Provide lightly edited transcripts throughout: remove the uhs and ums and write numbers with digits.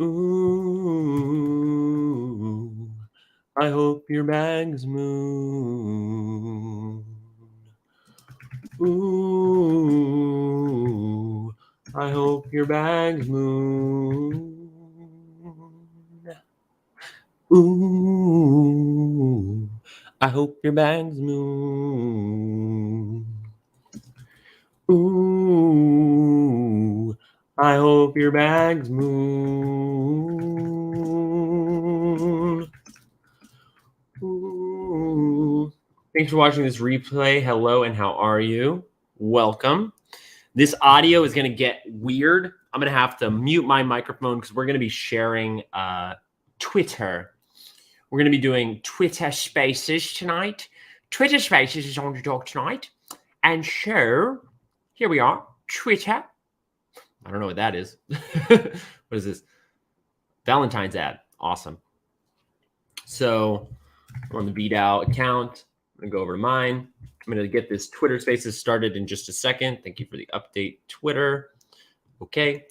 Ooh, I hope your bag's moon. Ooh, I hope your bag's moon. Ooh, I hope your bag's moon. Ooh, I hope your bag's moon. Ooh. Thanks for watching this replay. Hello, and how are you? Welcome. This audio is going to get weird. I'm going to have to mute my microphone because we're going to be sharing Twitter. We're going to be doing Twitter Spaces tonight. Twitter Spaces is on the talk tonight. And so, here we are, Twitter. I don't know what that is. What is this? Valentine's ad. Awesome. So, we're on the BeatOut account. I'm going to go over to mine. I'm going to get this Twitter Spaces started in just a second. Thank you for the update, Twitter. Okay.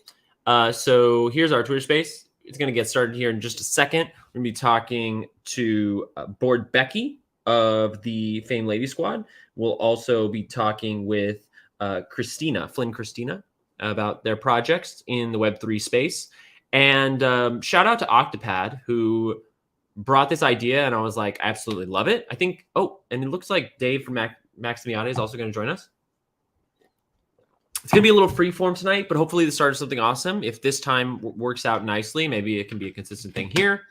So here's our Twitter Space. It's going to get started here in just a second. We're going to be talking to Board Becky of the Fame Lady Squad. We'll also be talking with Flynn Christina, about their projects in the Web3 space. And shout out to Octopad, who brought this idea, and I was like, I absolutely love it. I think, and it looks like Dave from Max Miata is also going to join us. It's going to be a little free form tonight, but hopefully this started something awesome. If this time works out nicely, maybe it can be a consistent thing here.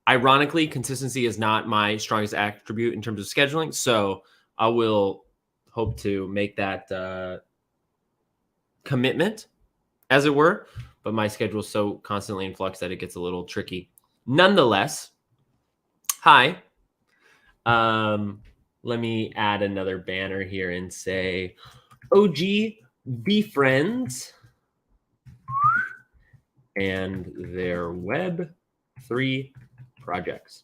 Ironically, consistency is not my strongest attribute in terms of scheduling, so I will hope to make that commitment, as it were, but my schedule is so constantly in flux that it gets a little tricky. Nonetheless, hi. Let me add another banner here and say OG VeeFriends and their Web3 projects.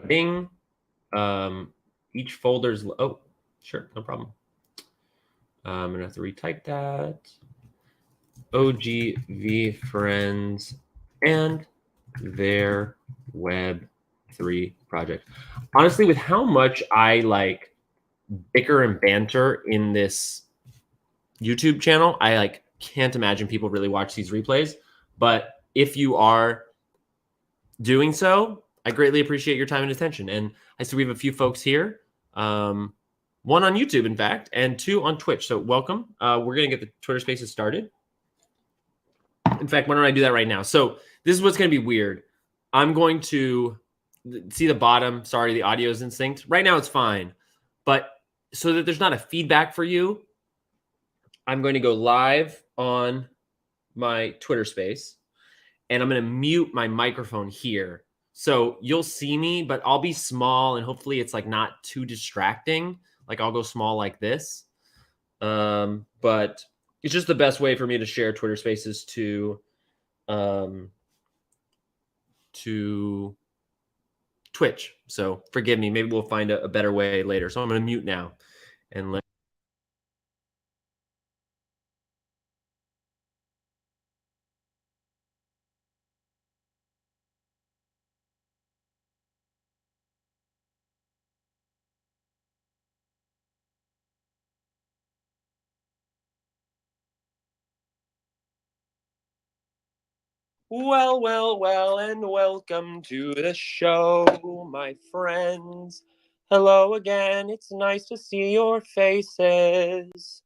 Bing. Each folder's, sure, no problem. I'm gonna have to retype that. OG VeeFriends and their Web3 project. Honestly, with how much I like bicker and banter in this YouTube channel, I can't imagine people really watch these replays. But if you are doing so, I greatly appreciate your time and attention. And I see we have a few folks here. One on YouTube, in fact, and two on Twitch. So welcome. We're going to get the Twitter Spaces started. In fact, why don't I do that right now? So this is what's going to be weird. I'm going to see the bottom. Sorry, the audio is in sync. Right now it's fine. But so that there's not a feedback for you, I'm going to go live on my Twitter Space, and I'm going to mute my microphone here. So you'll see me, but I'll be small, and hopefully it's not too distracting. I'll go small like this. But it's just the best way for me to share Twitter Spaces to Twitch. So forgive me. Maybe we'll find a better way later. So I'm going to mute now and let. Well, and welcome to the show, my friends. Hello again. It's nice to see your faces.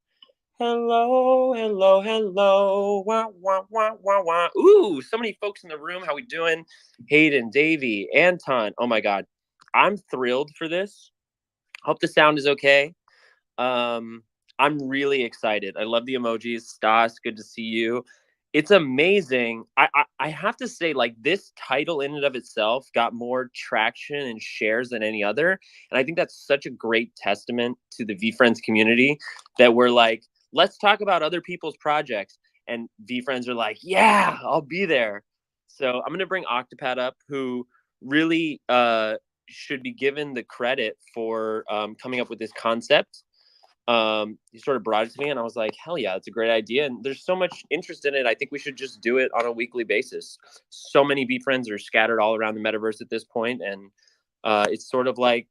Hello. Wah, wah, wah, wah, wah. Ooh, so many folks in the room. How we doing? Hayden, Davey, Anton. Oh my God. I'm thrilled for this. Hope the sound is okay. I'm really excited. I love the emojis. Stas, good to see you. It's amazing. I have to say, this title in and of itself got more traction and shares than any other. And I think that's such a great testament to the VeeFriends community that we're let's talk about other people's projects. And VeeFriends are like, yeah, I'll be there. So I'm going to bring Octopad up, who really should be given the credit for coming up with this concept. he sort of brought it to me, and I was like, hell yeah, it's a great idea. And there's so much interest in it. I think we should just do it on a weekly basis. So many VeeFriends are scattered all around the metaverse at this point, and it's sort of like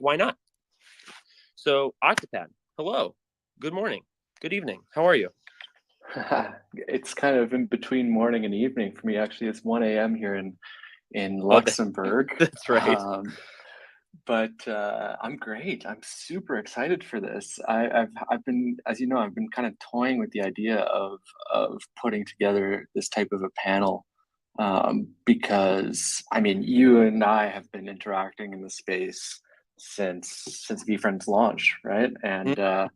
why not? So Octopan, hello, good morning, good evening. How are you? It's kind of in between morning and evening for me. Actually, it's 1 a.m. here in Oh, Luxembourg. that's right. But I'm great. I'm super excited for this. I've been, as you know, I've been kind of toying with the idea of putting together this type of a panel, because I mean, you and I have been interacting in the space since VeeFriends launch, right? And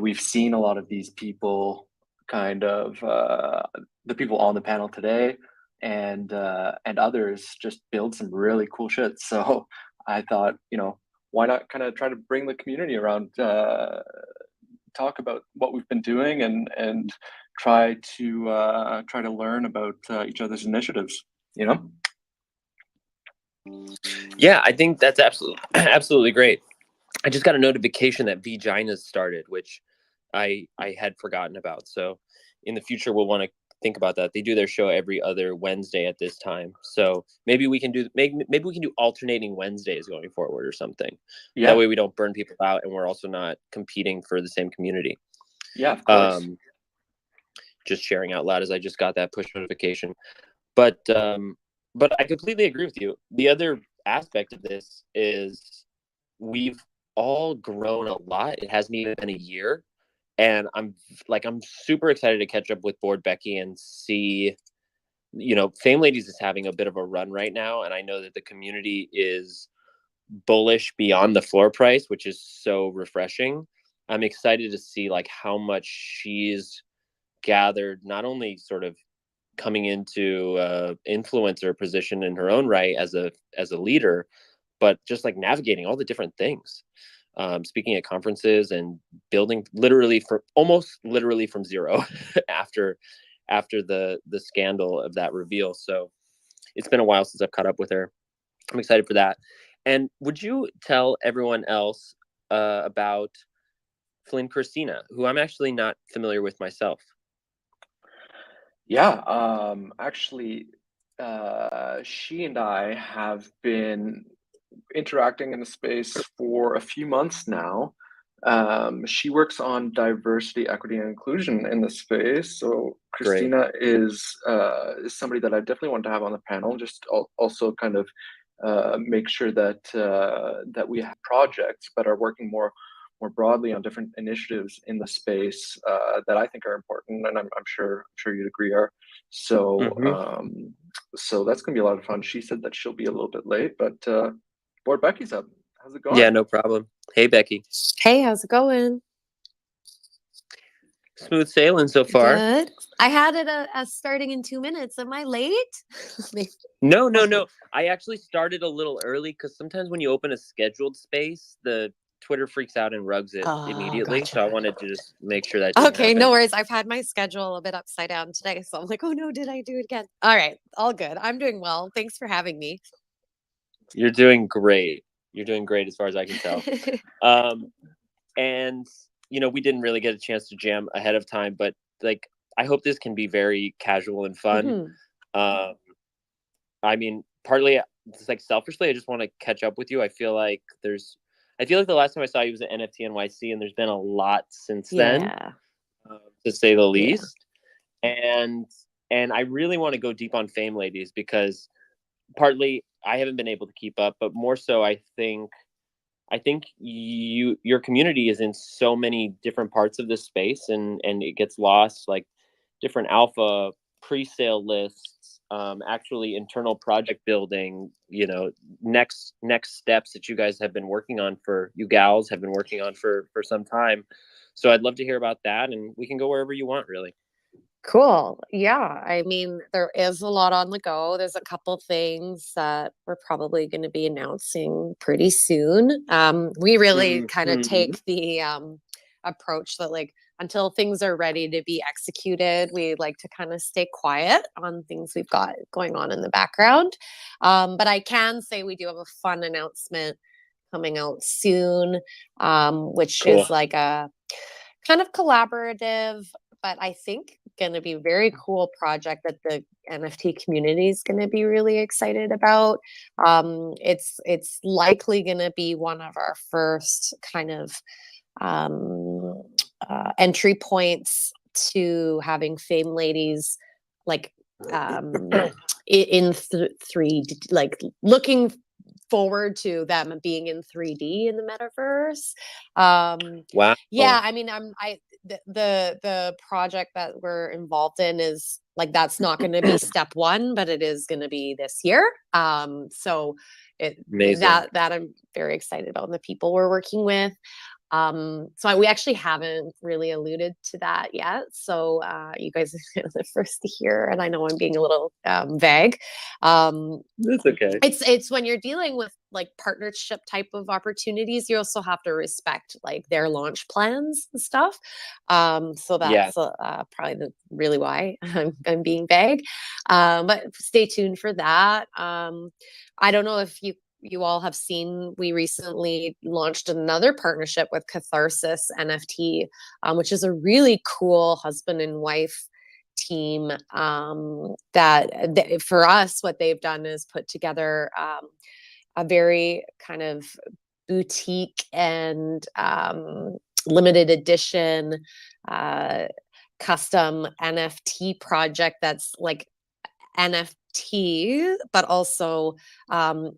we've seen a lot of these people, kind of the people on the panel today, and others just build some really cool shit. So I thought, why not kind of try to bring the community around, talk about what we've been doing, and try to learn about each other's initiatives. You know. Yeah, I think that's absolutely great. I just got a notification that VGina's started, which I had forgotten about. So in the future, we'll want to think about that. They do their show every other Wednesday at this time. So maybe we can do alternating Wednesdays going forward or something. Yeah. That way we don't burn people out, and we're also not competing for the same community. Yeah, of course. Just sharing out loud as I just got that push notification. But I completely agree with you. The other aspect of this is we've all grown a lot. It hasn't even been a year, and I'm super excited to catch up with Board Becky and see, Fame Ladies is having a bit of a run right now, and I know that the community is bullish beyond the floor price, which is so refreshing. I'm excited to see how much she's gathered, not only sort of coming into influencer position in her own right as a leader, but just navigating all the different things, speaking at conferences and building almost literally from zero after the scandal of that reveal. So it's been a while since I've caught up with her. I'm excited for that. And would you tell everyone else about Flynn Christina, who I'm actually not familiar with myself? Yeah, actually, she and I have been interacting in the space for a few months now. She works on diversity, equity, and inclusion in the space. So Christina is somebody that I definitely want to have on the panel. Just also kind of make sure that that we have projects that are working more broadly on different initiatives in the space that I think are important, and I'm sure you'd agree are. So so that's gonna be a lot of fun. She said that she'll be a little bit late, but Board Becky's up. How's it going? Yeah, no problem. Hey, Becky. Hey, how's it going? Smooth sailing so far. Good. I had it starting in 2 minutes. Am I late? No. I actually started a little early because sometimes when you open a scheduled space, the Twitter freaks out and rugs it immediately. Gotcha. So I wanted to just make sure that Okay, happen. no worries. I've had my schedule a bit upside down today. So I'm like, oh no, did I do it again? All right, all good. I'm doing well. Thanks for having me. You're doing great. You're doing great as far as I can tell. And we didn't really get a chance to jam ahead of time, but I hope this can be very casual and fun. Mm-hmm. I mean, partly it's selfishly, I just want to catch up with you. I feel like the last time I saw you was at NFT NYC, and there's been a lot since then, to say the least. And I really want to go deep on Fame Ladies because partly I haven't been able to keep up, but more so I think your community is in so many different parts of this space, and it gets lost, different alpha pre-sale lists, actually internal project building, next steps that you guys have been working on you gals have been working on for some time. So I'd love to hear about that, and we can go wherever you want, really. Cool. Yeah. I mean, there is a lot on the go. There's a couple things that we're probably going to be announcing pretty soon. We really kind of take the approach that until things are ready to be executed, we like to kind of stay quiet on things we've got going on in the background. But I can say we do have a fun announcement coming out soon, which Cool. is like a kind of collaborative, but I think going to be a very cool project that the NFT community is going to be really excited about. It's likely going to be one of our first kind of entry points to having Fame Ladies like in 3D, like looking forward to them being in 3D in the metaverse. Wow. Yeah, I mean, the project that we're involved in is like that's not going to be step one, but it is going to be this year. So Amazing. that I'm very excited about, and the people we're working with. We actually haven't really alluded to that yet. So you guys are the first to hear, and I know I'm being a little vague. That's okay. It's when you're dealing with like partnership type of opportunities, you also have to respect like their launch plans and stuff. So that's probably really why I'm being vague. But stay tuned for that. I don't know if you all have seen, we recently launched another partnership with Catharsis NFT, which is a really cool husband and wife team that for us, what they've done is put together a very kind of boutique and limited edition custom NFT project that's like NFT, but also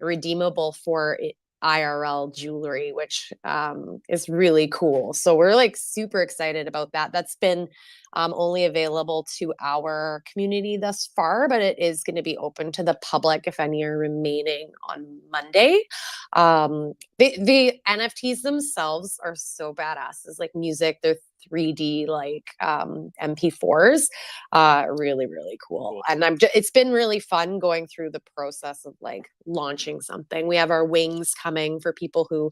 redeemable for IRL jewelry, which is really cool. So we're like super excited about that. That's been only available to our community thus far, but it is going to be open to the public if any are remaining on Monday. The NFTs themselves are so badass. It's like music. They're 3D like MP4s. Really, really cool. And it's been really fun going through the process of like launching something. We have our wings coming for people who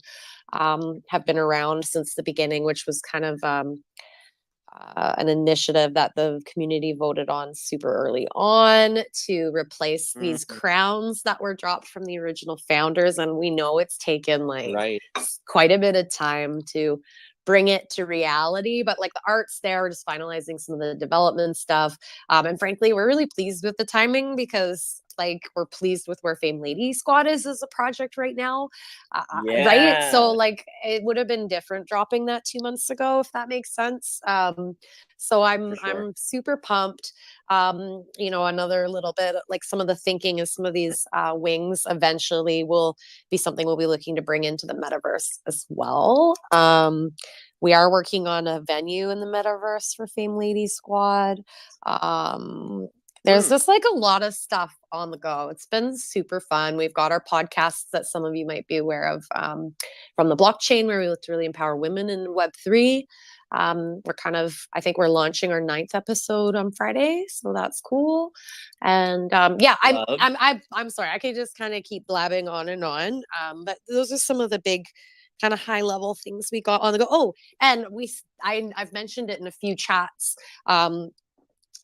have been around since the beginning, which was kind of an initiative that the community voted on super early on to replace these crowns that were dropped from the original founders. And we know it's taken like quite a bit of time to bring it to reality, but like the art's there, we're just finalizing some of the development stuff. And frankly, we're really pleased with the timing because like we're pleased with where Fame Lady Squad is as a project right now. Right? So like it would have been different dropping that 2 months ago, if that makes sense. So I'm super pumped. Another little bit like some of the thinking is some of these wings eventually will be something we'll be looking to bring into the metaverse as well. We are working on a venue in the metaverse for Fame Lady Squad. There's just like a lot of stuff on the go. It's been super fun. We've got our podcasts that some of you might be aware of from the blockchain, where we look to really empower women in Web3. I think we're launching our 9th episode on Friday, so that's cool. And I'm sorry, I could just kind of keep blabbing on and on. But those are some of the big kind of high level things we got on the go. Oh, and I've mentioned it in a few chats.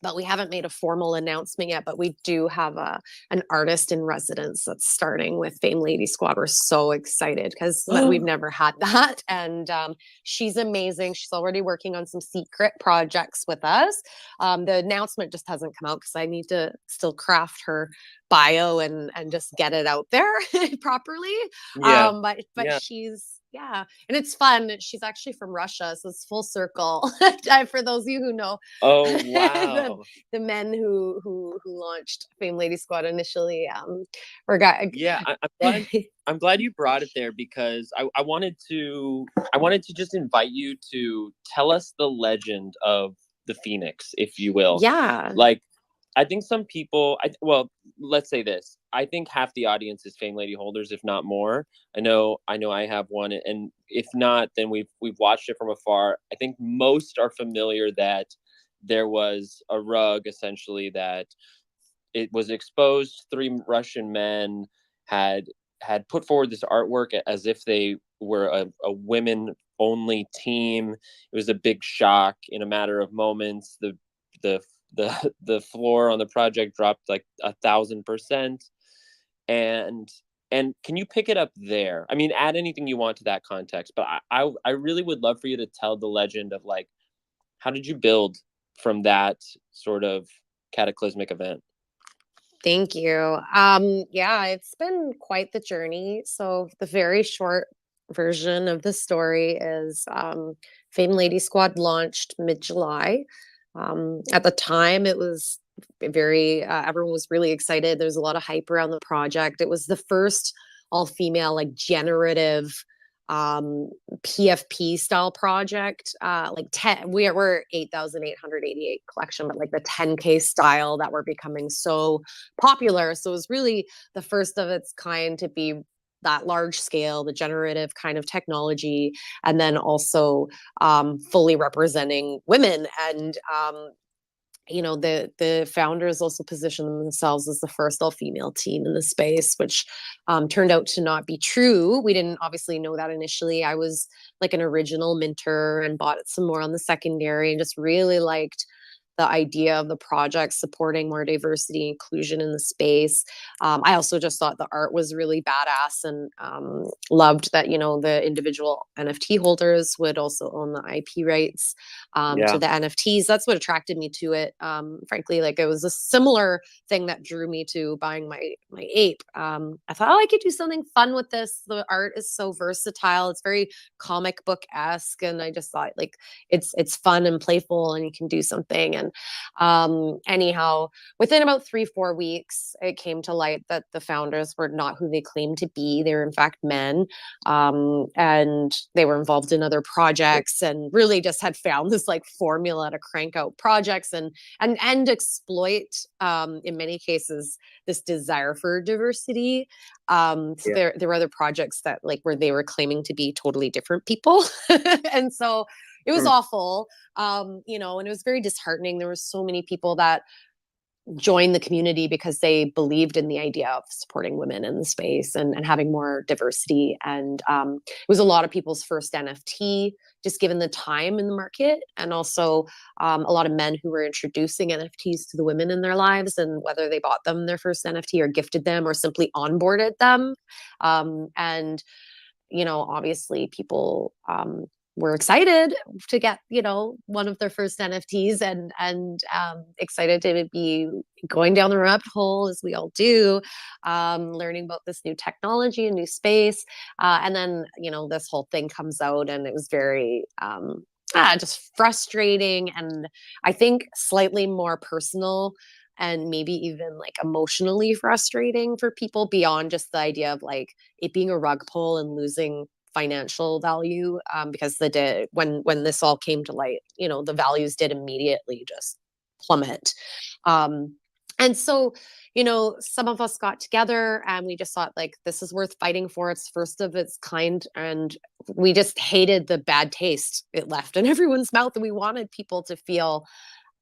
But we haven't made a formal announcement yet, but we do have an artist in residence that's starting with Fame Lady Squad. We're so excited because we've never had that. And she's amazing. She's already working on some secret projects with us. The announcement just hasn't come out because I need to still craft her bio and just get it out there properly. But she's and it's fun. She's actually from Russia, so it's full circle. For those of you who know, wow, the men who launched Fame Lady Squad initially, I'm glad you brought it there because I wanted to just invite you to tell us the legend of the Phoenix, if you will. Yeah, like I think some people, let's say this. I think half the audience is Fame Lady holders, if not more. I know I have one, and if not, then we've watched it from afar. I think most are familiar that there was a rug, essentially, that it was exposed. 3 Russian men had put forward this artwork as if they were a women-only team. It was a big shock in a matter of moments. The floor on the project dropped like 1,000%. And And can you pick it up there? I mean, add anything you want to that context, but I really would love for you to tell the legend of like, how did you build from that sort of cataclysmic event? Thank you. Yeah, it's been quite the journey. So the very short version of the story is Fame Lady Squad launched mid-July. At the time, it was very everyone was really excited. There's a lot of hype around the project. It was the first all-female like generative PFP style project. Like 10, we're 8,888 collection, but like the 10K style that were becoming so popular. So it was really the first of its kind to be that large scale, the generative kind of technology, and then also fully representing women. And the founders also positioned themselves as the first all-female team in the space, which turned out to not be true. We didn't obviously know that initially. I was like an original minter and bought some more on the secondary and just really liked the idea of the project supporting more diversity inclusion in the space. I also just thought the art was really badass and loved that, the individual NFT holders would also own the IP rights to the NFTs. That's what attracted me to it. Frankly, like it was a similar thing that drew me to buying my ape. I thought, I could do something fun with this. The art is so versatile. It's very comic book-esque. And I just thought like it's fun and playful and you can do something. And anyhow, within about 3-4 weeks, it came to light that the founders were not who they claimed to be. They were in fact men, and they were involved in other projects and really just had found this like formula to crank out projects and exploit in many cases this desire for diversity. There were other projects that like where they were claiming to be totally different people. And so it was awful, and it was very disheartening. There were so many people that joined the community because they believed in the idea of supporting women in the space and having more diversity. And it was a lot of people's first NFT, just given the time in the market, and also a lot of men who were introducing NFTs to the women in their lives, and whether they bought them their first NFT or gifted them or simply onboarded them. And obviously people were excited to get, one of their first NFTs and excited to be going down the rabbit hole as we all do, learning about this new technology and new space. And then, this whole thing comes out and it was very just frustrating. And I think slightly more personal and maybe even like emotionally frustrating for people beyond just the idea of like it being a rug pull and losing financial value, because when this all came to light, the values did immediately just plummet. And so, some of us got together and we just thought like this is worth fighting for. It's first of its kind, and we just hated the bad taste it left in everyone's mouth, and we wanted people to feel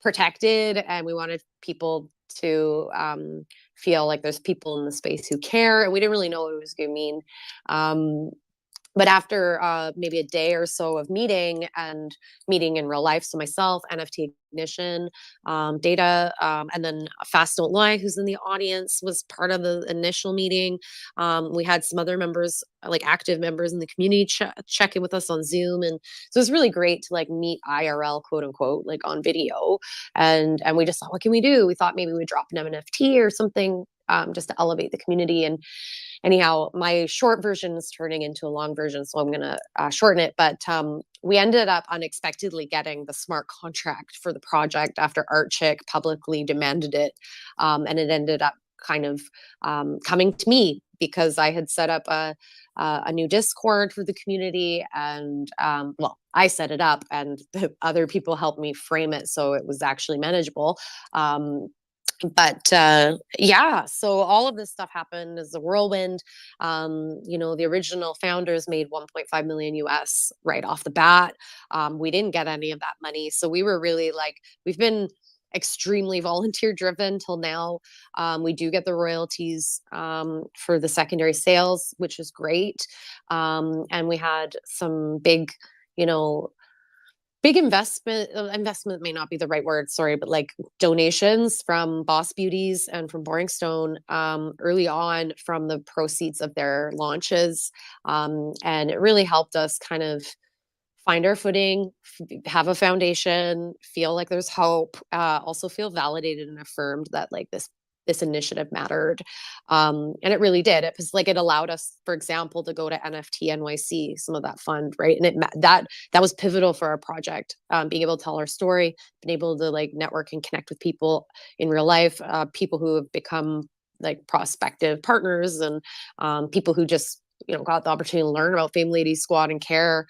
protected, and we wanted people to feel like there's people in the space who care, and we didn't really know what it was going to mean. But after maybe a day or so of meeting in real life, so myself, NFT Ignition, Data, and then Fast Don't Lie, who's in the audience, was part of the initial meeting. We had some other members, like active members in the community, check in with us on Zoom, and so it was really great to like meet IRL, quote unquote, like on video. And we just thought, what can we do? We thought maybe we'd drop an NFT or something, just to elevate the community. And anyhow, my short version is turning into a long version, so I'm going to shorten it. But we ended up unexpectedly getting the smart contract for the project after ArtChick publicly demanded it. And it ended up kind of coming to me because I had set up a new Discord for the community. And I set it up and the other people helped me frame it so it was actually manageable. But so all of this stuff happened as a whirlwind. The original founders made 1.5 million US right off the bat. We didn't get any of that money, so we were really like, we've been extremely volunteer driven till now. We do get the royalties for the secondary sales, which is great. And we had some big big investment may not be the right word, sorry, but like donations from Boss Beauties and from Boring Stone early on from the proceeds of their launches. And it really helped us kind of find our footing, have a foundation, feel like there's hope, also feel validated and affirmed that like this initiative mattered. And it really did. It was like, it allowed us, for example, to go to NFT NYC, some of that fund, right? And that was pivotal for our project, being able to tell our story, being able to like network and connect with people in real life, people who have become like prospective partners, and people who just, got the opportunity to learn about Fame Ladies Squad and care.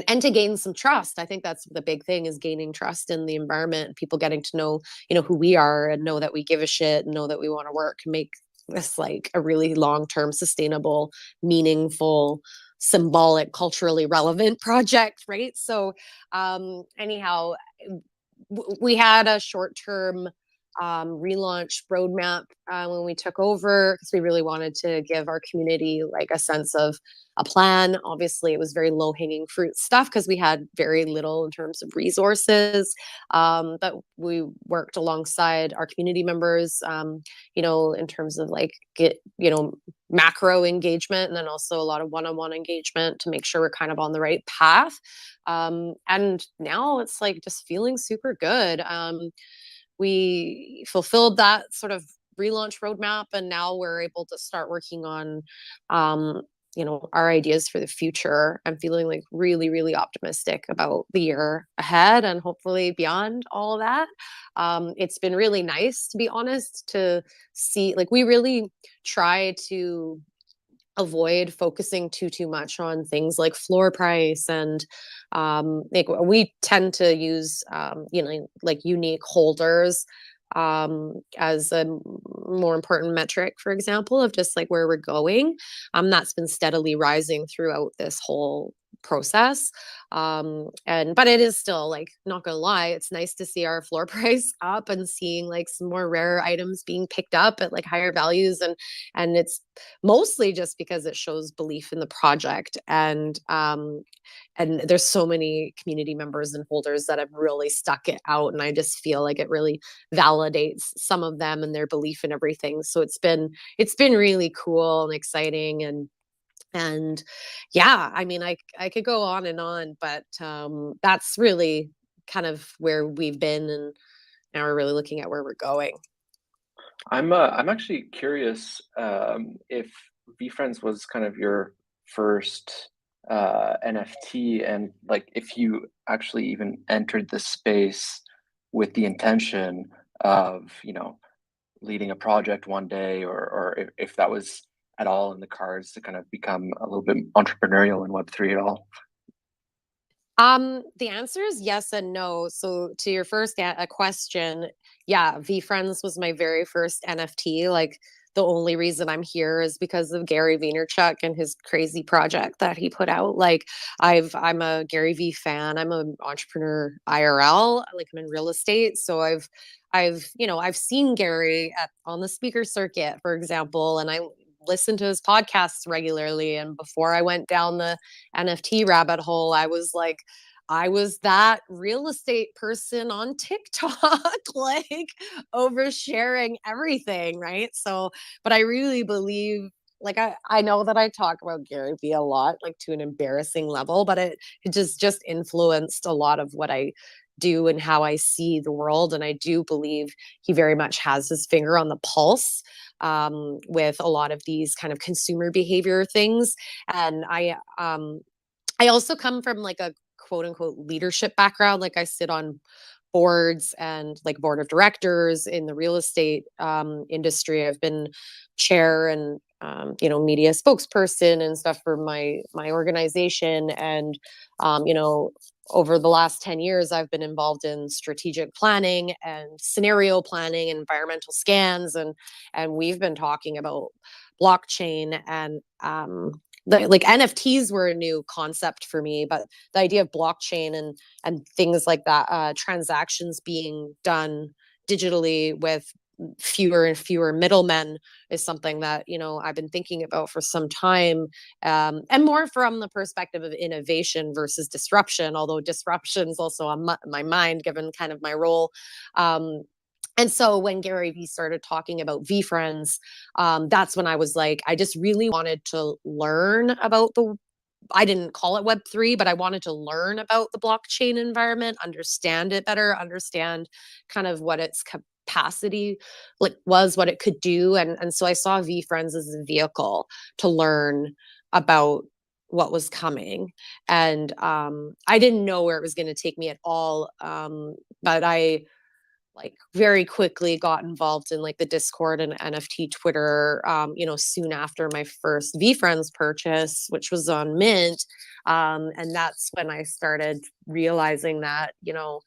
And to gain some trust. I think that's the big thing, is gaining trust in the environment, people getting to know, who we are, and know that we give a shit, and know that we want to work and make this like a really long-term, sustainable, meaningful, symbolic, culturally relevant project, right? So anyhow, we had a short-term relaunch roadmap when we took over, because we really wanted to give our community like a sense of a plan. Obviously, it was very low-hanging fruit stuff because we had very little in terms of resources, but we worked alongside our community members, in terms of like macro engagement, and then also a lot of one-on-one engagement to make sure we're kind of on the right path. And now it's like just feeling super good. We fulfilled that sort of relaunch roadmap, and now we're able to start working on our ideas for the future. I'm feeling like really, really optimistic about the year ahead, and hopefully beyond all of that. It's been really nice, to be honest, to see, like, we really try to avoid focusing too much on things like floor price, and like we tend to use like unique holders as a more important metric, for example, of just like where we're going. That's been steadily rising throughout this whole process. But it is still, like, not gonna lie, it's nice to see our floor price up and seeing like some more rare items being picked up at like higher values, and it's mostly just because it shows belief in the project, and there's so many community members and holders that have really stuck it out, and I just feel like it really validates some of them and their belief in everything. So it's been really cool and exciting, and yeah, I mean, I could go on and on, but that's really kind of where we've been, and now we're really looking at where we're going. I'm actually curious if VeeFriends was kind of your first NFT, and like if you actually even entered the space with the intention of leading a project one day, or if that was at all in the cards to kind of become a little bit entrepreneurial in Web3 at all. The answer is yes and no. So to your first question, yeah, VeeFriends was my very first NFT. Like, the only reason I'm here is because of Gary Vaynerchuk and his crazy project that he put out. Like, I'm a Gary V fan. I'm an entrepreneur IRL. Like, I'm in real estate, so I've seen Gary on the speaker circuit, for example, and I listen to his podcasts regularly. And before I went down the NFT rabbit hole, I was that real estate person on TikTok, like oversharing everything, right? So, but I really believe, like, I know that I talk about Gary Vee a lot, like to an embarrassing level, but it just influenced a lot of what I do and how I see the world. And I do believe he very much has his finger on the pulse with a lot of these kind of consumer behavior things. And I also come from like a quote unquote leadership background. Like, I sit on boards and like board of directors in the real estate industry. I've been chair and media spokesperson and stuff for my organization, and over the last 10 years, I've been involved in strategic planning and scenario planning and environmental scans, and we've been talking about blockchain, and like NFTs were a new concept for me, but the idea of blockchain and things like that, transactions being done digitally with fewer and fewer middlemen is something that, you know, I've been thinking about for some time, and more from the perspective of innovation versus disruption, although disruption is also on my mind given kind of my role. And so when Gary Vee started talking about VeeFriends, that's when I was like, I just really wanted to learn about I didn't call it Web3, but I wanted to learn about the blockchain environment, understand it better, understand kind of what its capacity like was, what it could do. And so I saw VeeFriends as a vehicle to learn about what was coming. And I didn't know where it was going to take me at all. But I like very quickly got involved in like the Discord and NFT Twitter, you know, soon after my first VeeFriends purchase, which was on Mint. And that's when I started realizing that, you know,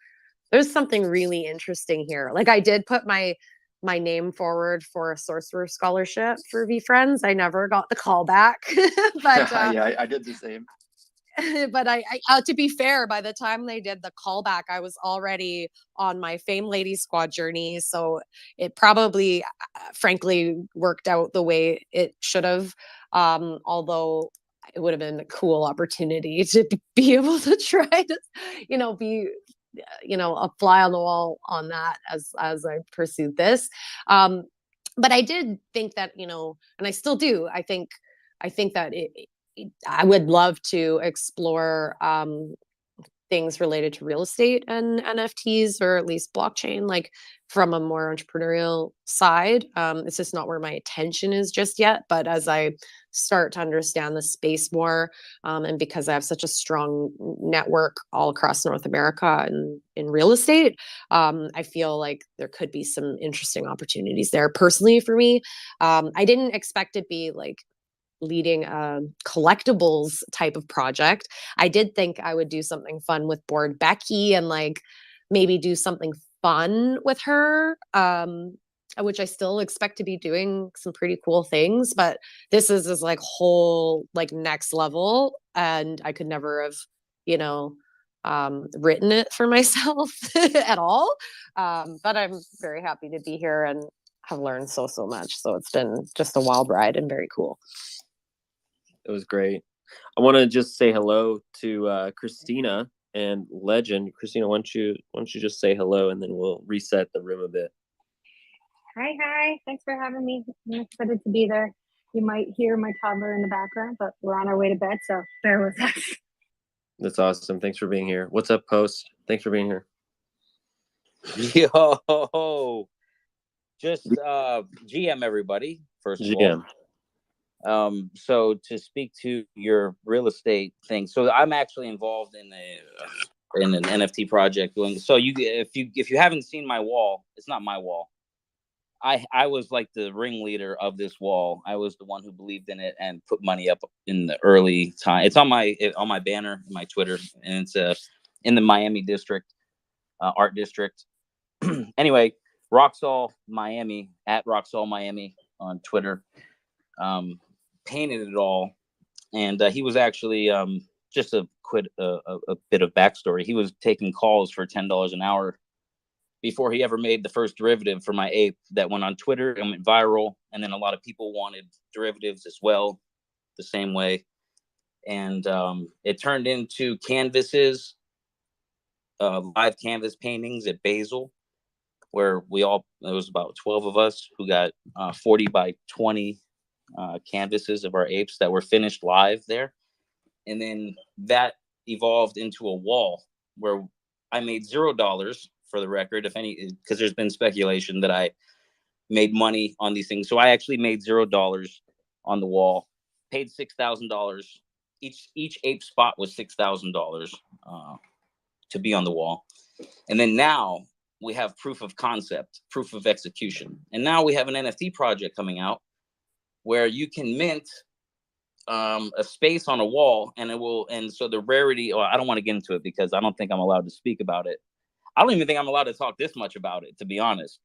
there's something really interesting here. Like I did put my name forward for a sorcerer scholarship for VeeFriends. I never got the call back. But yeah, I did the same. But I to be fair, by the time they did the callback, I was already on my Fame Lady Squad journey. So it probably, frankly, worked out the way it should have. Although it would have been a cool opportunity to be able to try to, you know, be, you know, a fly on the wall on that as I pursued this. But I did think that, you know, and I still do. I think that I would love to explore things related to real estate and NFTs, or at least blockchain, like from a more entrepreneurial side. It's just not where my attention is just yet. But as I start to understand the space more, and because I have such a strong network all across North America and in real estate, I feel like there could be some interesting opportunities there personally for me. I didn't expect to be like leading a collectibles type of project. I did think I would do something fun with Board Becky and like maybe do something fun with her, which I still expect to be doing some pretty cool things. But this is like whole like next level, and I could never have, you know, written it for myself at all. But I'm very happy to be here and have learned so much. So it's been just a wild ride and very cool. It was great. I want to just say hello to Christina and Legend. Christina, why don't you just say hello, and then we'll reset the room a bit. Hi. Thanks for having me. I'm excited to be there. You might hear my toddler in the background, but we're on our way to bed, so bear with us. That's awesome. Thanks for being here. What's up, Post? Thanks for being here. Yo, just GM everybody, first of all. So to speak to your real estate thing, so I'm actually involved in an NFT project doing. So if you haven't seen my wall, it's not my wall. I was like the ringleader of this wall. I was the one who believed in it and put money up in the early time. It's on my banner, my Twitter, and it's in the Miami district, art district. Anyway, Roxall Miami at Roxall Miami on Twitter. Painted it all, and he was actually just a bit of backstory. He was taking calls for $10 an hour before he ever made the first derivative for my ape that went on Twitter and went viral, and then a lot of people wanted derivatives as well the same way, and it turned into canvases, live canvas paintings at Basel, where it was about 12 of us who got 40 by 20 canvases of our apes that were finished live there. And then that evolved into a wall where I made $0 for the record, if any, because there's been speculation that I made money on these things. So I actually made $0 on the wall, paid $6,000. Each ape spot was $6,000 to be on the wall. And then now we have proof of concept, proof of execution. And now we have an NFT project coming out where you can mint a space on a wall, and it will. And so the rarity, or I don't want to get into it because I don't think I'm allowed to speak about it. I don't even think I'm allowed to talk this much about it, to be honest.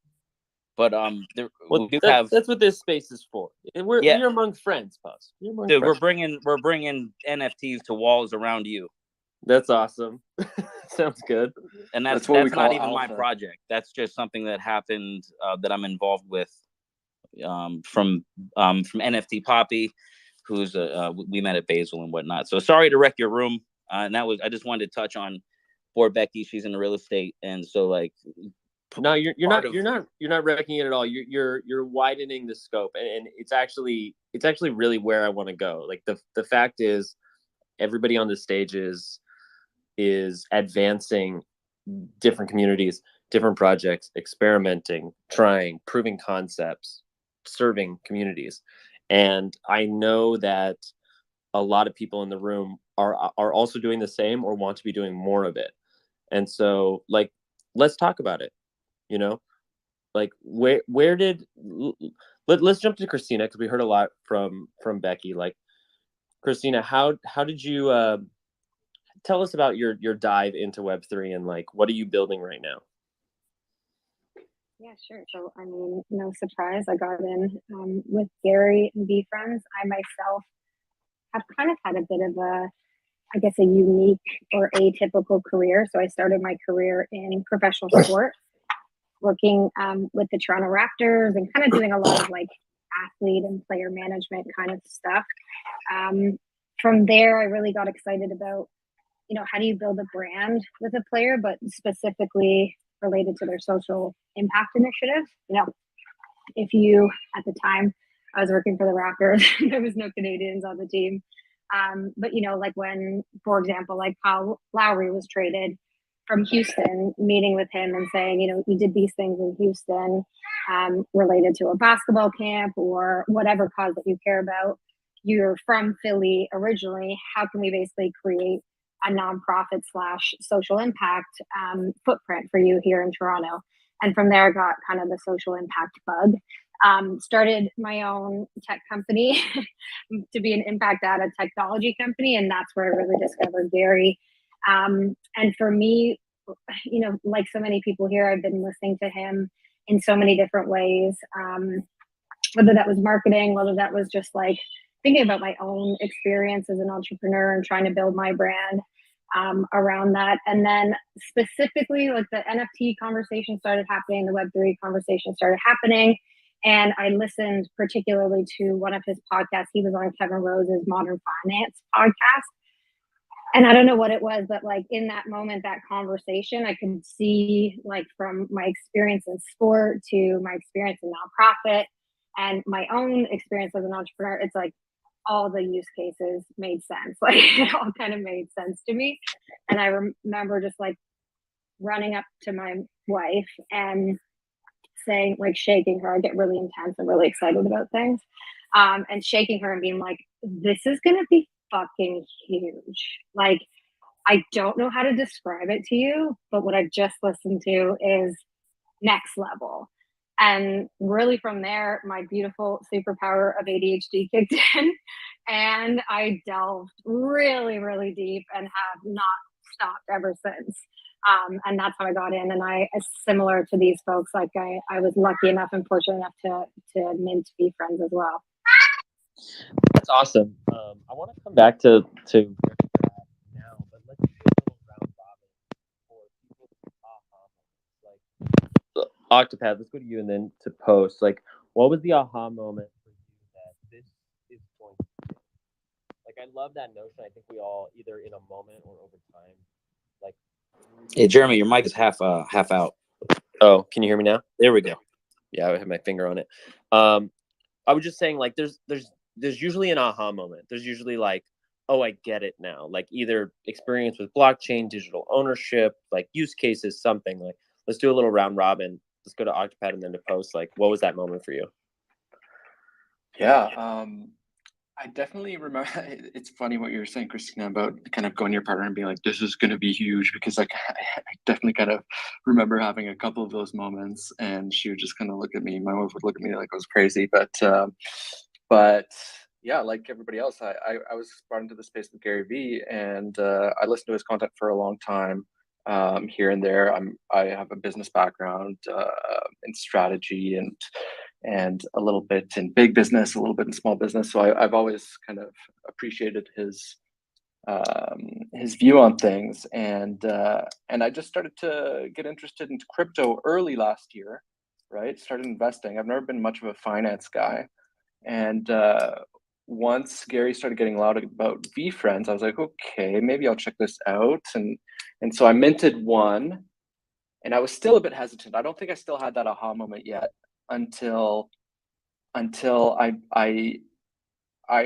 But that's what this space is for. We're among friends, Puss. We're bringing NFTs to walls around you. That's awesome. Sounds good. And that's what we not call even my alpha. project. That's just something that happened that I'm involved with from NFT Poppy, who's we met at Basil and whatnot. So sorry to wreck your room. And that was, I just wanted to touch on poor Becky. She's in real estate, and so like, no, you're not wrecking it at all. You're widening the scope, and it's actually really where I want to go. Like the fact is, everybody on the stage is advancing different communities, different projects, experimenting, trying, proving concepts, serving communities. And I know that a lot of people in the room are also doing the same or want to be doing more of it. And so, like, let's talk about it. You know, like where did let's jump to Christina, because we heard a lot from Becky. Like, Christina, how did you tell us about your dive into Web3, and like, what are you building right now? Yeah, sure. So, I mean, no surprise, I got in with Gary and VeeFriends. I myself have kind of had a bit of a, I guess, a unique or atypical career. So I started my career in professional sport, working with the Toronto Raptors and kind of doing a lot of like athlete and player management kind of stuff. From there, I really got excited about, you know, how do you build a brand with a player, but specifically related to their social impact initiatives. You know, if you, at the time, I was working for the Raptors, there was no Canadians on the team. But, you know, like when, for example, like Kyle Lowry was traded from Houston, meeting with him and saying, you know, we did these things in Houston related to a basketball camp or whatever cause that you care about. You're from Philly originally. How can we basically create a nonprofit / social impact footprint for you here in Toronto? And from there, I got kind of the social impact bug. Started my own tech company to be an impact data technology company. And that's where I really discovered Gary. And for me, you know, like so many people here, I've been listening to him in so many different ways, whether that was marketing, whether that was just like thinking about my own experience as an entrepreneur and trying to build my brand around that. And then specifically, like the NFT conversation started happening, the Web3 conversation started happening. And I listened particularly to one of his podcasts. He was on Kevin Rose's Modern Finance podcast. And I don't know what it was, but like in that moment, that conversation, I could see, like, from my experience in sport to my experience in nonprofit and my own experience as an entrepreneur, it's like all the use cases made sense. Like it all kind of made sense to me. And I remember just like running up to my wife and saying, like, shaking her. I get really intense and really excited about things. And shaking her and being like, this is going to be fucking huge. Like, I don't know how to describe it to you, but what I've just listened to is next level. And really from there, my beautiful superpower of ADHD kicked in, and I delved really, really deep and have not stopped ever since. And that's how I got in. And I, similar to these folks, like I was lucky enough and fortunate enough to mint VeeFriends as well. That's awesome. I want to come back to now, but let's do a little round robin for people's aha moments. Like, Octopad, let's go to you, and then to Post. Like, what was the aha moment for you that this is going to be? Like, I love that notion. I think we all, either in a moment or over time, like. Hey, Jeremy, your mic is half out. Oh, can you hear me now? There we go. Yeah, I have my finger on it. I was just saying, like, there's usually an aha moment. There's usually like, oh, I get it now. Like, either experience with blockchain, digital ownership, like use cases, something. Like, let's do a little round robin. Let's go to Octopad and then to Post. Like, what was that moment for you? Yeah, I definitely remember. It's funny what you were saying, Christina, about kind of going to your partner and being like, this is going to be huge, because like I definitely kind of remember having a couple of those moments, and she would just kind of look at me. My wife would look at me like I was crazy, but yeah, like everybody else, I was brought into the space with Gary Vee, and I listened to his content for a long time, here and there. I have a business background in strategy and a little bit in big business, a little bit in small business. So I've always kind of appreciated his his view on things, and I just started to get interested into crypto early last year, right? Started investing. I've never been much of a finance guy, and once Gary started getting loud about VeeFriends, I was like, okay, maybe I'll check this out, and so I minted one, and I was still a bit hesitant. I don't think I still had that aha moment yet until I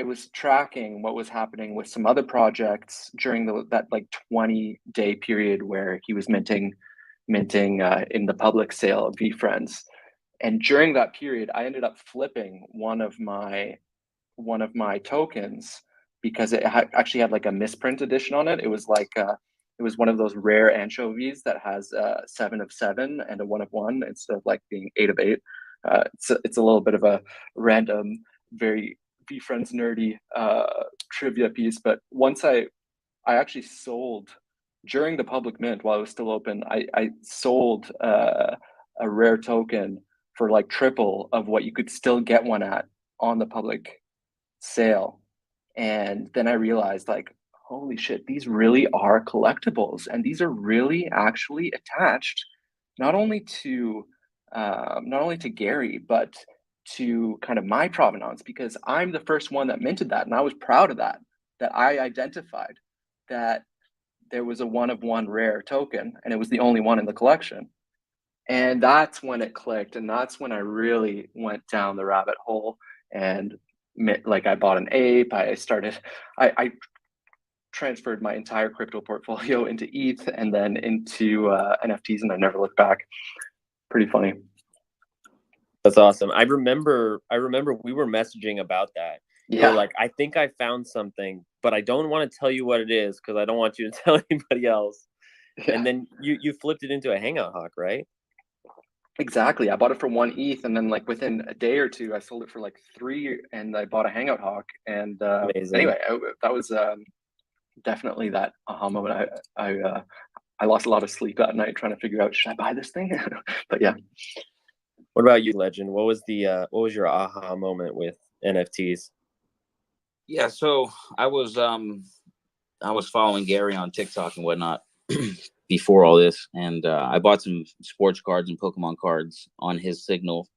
was tracking what was happening with some other projects during that like 20-day period where he was minting in the public sale of VeeFriends. And during that period, I ended up flipping one of my tokens because it actually had like a misprint edition on it. It was like it was one of those rare anchovies that has 7 of 7 and a 1 of 1 instead of like being 8 of 8. It's a little bit of a random, very VeeFriends nerdy trivia piece. But once I actually sold during the public mint while it was still open, I sold a rare token for like triple of what you could still get one at on the public sale. And then I realized, like, holy shit, these really are collectibles, and these are really actually attached not only to Gary, but to kind of my provenance, because I'm the first one that minted that, and I was proud of that. That I identified that there was a 1 of 1 rare token, and it was the only one in the collection. And that's when it clicked, and that's when I really went down the rabbit hole. And like, I bought an ape. I transferred my entire crypto portfolio into ETH and then into NFTs, and I never looked back. Pretty funny. That's awesome. I remember we were messaging about that. Yeah. You're like, I think I found something, but I don't want to tell you what it is because I don't want you to tell anybody else. Yeah. And then you flipped it into a Hangout Hawk, right? Exactly. I bought it for 1 ETH, and then like within a day or two, I sold it for like 3, and I bought a Hangout Hawk. And anyway, that was definitely that aha moment. I lost a lot of sleep that night trying to figure out, should I buy this thing? But yeah. What about you, Legend? What was your aha moment with NFTs? Yeah, so I was following Gary on TikTok and whatnot before all this, and I bought some sports cards and Pokemon cards on his signal.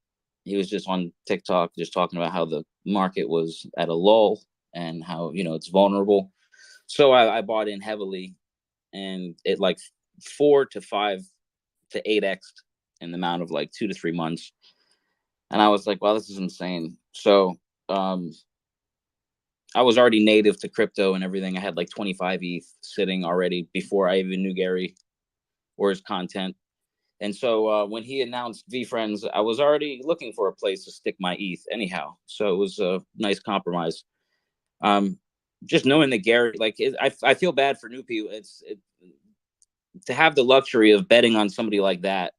He was just on TikTok, just talking about how the market was at a lull and how, you know, it's vulnerable. So I bought in heavily, and it like 4 to 5 to 8x in the amount of like 2 to 3 months. And I was like, wow, this is insane. So I was already native to crypto and everything. I had like 25 ETH sitting already before I even knew Gary or his content. And so when he announced VeeFriends, I was already looking for a place to stick my ETH anyhow. So it was a nice compromise. Just knowing that Gary, like, I feel bad for new people. To have the luxury of betting on somebody like that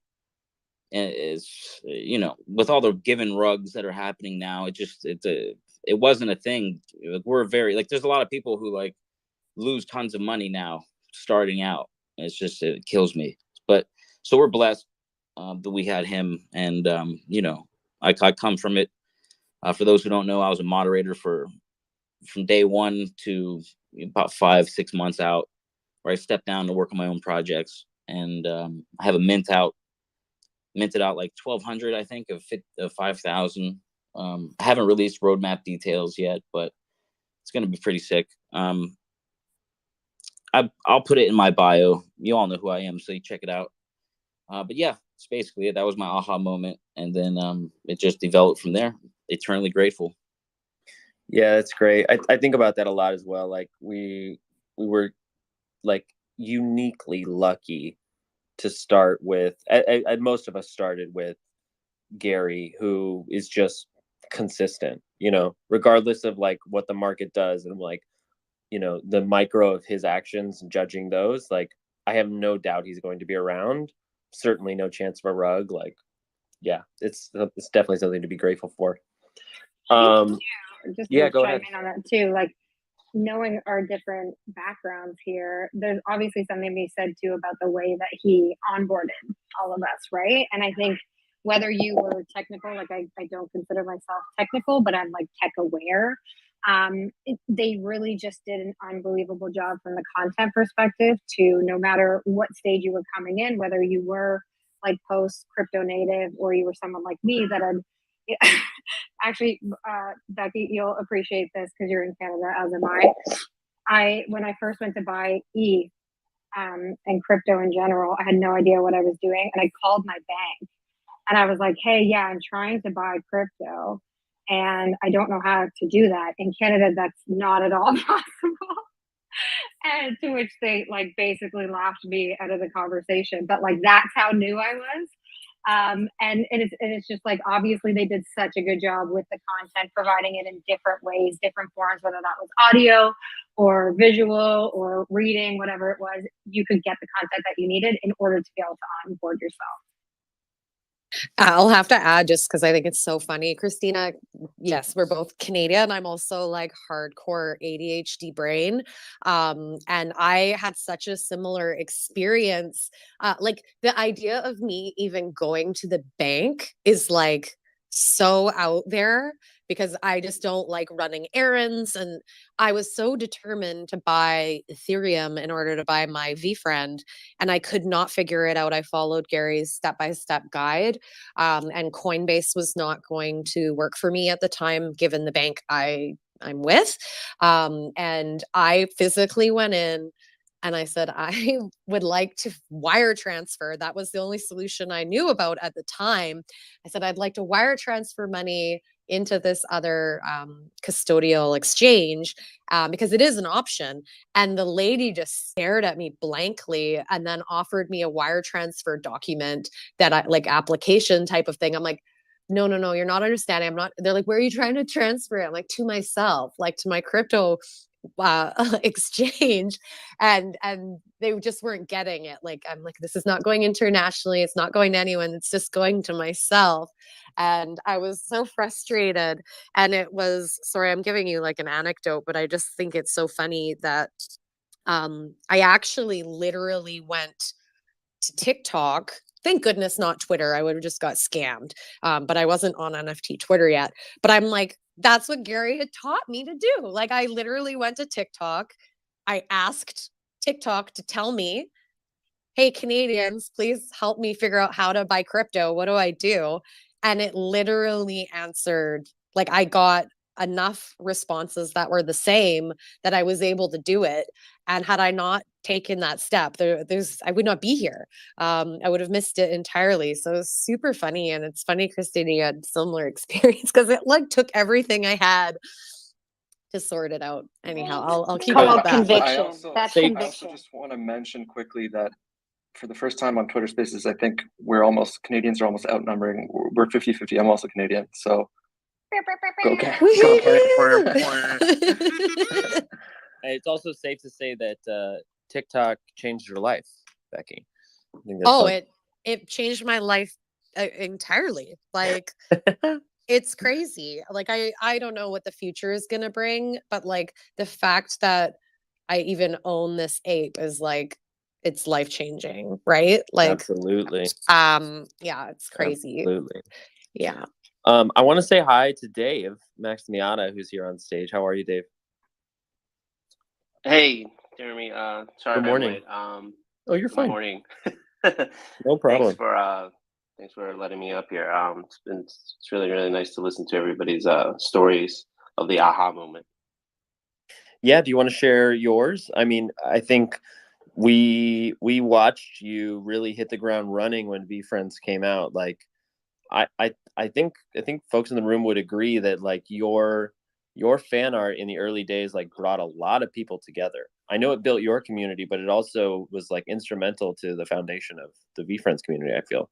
is, you know, with all the given rugs that are happening now, it wasn't a thing. We're very, like, there's a lot of people who like lose tons of money now starting out. It kills me. But so we're blessed that we had him, and you know, I come from it. For those who don't know, I was a moderator from day one to about 5-6 months out, where I stepped down to work on my own projects, and I have a minted out like 1,200, I think, of 5,000. I haven't released roadmap details yet, but it's going to be pretty sick. I'll put it in my bio. You all know who I am, so you check it out. But yeah, it's basically it. That was my aha moment, and then it just developed from there. Eternally grateful. Yeah, that's great. I think about that a lot as well. Like we were like uniquely lucky to start with. Most of us started with Gary, who is just consistent, you know, regardless of like what the market does, and like, you know, the micro of his actions and judging those. Like, I have no doubt he's going to be around. Certainly no chance of a rug. Like, yeah, it's definitely something to be grateful for. Just yeah, to go chime ahead. in on that too, like, knowing our different backgrounds here, there's obviously something to be said too about the way that he onboarded all of us, right? And I think whether you were technical, like I don't consider myself technical, but I'm like tech aware. They really just did an unbelievable job from the content perspective to no matter what stage you were coming in, whether you were like post crypto native or you were someone like me that had actually, Becky, you'll appreciate this because you're in Canada, as am I. When I first went to buy ETH and crypto in general, I had no idea what I was doing, and I called my bank and I was like, "Hey, yeah, I'm trying to buy crypto, and I don't know how to do that." In Canada, that's not at all possible. And to which they like basically laughed me out of the conversation. But like that's how new I was. And it's just like obviously they did such a good job with the content, providing it in different ways, different forms, whether that was audio or visual or reading, whatever it was, you could get the content that you needed in order to be able to onboard yourself. I'll have to add just because I think it's so funny, Christina. Yes, we're both Canadian. I'm also like hardcore ADHD brain. And I had such a similar experience. Like the idea of me even going to the bank is like so out there because I just don't like running errands. And I was so determined to buy Ethereum in order to buy my VeeFriend, and I could not figure it out. I followed Gary's step-by-step guide, and Coinbase was not going to work for me at the time, given the bank I'm with. And I physically went in and I said, I would like to wire transfer. That was the only solution I knew about at the time. I said, I'd like to wire transfer money into this other custodial exchange because it is an option. And the lady just stared at me blankly and then offered me a wire transfer document that I like application type of thing. I'm like, no, you're not understanding. I'm not. They're like, where are you trying to transfer it? I'm like, to myself, like to my crypto exchange, and they just weren't getting it. Like, I'm like, this is not going internationally, it's not going to anyone, it's just going to myself. And I was so frustrated. And it was, sorry, I'm giving you like an anecdote, but I just think it's so funny that I actually literally went to TikTok. Thank goodness not Twitter. I would have just got scammed. But I wasn't on NFT Twitter yet. But I'm like, that's what Gary had taught me to do. Like I literally went to TikTok. I asked TikTok to tell me, hey, Canadians, please help me figure out how to buy crypto. What do I do? And it literally answered, like I got enough responses that were the same that I was able to do it. And had I not taken that step, I would not be here. I would have missed it entirely. So it's super funny. And it's funny, Christina, you had similar experience because it like took everything I had to sort it out. Anyhow, I'll keep it at that. Conviction. I also just want to mention quickly that for the first time on Twitter Spaces, I think Canadians are almost outnumbering. We're 50-50. I'm also Canadian, so go It's also safe to say that TikTok changed your life, Becky. It changed my life entirely. Like it's crazy. Like I don't know what the future is going to bring, but like the fact that I even own this ape is like it's life changing, right? Like absolutely. Yeah, it's crazy. Absolutely. Yeah. I want to say hi to Dave Maximiata, who's here on stage. How are you, Dave? Hey, Jeremy. Sorry, good morning. Oh, you're fine. Good morning. No problem. Thanks for letting me up here. It's really, really nice to listen to everybody's stories of the aha moment. Yeah, do you want to share yours? I mean, I think we watched you really hit the ground running when VeeFriends came out. Like, I think folks in the room would agree that like your fan art in the early days like brought a lot of people together. I know it built your community, but it also was like instrumental to the foundation of the VeeFriends community, I feel.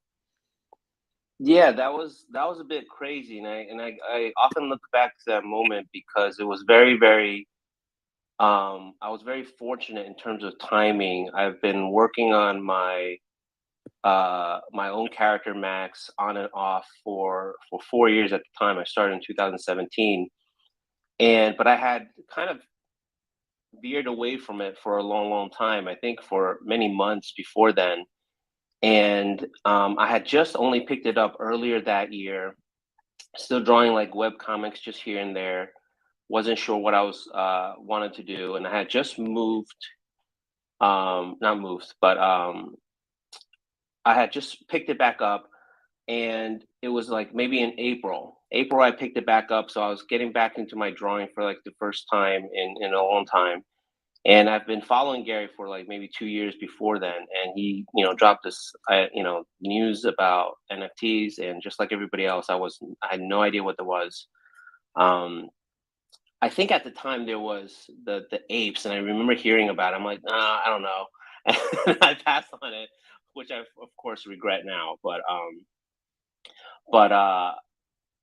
Yeah, that was a bit crazy, and I often look back to that moment because it was very, very. I was very fortunate in terms of timing. I've been working on my own character Max on and off for 4 years at the time. I started in 2017, but I had kind of veered away from it for a long, long time. I think for many months before then. And I had just only picked it up earlier that year, still drawing like web comics just here and there. wasn't sure what I was wanted to do, and I had just moved, not moved, but I had just picked it back up, and it was like maybe in April. I picked it back up, so I was getting back into my drawing for like the first time in a long time. And I've been following Gary for like maybe 2 years before then, and he, dropped this, news about NFTs, and just like everybody else, I had no idea what there was. I think at the time there was the apes, and I remember hearing about it. I'm like, nah, I don't know, and I passed on it, which I of course regret now. But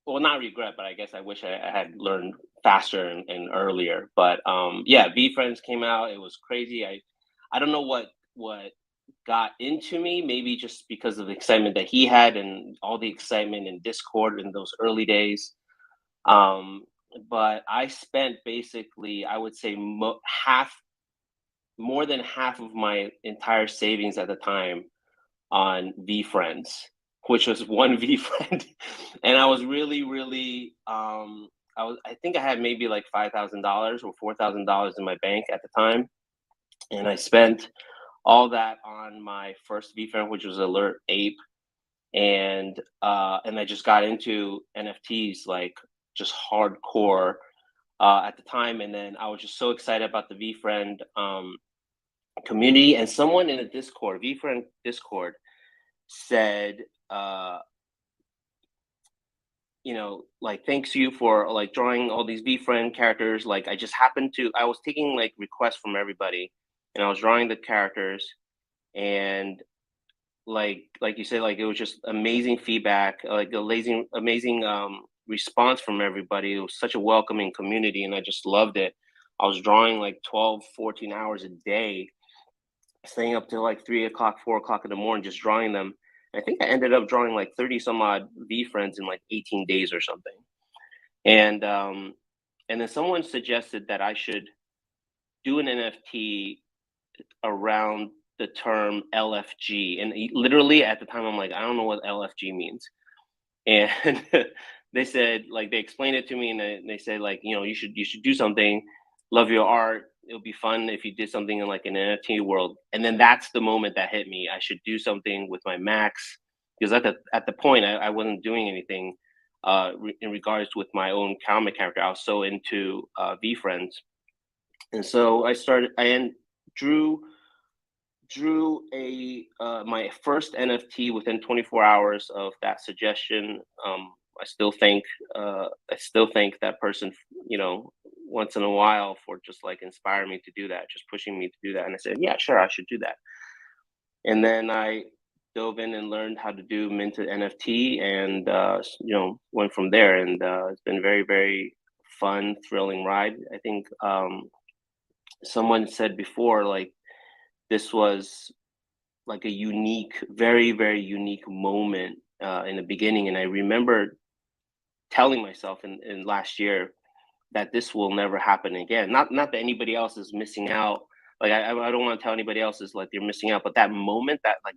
well, not regret, but I guess I wish I had learned faster and earlier. But yeah, VeeFriends came out. It was crazy. I don't know what got into me. Maybe just because of the excitement that he had and all the excitement in Discord in those early days. But I spent basically, I would say, more than half of my entire savings at the time on VeeFriends, which was one VeeFriend. And I was really, really, I think I had maybe like $5,000 or $4,000 in my bank at the time. And I spent all that on my first VeeFriend, which was Alert Ape. And I just got into NFTs like just hardcore at the time. And then I was just so excited about the VeeFriend community. And someone in the Discord, VeeFriend Discord, said, like, thanks you for like drawing all these VeeFriend characters. Like, I was taking like requests from everybody, and I was drawing the characters, and like you said, like it was just amazing feedback, like amazing response from everybody. It was such a welcoming community, and I just loved it. I was drawing like 12, 14 hours a day, staying up till like 3 o'clock, 4 o'clock in the morning, just drawing them. I think I ended up drawing like 30 some odd VeeFriends in like 18 days or something. And then someone suggested that I should do an NFT around the term LFG. And literally at the time, I'm like, I don't know what LFG means. And they said, like, they explained it to me, and they said, like, you should do something. Love your art. It'll be fun if you did something in like an NFT world. And then that's the moment that hit me. I should do something with my Max, because at the point I wasn't doing anything in regards with my own comic character. I was so into VeeFriends, and so I drew my first NFT within 24 hours of that suggestion. I still thank that person, once in a while, for just like inspiring me to do that, just pushing me to do that. And I said, yeah, sure, I should do that. And then I dove in and learned how to do minted NFT, and went from there. And it's been very, very fun, thrilling ride. I think someone said before, like, this was like a unique, very, very unique moment in the beginning. And I remember telling myself in last year that this will never happen again. Not that anybody else is missing out. Like, I don't want to tell anybody else is like they're missing out, but that moment, that like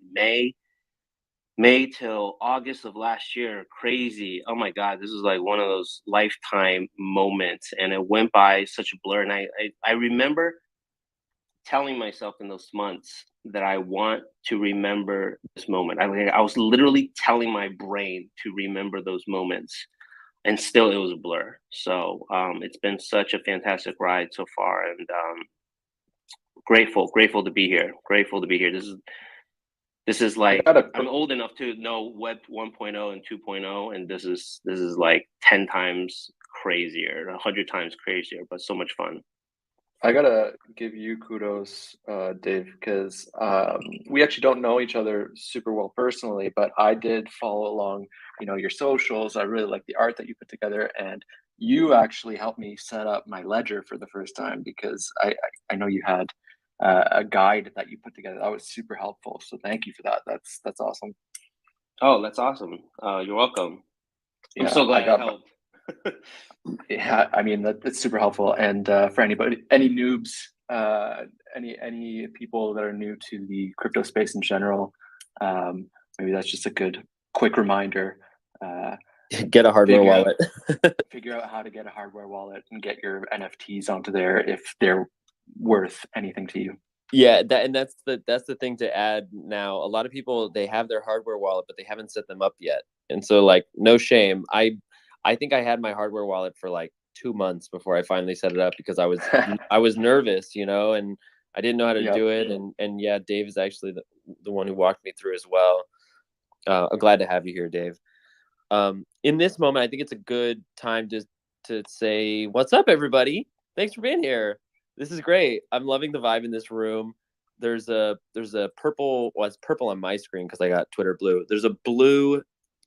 May till August of last year, crazy. Oh my God, this is like one of those lifetime moments, and it went by such a blur. And I remember telling myself in those months that I want to remember this moment. I was literally telling my brain to remember those moments, and still it was a blur. So it's been such a fantastic ride so far, and grateful to be here. Grateful to be here. This is like, I'm old enough to know Web 1.0 and 2.0, and this is like 10 times crazier, 100 times crazier, but so much fun. I gotta give you kudos, Dave, because we actually don't know each other super well personally, but I did follow along, your socials. I really like the art that you put together, and you actually helped me set up my ledger for the first time, because I know you had a guide that you put together that was super helpful. So thank you for that. That's awesome. Oh, that's awesome. You're welcome. Yeah, I'm so glad I helped. Yeah, I mean, that's super helpful. And for anybody, any noobs, any people that are new to the crypto space in general, maybe that's just a good quick reminder. Get a hardware wallet. Figure out how to get a hardware wallet and get your NFTs onto there if they're worth anything to you. Yeah, that's the thing to add now. A lot of people, they have their hardware wallet, but they haven't set them up yet. And so, like, no shame. I think I had my hardware wallet for like 2 months before I finally set it up because I was nervous, you know, and I didn't know how to do it. And yeah, Dave is actually the one who walked me through as well. I'm glad to have you here, Dave. In this moment, I think it's a good time to say, what's up, everybody? Thanks for being here. This is great. I'm loving the vibe in this room. There's a purple, well, it's purple on my screen because I got Twitter blue. There's a blue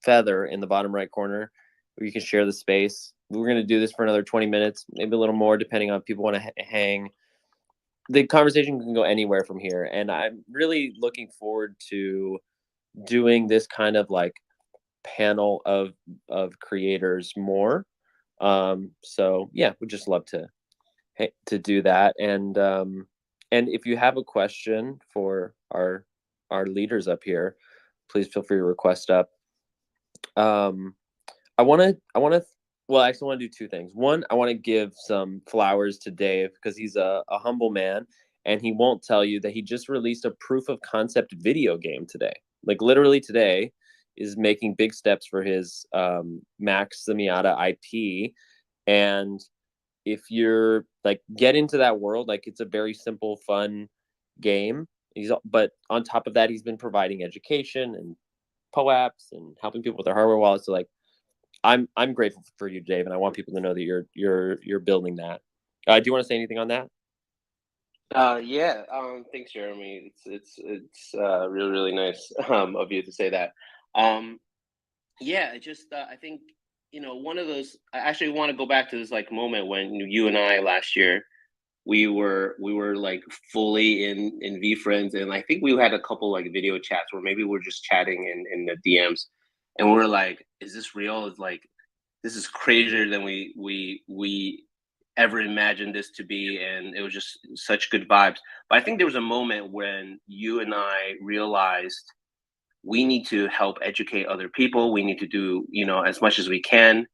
feather in the bottom right corner where you can share the space. We're going to do this for another 20 minutes, maybe a little more, depending on if people want to hang. The conversation can go anywhere from here. And I'm really looking forward to doing this kind of like panel of creators more. So yeah, we'd just love to do that. And if you have a question for our leaders up here, please feel free to request up. I want to well, I actually want to do two things. One, I want to give some flowers to Dave because he's a humble man, and he won't tell you that he just released a proof of concept video game today. Like literally today is making big steps for his Max Semiata IP. And if you're like, get into that world, like it's a very simple, fun game. But on top of that, he's been providing education and POAPs and helping people with their hardware wallets. So like, I'm grateful for you, Dave, and I want people to know that you're building that. Do you want to say anything on that? Yeah. Thanks, Jeremy. It's really, really nice of you to say that. Yeah, I think, you know, one of those, I actually want to go back to this like moment when you and I last year, we were like fully in VeeFriends, and I think we had a couple like video chats where maybe we're just chatting in the DMs, and we're like, is this real? It's like, this is crazier than we ever imagined this to be, and it was just such good vibes. But I think there was a moment when you and I realized we need to help educate other people. We need to do, you know, as much as we can.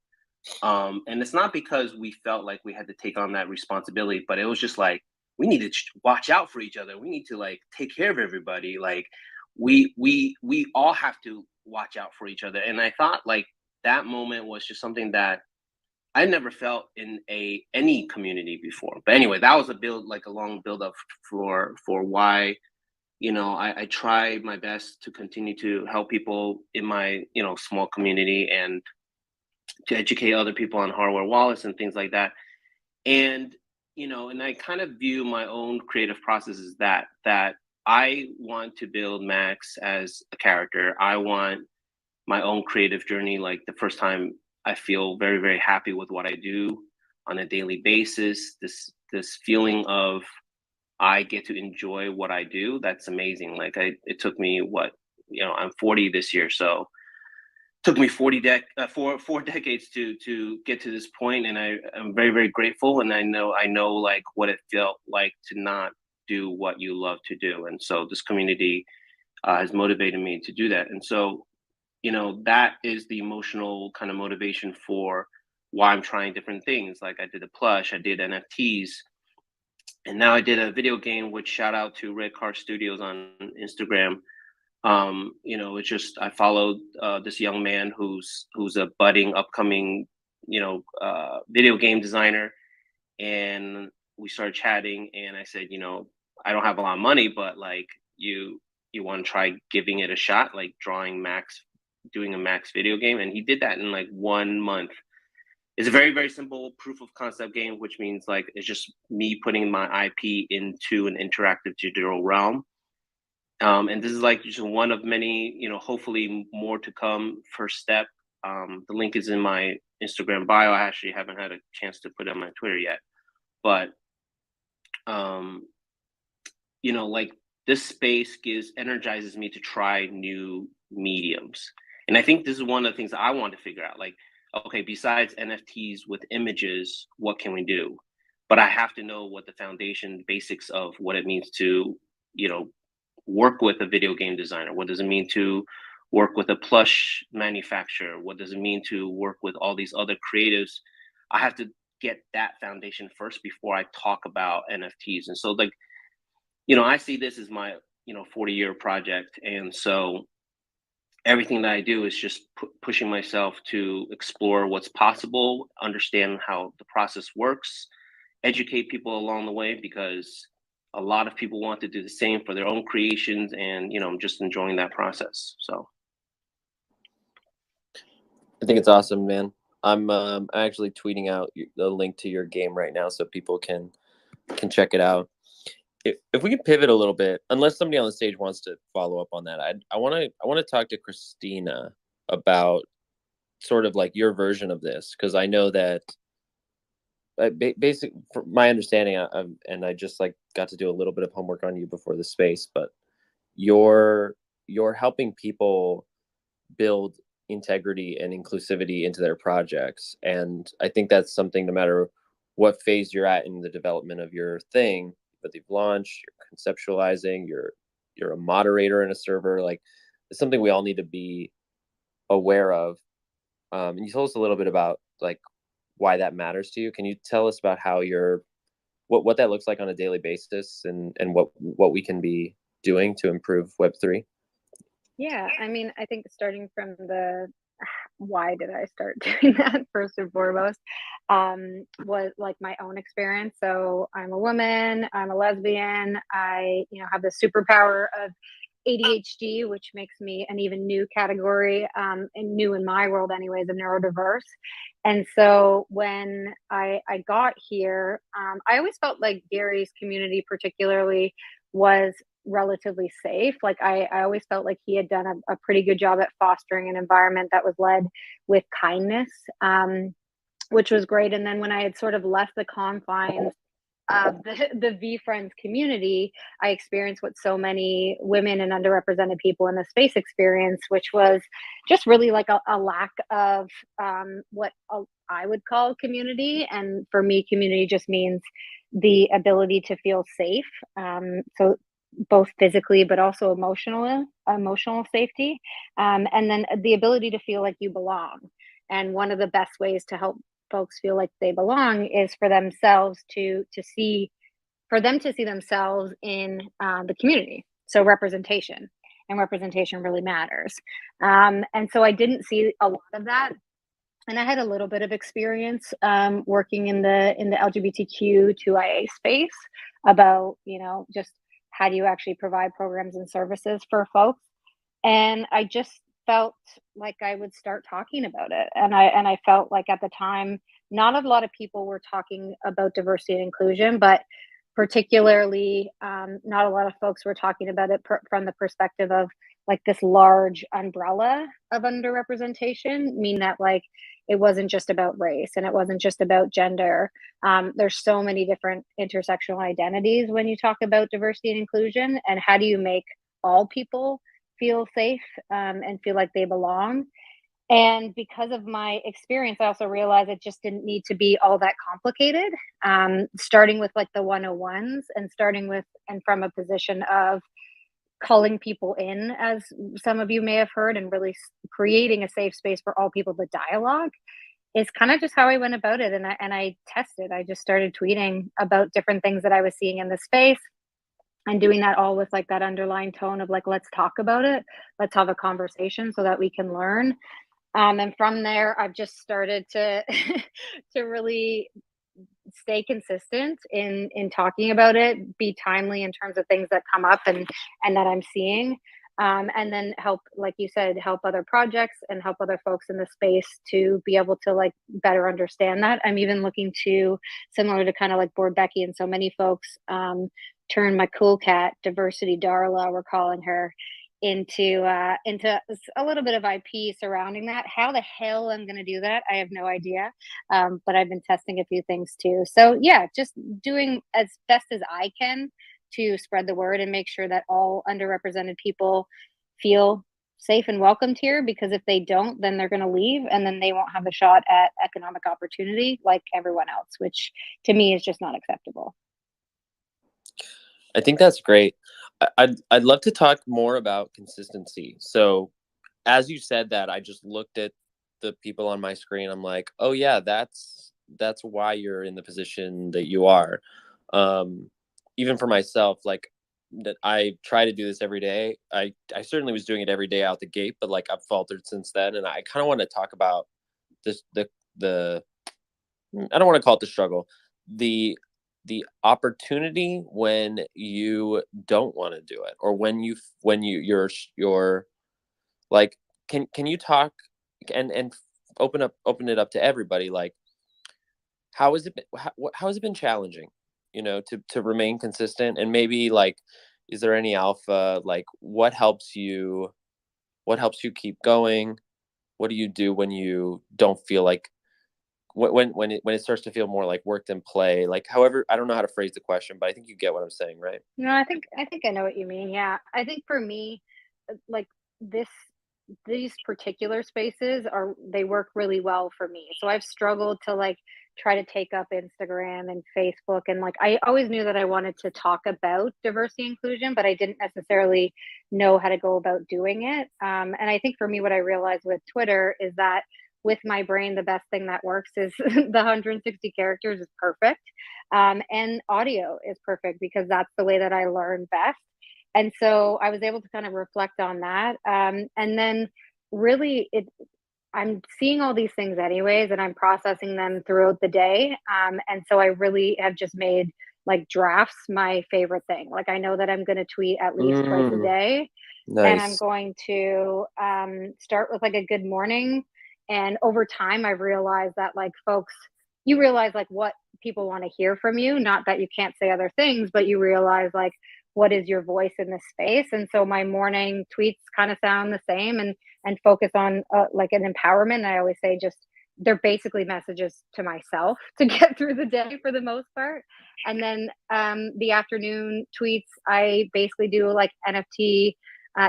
And it's not because we felt like we had to take on that responsibility, but it was just like, we need to watch out for each other. We need to like take care of everybody. Like we all have to watch out for each other. And I thought like that moment was just something that I never felt in any community before. But anyway, that was a long build up for why, you know, I try my best to continue to help people in my, you know, small community and to educate other people on hardware wallets and things like that. And, you know, and I kind of view my own creative process as that I want to build Max as a character. I want my own creative journey. Like the first time I feel very, very happy with what I do on a daily basis, this feeling of I get to enjoy what I do. That's amazing. Like it took me I'm 40 this year. So took me 4 decades to get to this point, and I'm very, very grateful. And I know like what it felt like to not do what you love to do. And so this community has motivated me to do that. And so, you know, that is the emotional kind of motivation for why I'm trying different things. Like I did a plush, I did NFTs, and now I did a video game, which shout out to Red Car Studios on Instagram. You know, it's just I followed this young man who's a budding upcoming, you know, video game designer, and we started chatting, and I said, you know, I don't have a lot of money, but like you want to try giving it a shot, like doing a Max video game. And he did that in like 1 month. It's a very, very simple proof of concept game, which means like it's just me putting my IP into an interactive digital realm. And this is like just one of many, you know, hopefully more to come. First step. The link is in my Instagram bio. I actually haven't had a chance to put it on my Twitter yet, but you know, like this space energizes me to try new mediums. And I think this is one of the things that I want to figure out. Like, okay, besides NFTs with images, what can we do? But I have to know what the foundation basics of what it means to, you know, work with a video game designer. What does it mean to work with a plush manufacturer? What does it mean to work with all these other creatives? I have to get that foundation first before I talk about NFTs. And so, like, I see this as my 40-year project, and so everything that I do is just pushing myself to explore what's possible, understand how the process works, educate people along the way, because a lot of people want to do the same for their own creations, and I'm just enjoying that process. So I think it's awesome, man. I'm actually tweeting out the link to your game right now so people can check it out. If we can pivot a little bit, unless somebody on the stage wants to follow up on that, I want to talk to Christina about sort of like your version of this, because I know that basic, from my understanding, and I just like got to do a little bit of homework on you before the space, but you're helping people build integrity and inclusivity into their projects, and I think that's something, no matter what phase you're at in the development of your thing, but you've launched, you're conceptualizing, you're a moderator in a server, like it's something we all need to be aware of. And you told us a little bit about like why that matters to you. Can you tell us about how what that looks like on a daily basis, and what we can be doing to improve Web3? Yeah, I mean, I think starting from the why did I start doing that first and foremost was like my own experience. So I'm a woman, I'm a lesbian, I have the superpower of ADHD, which makes me an even new category, and new in my world anyways, of neurodiverse. And so when I got here, I always felt like Gary's community particularly was relatively safe. Like I always felt like he had done a pretty good job at fostering an environment that was led with kindness, which was great. And then when I had sort of left the confines of the VeeFriends community, I experienced what so many women and underrepresented people in the space experience, which was just really like a lack of what I would call community. And for me, community just means the ability to feel safe. So both physically but also emotional safety, and then the ability to feel like you belong. And one of the best ways to help folks feel like they belong is for themselves to see themselves in the community. So representation really matters. And so I didn't see a lot of that, and I had a little bit of experience working in the LGBTQ2IA space about just how do you actually provide programs and services for folks. And I just felt like I would start talking about it, and I felt like at the time not a lot of people were talking about diversity and inclusion, but particularly not a lot of folks were talking about it from the perspective of like this large umbrella of underrepresentation, mean that like it wasn't just about race and it wasn't just about gender. There's so many different intersectional identities when you talk about diversity and inclusion, and how do you make all people feel safe and feel like they belong. And because of my experience, I also realized it just didn't need to be all that complicated. Starting with like the 101s, and starting with and from a position of calling people in, as some of you may have heard, and really creating a safe space for all people to dialogue, is kind of just how I went about it. And I tested. I just started tweeting about different things that I was seeing in the space, and doing that all with like that underlying tone of like, let's talk about it, let's have a conversation so that we can learn. And from there, I've just started to to really stay consistent in talking about it, be timely in terms of things that come up and that I'm seeing, and then help, like you said, help other projects and help other folks in the space to be able to like better understand that. I'm even looking to, similar to kind of like Board Becky and so many folks, turn my cool cat, Diversity Darla, we're calling her, into a little bit of IP surrounding that. How the hell I'm going to do that, I have no idea, but I've been testing a few things too. So yeah, just doing as best as I can to spread the word and make sure that all underrepresented people feel safe and welcomed here, because if they don't, then they're going to leave, and then they won't have a shot at economic opportunity like everyone else, which to me is just not acceptable. I think that's great. I'd love to talk more about consistency. So as you said that, I just looked at the people on my screen. I'm like, oh yeah, that's why you're in the position that you are. Even for myself, like, that I try to do this every day. I certainly was doing it every day out the gate, but like I've faltered since then. And I kind of want to talk about this, the I don't want to call it the struggle, the opportunity when you don't want to do it, or when you're like, can you talk and open it up to everybody, like, how has it been, how has it been challenging, to remain consistent? And maybe, like, is there any alpha, like, what helps you keep going? What do you do when you don't feel like, when it starts to feel more like work than play? Like, however, I don't know how to phrase the question, but I think you get what I'm saying, right? No, I think I know what you mean. Yeah. I think for me, like this these particular spaces they work really well for me. So I've struggled to like try to take up Instagram and Facebook, and like I always knew that I wanted to talk about diversity inclusion, but I didn't necessarily know how to go about doing it. And I think for me, what I realized with Twitter is that with my brain, the best thing that works is the 160 characters is perfect. And audio is perfect because that's the way that I learn best. And so I was able to kind of reflect on that. And then really I'm seeing all these things anyways, and I'm processing them throughout the day. And so I really have just made like drafts my favorite thing. Like I know that I'm going to tweet at least twice a day. And I'm Nice. going to start with like a good morning. And over time, I've realized that like folks, you realize like what people want to hear from you. Not that you can't say other things, but you realize like what is your voice in this space. And so my morning tweets kind of sound the same, and focus on like an empowerment. I always say just they're basically messages to myself to get through the day for the most part. And then the afternoon tweets, I basically do like NFT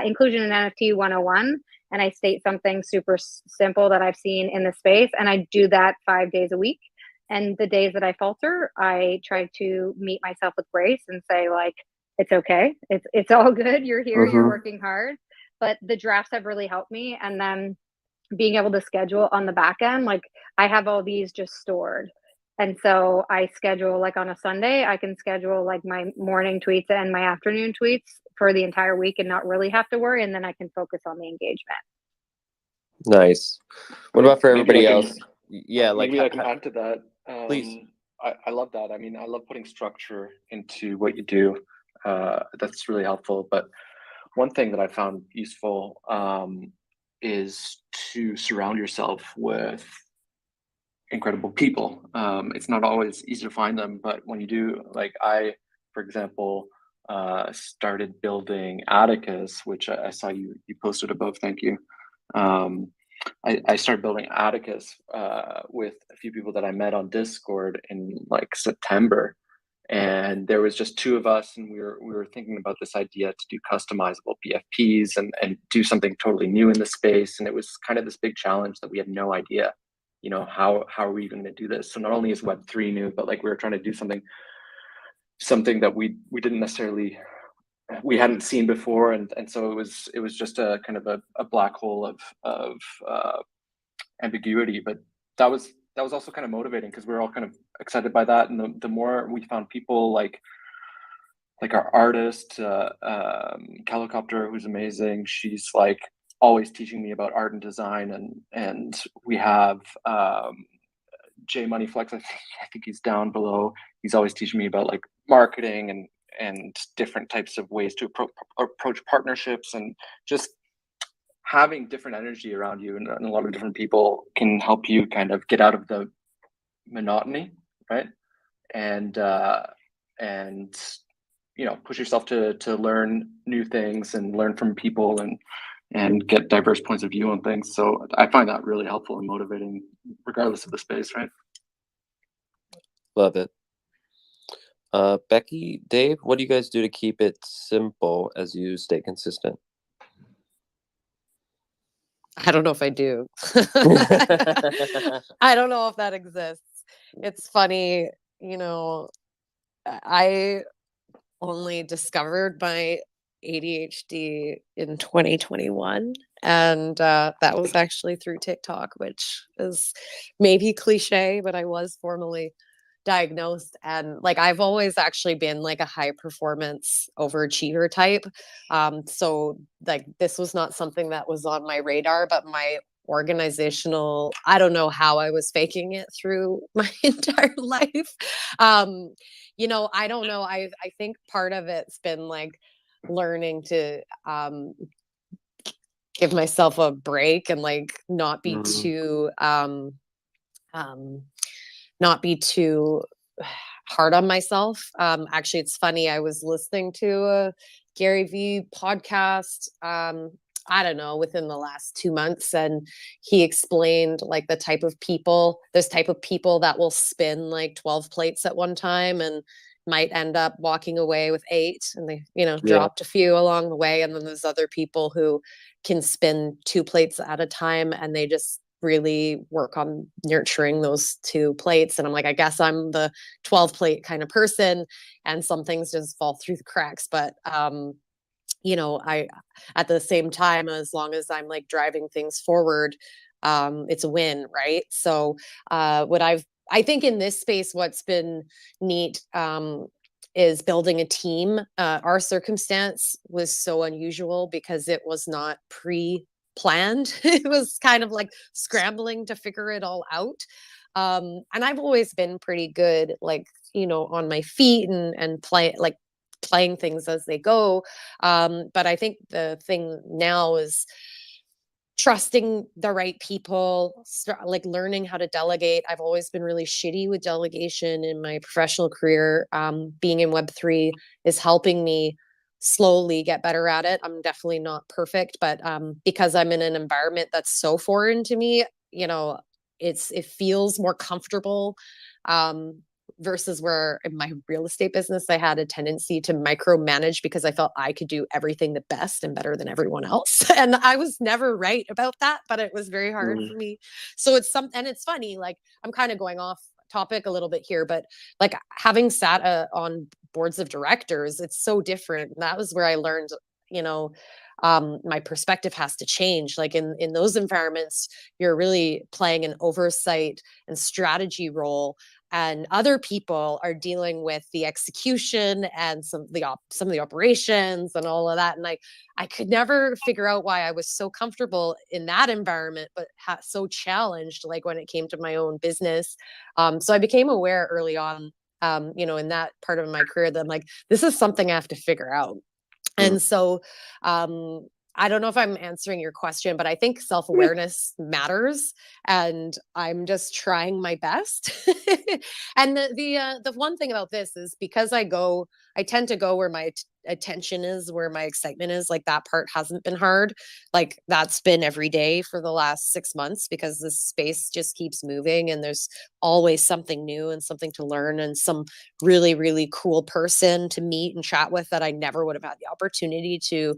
inclusion and NFT 101. And I state something super simple that I've seen in the space. And I do that 5 days a week. And the days that I falter, I try to meet myself with grace and say, like, it's okay. It's all good. You're here. You're working hard. But the drafts have really helped me. And then being able to schedule on the back end, like I have all these just stored. And so I schedule like on a Sunday, I can schedule like my morning tweets and my afternoon tweets for the entire week and not really have to worry. And then I can focus on the engagement. Nice. What about for everybody Maybe I can- else? Yeah, like, Maybe I can add to that. Please. I love that. I mean, I love putting structure into what you do. That's really helpful. But one thing that I found useful is to surround yourself with incredible people. It's not always easy to find them, but when you do, like I, for example, started building Atticus, which I saw you posted above. Thank you. I started building Atticus with a few people that I met on Discord in like September, and there was just two of us, and we were thinking about this idea to do customizable PFPs and do something totally new in the space. And it was kind of this big challenge that we had no idea, how are we going to do this? So not only is Web3 new, but like we were trying to do something that we didn't necessarily, we hadn't seen before, and so it was just a kind of a black hole of ambiguity. But that was also kind of motivating because we were all kind of excited by that. And the more we found people like our artist, Calicopter, who's amazing. She's like always teaching me about art and design, and we have Jay Moneyflex. I think he's down below. He's always teaching me about like marketing and different types of ways to approach partnerships, and just having different energy around you and a lot of different people can help you kind of get out of the monotony, right? And push yourself to learn new things and learn from people and get diverse points of view on things. So I find that really helpful and motivating regardless of the space, right? Love it. Becky, Dave, what do you guys do to keep it simple as you stay consistent? I don't know if I do. I don't know if that exists. It's funny, I only discovered my ADHD in 2021. And that was actually through TikTok, which is maybe cliche, but I was formally diagnosed. And like I've always actually been like a high performance overachiever type. So like this was not something that was on my radar, but my organizational, I don't know how I was faking it through my entire life. I don't know. I think part of it's been like learning to give myself a break and like not be too not be too hard on myself. Actually, it's funny. I was listening to a Gary Vee podcast. I don't know, within the last 2 months, and he explained like the type of people, this type of people that will spin like 12 plates at one time and might end up walking away with 8, and they, dropped a few along the way. And then there's other people who can spin 2 plates at a time, and they just really work on nurturing those 2 plates. And I'm like, I guess I'm the 12 plate kind of person, and some things just fall through the cracks. But I, at the same time, as long as I'm like driving things forward, it's a win, right? So I think in this space, what's been neat is building a team. Our circumstance was so unusual because it was not planned. It was kind of like scrambling to figure it all out. And I've always been pretty good, like, on my feet and playing things as they go. But I think the thing now is trusting the right people, like learning how to delegate. I've always been really shitty with delegation in my professional career. Being in Web3 is helping me slowly get better at it. I'm definitely not perfect, but because I'm in an environment that's so foreign to me, it feels more comfortable. Versus where in my real estate business, I had a tendency to micromanage because I felt I could do everything the best and better than everyone else. And I was never right about that, but it was very hard for me. So and it's funny, like I'm kind of going off topic a little bit here, but like having sat on boards of directors, it's so different. And that was where I learned, my perspective has to change. Like in those environments, you're really playing an oversight and strategy role, and other people are dealing with the execution and some of the operations and all of that. And I could never figure out why I was so comfortable in that environment, but so challenged, like when it came to my own business. So I became aware early on, in that part of my career, that I'm like, this is something I have to figure out. And so I don't know if I'm answering your question, but I think self-awareness matters, and I'm just trying my best. And the one thing about this is because I tend to go where my attention is, where my excitement is. Like that part hasn't been hard. Like that's been every day for the last 6 months, because this space just keeps moving and there's always something new and something to learn and some really, really cool person to meet and chat with that I never would have had the opportunity to,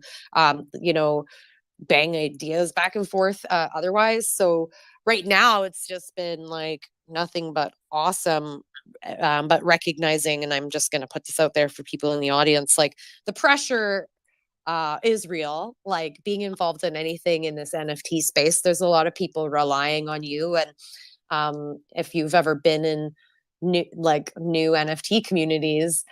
bang ideas back and forth otherwise. So right now it's just been like nothing but awesome. But recognizing, and I'm just going to put this out there for people in the audience, like the pressure is real. Like being involved in anything in this NFT space, there's a lot of people relying on you. And if you've ever been in new NFT communities,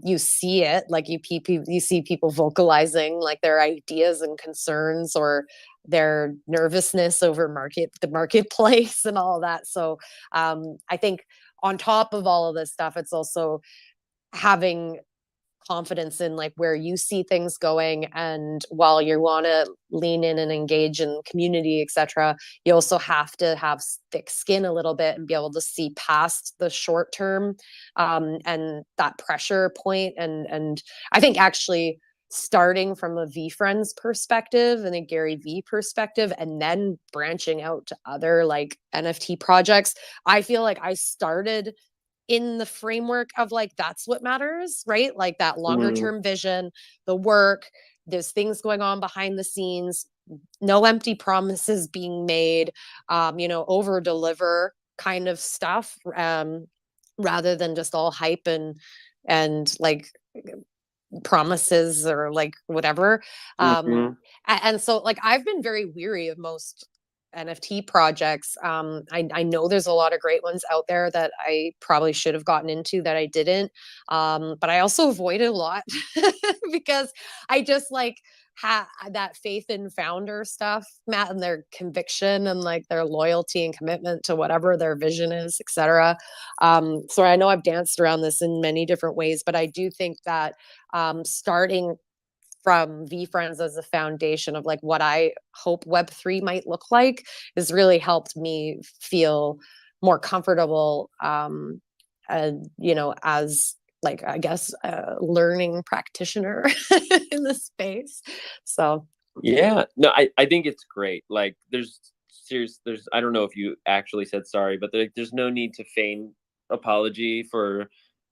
you see it. Like you see people vocalizing like their ideas and concerns or their nervousness over the marketplace and all of that. So I think on top of all of this stuff, it's also having confidence in like where you see things going, and while you want to lean in and engage in community, etc., you also have to have thick skin a little bit and be able to see past the short term and that pressure point. And I think actually starting from a VeeFriends perspective and a Gary Vee perspective, and then branching out to other like NFT projects, I feel like I started in the framework of like, that's what matters, right? Like that longer term vision, the work, there's things going on behind the scenes, no empty promises being made, over deliver kind of stuff, rather than just all hype and like promises or like whatever. Mhm. And so like I've been very weary of most NFT projects. I know there's a lot of great ones out there that I probably should have gotten into that I didn't. But I also avoided a lot because I just like that faith in founder stuff, Matt, and their conviction and like their loyalty and commitment to whatever their vision is, etc. So I know I've danced around this in many different ways, but I do think that starting from VeeFriends as a foundation of like what I hope Web3 might look like has really helped me feel more comfortable, and as like I guess a learning practitioner in the space. So yeah, no, I think it's great. Like there's I don't know if you actually said sorry, but there's no need to feign apology for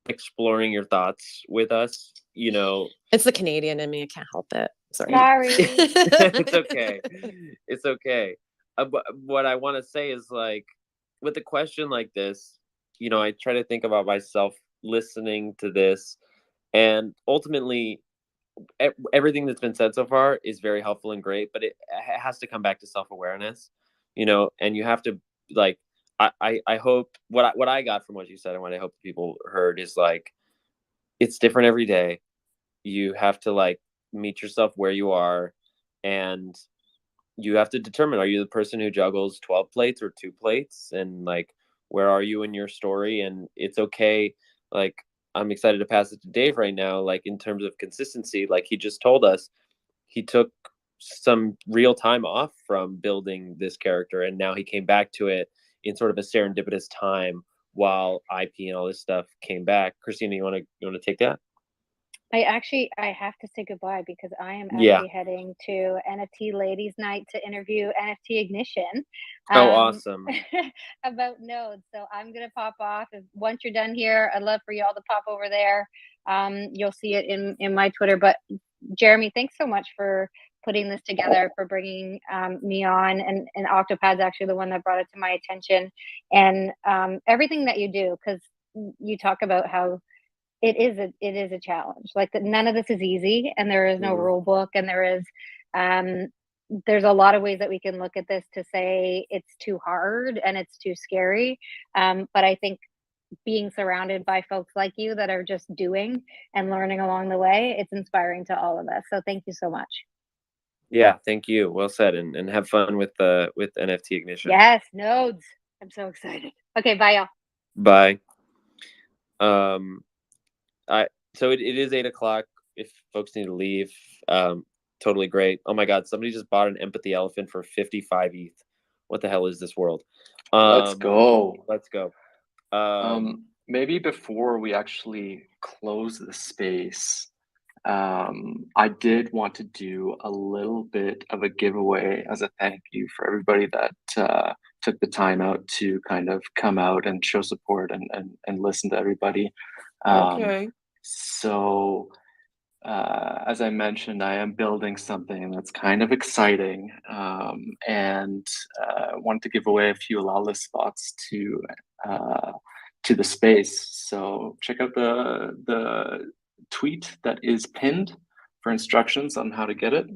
exploring your thoughts with us. it's the Canadian in me. I can't help it. Sorry. It's okay. It's okay. But what I want to say is like with a question like this, I try to think about myself listening to this, and ultimately everything that's been said so far is very helpful and great, but it has to come back to self-awareness, and you have to like I hope what I got from what you said and what I hope people heard is like it's different every day. You have to like meet yourself where you are, and you have to determine, are you the person who juggles 12 plates or 2 plates, and like where are you in your story? And it's okay. Like I'm excited to pass it to Dave right now, like in terms of consistency. Like he just told us he took some real time off from building this character, and now he came back to it in sort of a serendipitous time while IP and all this stuff came back. Christina, you want to take that? I have to say goodbye because I am Yeah. actually heading to NFT Ladies Night to interview NFT Ignition. Oh, awesome. About nodes. So I'm gonna pop off. Once you're done here, I'd love for y'all to pop over there. You'll see it in my Twitter. But Jeremy, thanks so much for putting this together, for bringing me on. And Octopad's actually the one that brought it to my attention. And everything that you do, because you talk about how it is a challenge. Like none of this is easy, and there is no rule book, and there's a lot of ways that we can look at this to say it's too hard and it's too scary. But I think being surrounded by folks like you that are just doing and learning along the way, it's inspiring to all of us. So thank you so much. Yeah, thank you. Well said, and have fun with NFT Ignition. Yes, nodes. I'm so excited. Okay, bye y'all. Bye. So it is 8:00. If folks need to leave, totally great. Oh my God, somebody just bought an empathy elephant for 55 ETH. What the hell is this world? Let's go. Let's go. Maybe before we actually close the space, I did want to do a little bit of a giveaway as a thank you for everybody that took the time out to kind of come out and show support and listen to everybody. Okay. So, as I mentioned, I am building something that's kind of exciting, and wanted to give away a few Alala spots to the space. So check out the tweet that is pinned for instructions on how to get it.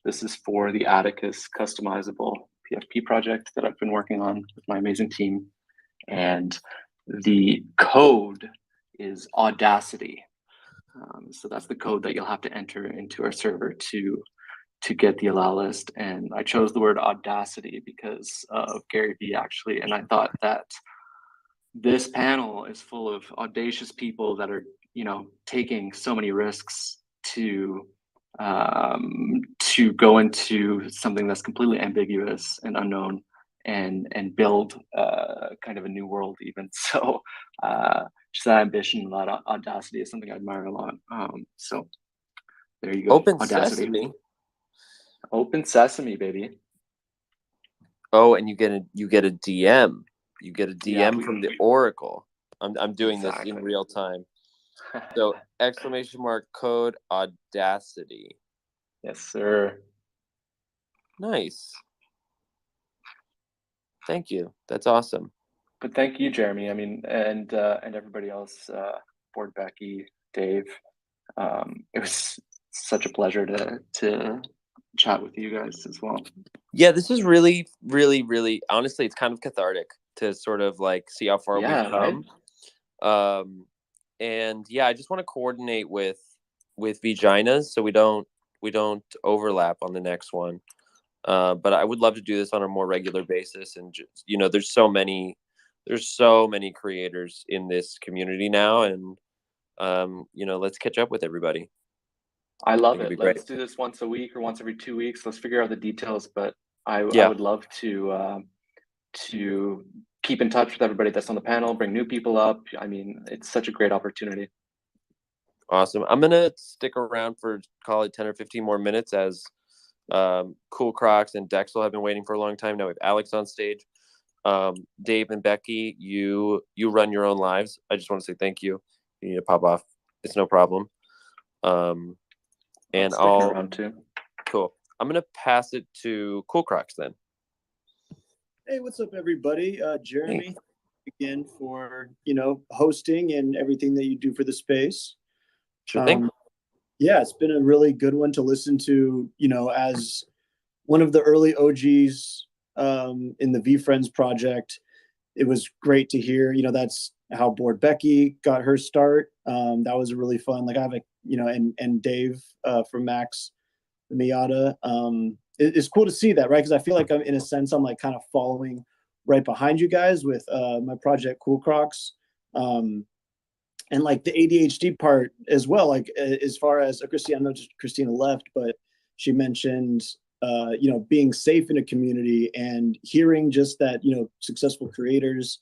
This is for the Atticus customizable PFP project that I've been working on with my amazing team, and the code is Audacity. So that's the code that you'll have to enter into our server to get the allow list. And I chose the word Audacity because of Gary Vee, actually. And I thought that this panel is full of audacious people that are, taking so many risks to go into something that's completely ambiguous and unknown, and build kind of a new world even. So just that ambition, that audacity is something I admire a lot. So there you go. Open Audacity. Sesame. Open Sesame, baby. Oh, and you get a DM. You get a DM Yeah, from the Oracle. I'm doing exactly. this in real time. So !code Audacity. Yes, sir. Nice. Thank you. That's awesome. But thank you, Jeremy. I mean, and everybody else, Board Becky, Dave. It was such a pleasure to chat with you guys as well. Yeah, this is really, really, really, honestly, it's kind of cathartic to sort of like see how far we've come. Right? And yeah, I just want to coordinate with Vaginas so we don't overlap on the next one. But I would love to do this on a more regular basis. And just, you know, there's so many creators in this community now, and you know, let's catch up with everybody. I love it. Let's do this once a week or once every 2 weeks. Let's figure out the details, but I would love to keep in touch with everybody that's on the panel, bring new people up. I mean, it's such a great opportunity. Awesome. I'm gonna stick around for call it 10 or 15 more minutes as Cool Crocs and Dexel have been waiting for a long time. Now we have Alex on stage. Dave and Becky, you run your own lives. I just want to say thank you. You need to pop off. It's no problem. And I'll around too. Cool. I'm gonna pass it to Cool Crocs then. Hey, what's up, everybody? Jeremy, again for hosting and everything that you do for the space. Sure thing. Yeah, it's been a really good one to listen to. As one of the early OGs in the VeeFriends project, it was great to hear. That's how Board Becky got her start. That was really fun. Like I have and Dave from Max Miata. It's cool to see that, right? Because I feel like I'm in a sense I'm like kind of following right behind you guys with my project Cool Crocs, and like the ADHD part as well. Like as far as Christina, I know Christina left, but she mentioned being safe in a community and hearing just that successful creators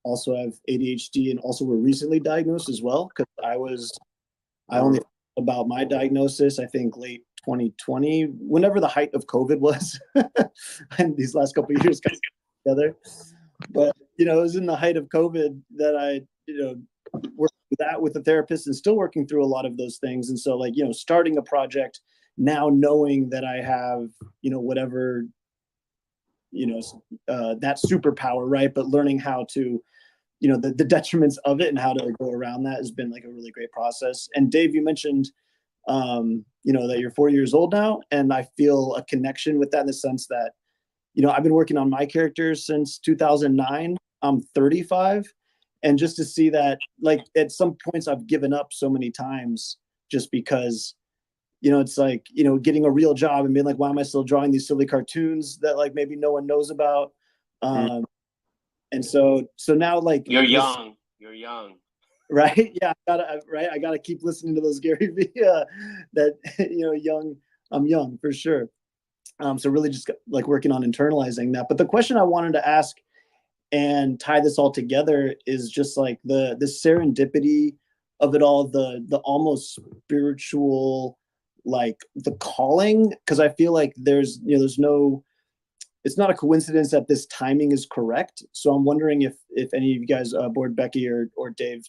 also have ADHD and also were recently diagnosed as well. Because I only about my diagnosis, I think late 2020, whenever the height of COVID was, and these last couple of years got together. But it was in the height of COVID that I worked with a therapist and still working through a lot of those things. And so like starting a project now, knowing that I have whatever that superpower, right? But learning how to the detriments of it and how to go around that has been like a really great process. And Dave, you mentioned, that you're 4 years old now. And I feel a connection with that in the sense that, I've been working on my characters since 2009. I'm 35. And just to see that, like at some points I've given up so many times just because, it's like, getting a real job and being like, why am I still drawing these silly cartoons that like maybe no one knows about? And so now like you're young, right? Yeah, I gotta keep listening to those Gary Vee. That young, I'm young for sure. So really just like working on internalizing that. But the question I wanted to ask and tie this all together is just like the serendipity of it all, the almost spiritual, like the calling, because I feel like there's no. It's not a coincidence that this timing is correct. So I'm wondering if any of you guys, Board Becky or Dave,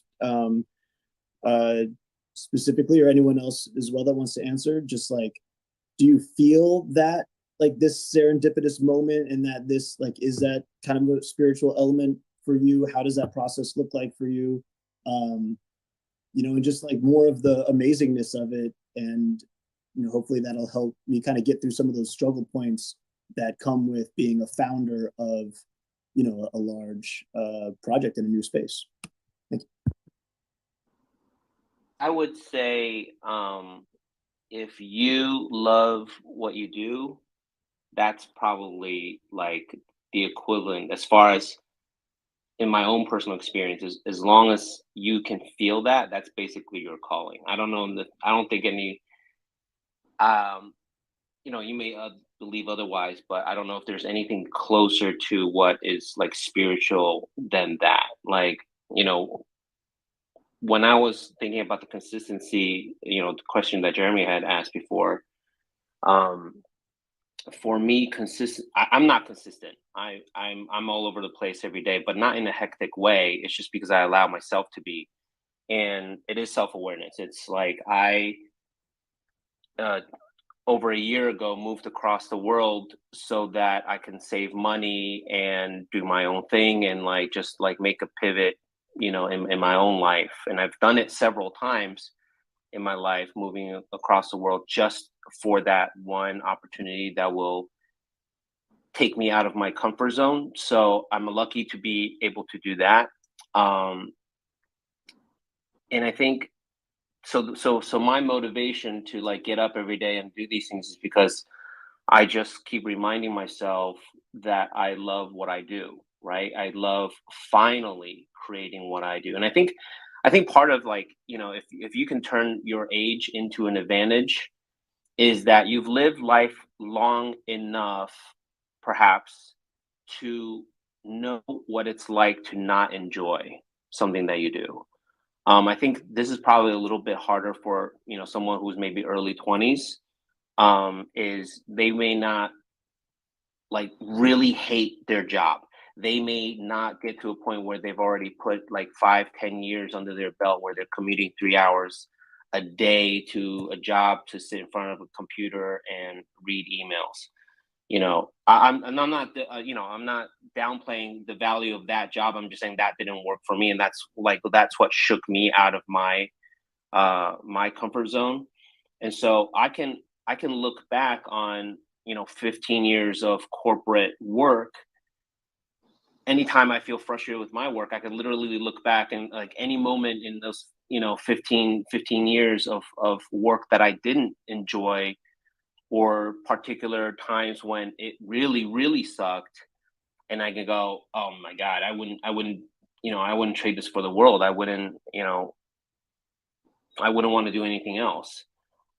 specifically, or anyone else as well that wants to answer, just like, do you feel that like this serendipitous moment and that this like, is that kind of a spiritual element for you? How does that process look like for you? And just like more of the amazingness of it. And, hopefully that'll help me kind of get through some of those struggle points that come with being a founder of, a large project in a new space. Thank you. I would say if you love what you do, that's probably like the equivalent as far as in my own personal experience. As long as you can feel that, that's basically your calling. I don't know. I don't think any, you may believe otherwise, but I don't know if there's anything closer to what is like spiritual than that. Like, when I was thinking about the consistency, the question that Jeremy had asked before, for me, I'm not consistent. I'm all over the place every day, but not in a hectic way. It's just because I allow myself to be, and it is self-awareness. It's like I over a year ago moved across the world so that I can save money and do my own thing and like just like make a pivot you know, in my own life. And I've done it several times in my life, moving across the world just for that one opportunity that will take me out of my comfort zone. So I'm lucky to be able to do that. And I think so my motivation to like get up every day and do these things is because I just keep reminding myself that I love what I do, right? I love finally creating what I do. And I think part of like, you know, if you can turn your age into an advantage, is that you've lived life long enough, perhaps, to know what it's like to not enjoy something that you do. I think this is probably a little bit harder for, you know, someone who's maybe early 20s, is they may not like really hate their job. They may not get to a point where they've already put like 5, 10 years under their belt where they're commuting 3 hours a day to a job to sit in front of a computer and read emails. You know, I'm not, you know, I'm not downplaying the value of that job. I'm just saying that didn't work for me, and that's what shook me out of my my comfort zone. And so I can look back on, you know, 15 years of corporate work. Anytime I feel frustrated with my work, I can literally look back and like any moment in those, you know, 15 years of work that I didn't enjoy, or particular times when it really, really sucked. And I could go, oh my God, I wouldn't, you know, I wouldn't trade this for the world. I wouldn't, you know, I wouldn't want to do anything else.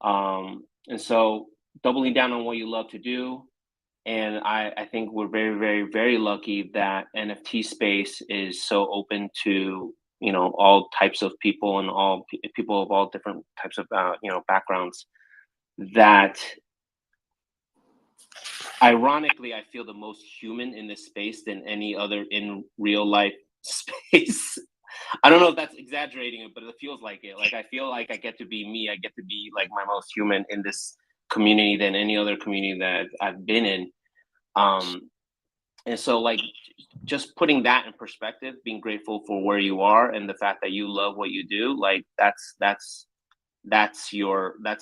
And so doubling down on what you love to do. And I think we're very, very, very lucky that NFT space is so open to, you know, all types of people and all people of all different types of, you know, backgrounds, that ironically, I feel the most human in this space than any other in real life space. I don't know if that's exaggerating it, but it feels like it. Like I feel like I get to be me. I get to be like my most human in this community than any other community that I've been in. And so like just putting that in perspective, being grateful for where you are and the fact that you love what you do, like that's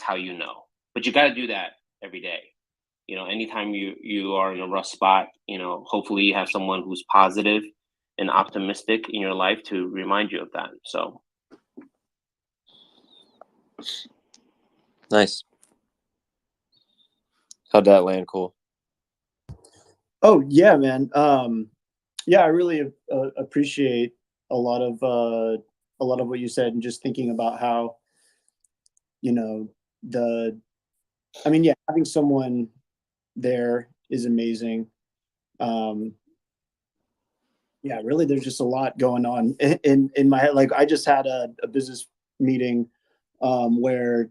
how you know. But you got to do that every day. You know, anytime you are in a rough spot, you know, hopefully you have someone who's positive and optimistic in your life to remind you of that. So Nice. How'd that land? Cool. Oh yeah, man. Yeah, I really appreciate a lot of what you said, and just thinking about how, you know, yeah, having someone there is amazing. Yeah, really, there's just a lot going on in my head. Like I just had a business meeting where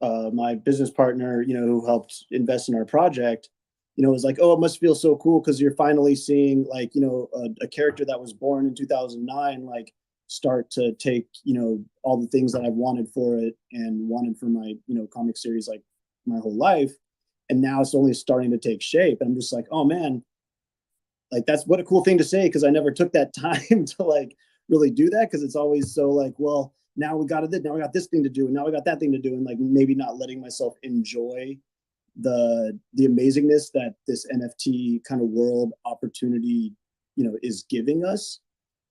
my business partner, you know, who helped invest in our project, you know, was like, oh, it must feel so cool because you're finally seeing like, you know, a character that was born in 2009, like start to take, you know, all the things that I've wanted for it and wanted for my, you know, comic series like my whole life. And now it's only starting to take shape. And I'm just like, oh man, like that's what a cool thing to say, because I never took that time to like really do that, because it's always so like, well, now we got this thing to do, and now we got that thing to do, and like maybe not letting myself enjoy the amazingness that this NFT kind of world opportunity, you know, is giving us,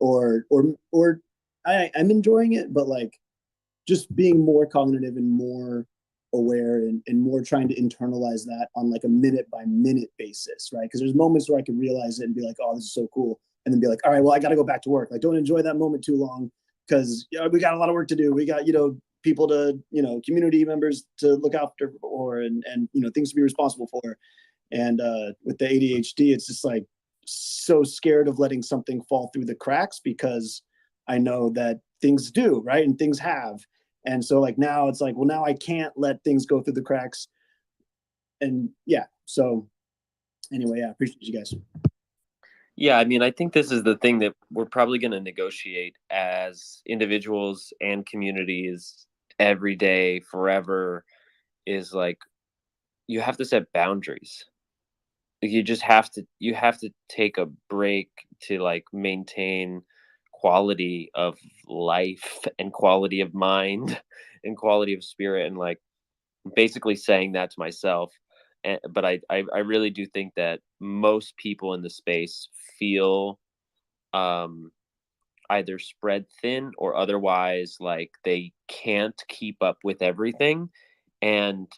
or I'm enjoying it, but like just being more cognitive and more aware, and more trying to internalize that on like a minute by minute basis, right? Because there's moments where I can realize it and be like, oh, this is so cool, and then be like, all right, well, I got to go back to work. Like, don't enjoy that moment too long, because we got a lot of work to do. We got, you know, people to, you know, community members to look after for, and you know, things to be responsible for. And with the ADHD, it's just like so scared of letting something fall through the cracks, because I know that things do, right? And things have. And so like now it's like, well, now I can't let things go through the cracks. And yeah, so anyway, yeah, I appreciate you guys. Yeah, I mean, I think this is the thing that we're probably going to negotiate as individuals and communities every day, forever, is like, you have to set boundaries. You have to take a break to like maintain quality of life and quality of mind and quality of spirit, and like basically saying that to myself. But I really do think that most people in the space feel either spread thin or otherwise like they can't keep up with everything, and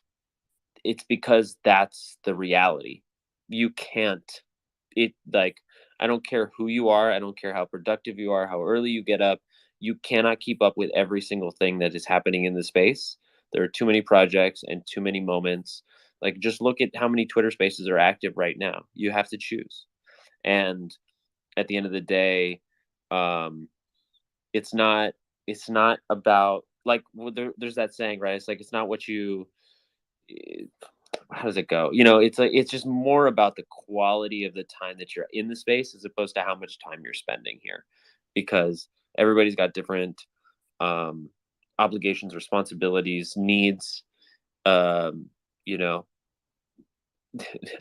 it's because that's the reality. You can't. It like, I don't care who you are, I don't care how productive you are, how early you get up, you cannot keep up with every single thing that is happening in the space. There are too many projects and too many moments. Like, just look at how many Twitter spaces are active right now. You have to choose. And at the end of the day, it's not about like, well, there's that saying, right? It's like, it's not what you, how does it go? It's like, it's just more about the quality of the time that you're in the space as opposed to how much time you're spending here, because everybody's got different obligations, responsibilities, needs. You know,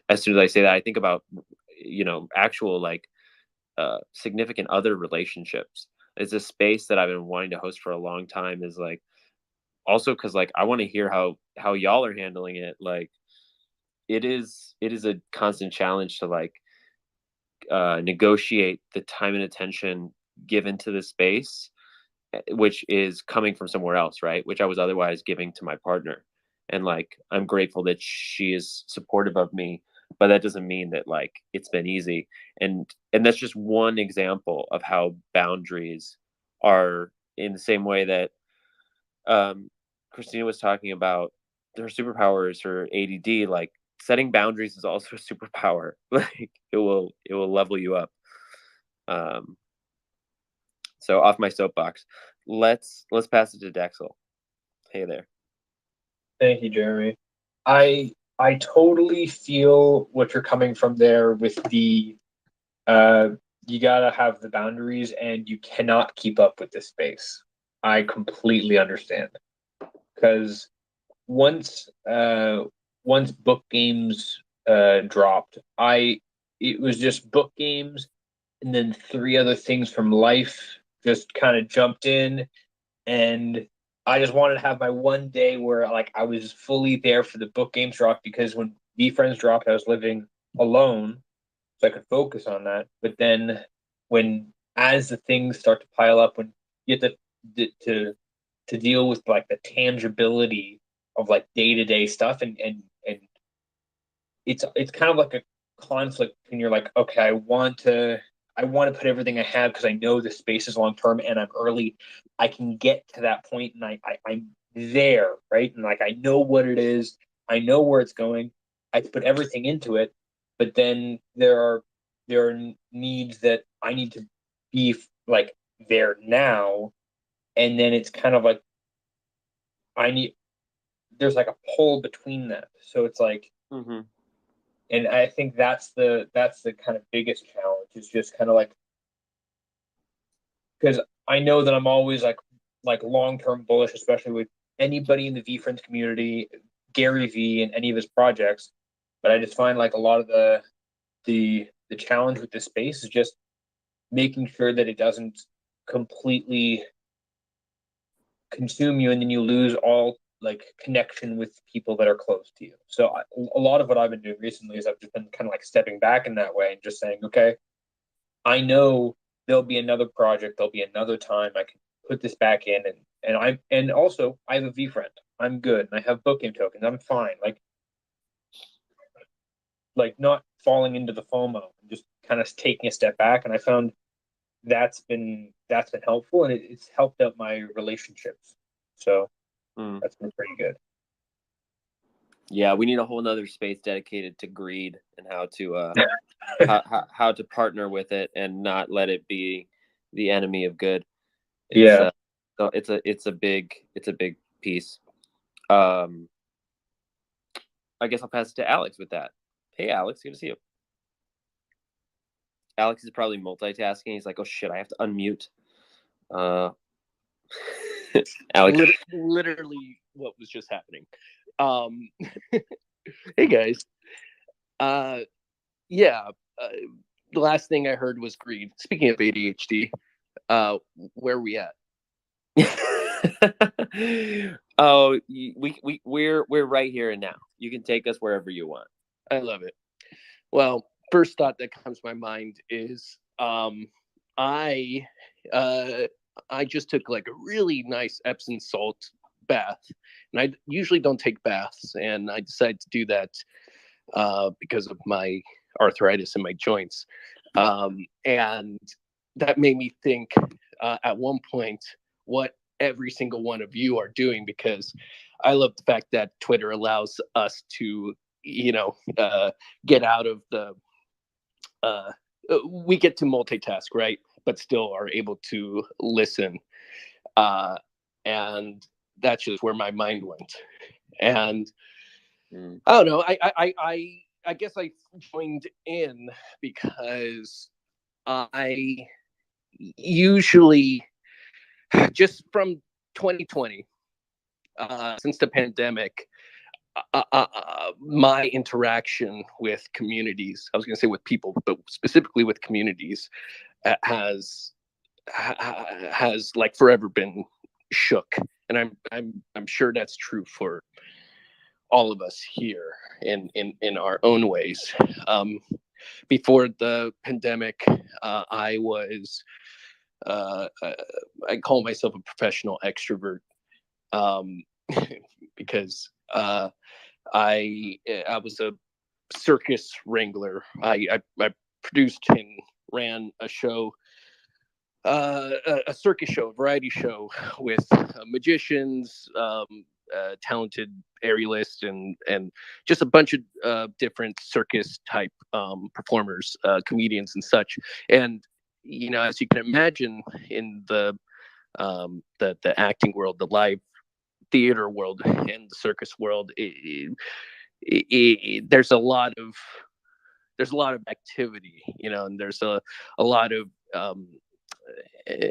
as soon as I say that, I think about, actual like significant other relationships. It's a space that I've been wanting to host for a long time, is like, also because like I want to hear how y'all are handling it. Like, it is a constant challenge to like negotiate the time and attention given to the space, which is coming from somewhere else, right? Which I was otherwise giving to my partner. And like, I'm grateful that she is supportive of me, but that doesn't mean that like it's been easy. And that's just one example of how boundaries are, in the same way that Christina was talking about her superpowers, her ADD, like setting boundaries is also a superpower. Like, it will level you up. So off my soapbox, let's pass it to Dexel. Hey there. Thank you, Jeremy. I totally feel what you're coming from there with the you gotta have the boundaries and you cannot keep up with this space. I completely understand, because once book games dropped, it was just book games, and then 3 other things from life just kind of jumped in, and I just wanted to have my one day where like I was fully there for the book games drop, because when VeeFriends dropped, I was living alone, so I could focus on that. But then as the things start to pile up, when you have to deal with like the tangibility of like day-to-day stuff, and it's kind of like a conflict, and you're like, okay, I want to put everything I have because I know the space is long term and I'm early. I can get to that point, and I'm there, right? And like, I know what it is, I know where it's going, I put everything into it. But then there are needs that I need to be like there now, and then it's kind of like there's like a pull between that. So it's like, and I think that's the kind of biggest challenge, is just kind of like, because I know that I'm always like long-term bullish, especially with anybody in the VeeFriends community, Gary V and any of his projects. But I just find like a lot of the challenge with this space is just making sure that it doesn't completely consume you, and then you lose all like connection with people that are close to you. So a lot of what I've been doing recently is I've just been kind of like stepping back in that way and just saying, okay, I know there'll be another project, there'll be another time I can put this back in, and also I have a VeeFriend, I'm good, and I have book game tokens, I'm fine. Like not falling into the FOMO, and just kind of taking a step back. And I found that's been helpful, and it's helped out my relationships. So that's been pretty good. Yeah, we need a whole nother space dedicated to greed and how to how to partner with it and not let it be the enemy of good. So it's a big piece. I guess I'll pass it to Alex with that. Hey, Alex, good to see you. Alex is probably multitasking. He's like, oh shit, I have to unmute. Alex, literally what was just happening. Hey guys. The last thing I heard was greed. Speaking of ADHD, Where are we at? Oh, we're right here and now. You can take us wherever you want. I love it. Well, first thought that comes to my mind is I just took like a really nice Epsom salt bath, and I usually don't take baths, and I decided to do that because of my arthritis in my joints, and that made me think at one point what every single one of you are doing, because I love the fact that Twitter allows us to, get out of the we get to multitask, right? But still are able to listen. And that's just where my mind went. And I don't know. I guess I joined in because I usually, just from 2020, since the pandemic, my interaction with communities, I was going to say with people, but specifically with communities, has like forever been shook. And I'm sure that's true for all of us here in our own ways. Before the pandemic, I was I call myself a professional extrovert, because I was a circus wrangler. I produced and ran a show, a circus show, a variety show with magicians, talented aerialists, and just a bunch of different circus type performers, comedians, and such. And as you can imagine, in the acting world, the live theater world, and the circus world, there's a lot of activity, and there's a lot of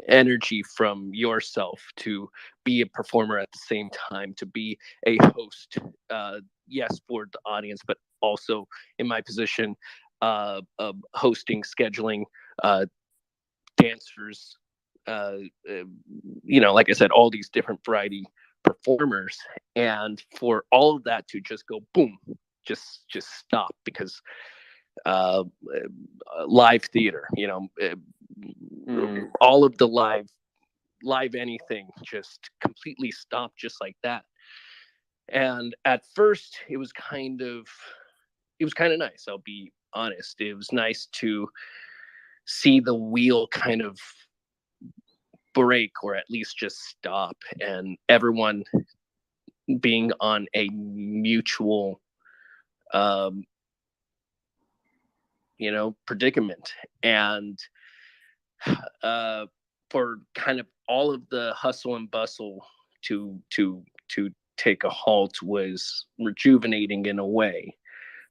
energy from yourself to be a performer at the same time, to be a host, yes, for the audience, but also in my position of hosting, scheduling dancers, like I said, all these different variety performers, and for all of that to just go boom, just stop, because live theater, all of the live anything just completely stopped just like that. And at first it was kind of nice, I'll be honest. It was nice to see the wheel kind of break, or at least just stop, and everyone being on a mutual predicament. And for kind of all of the hustle and bustle to take a halt was rejuvenating in a way.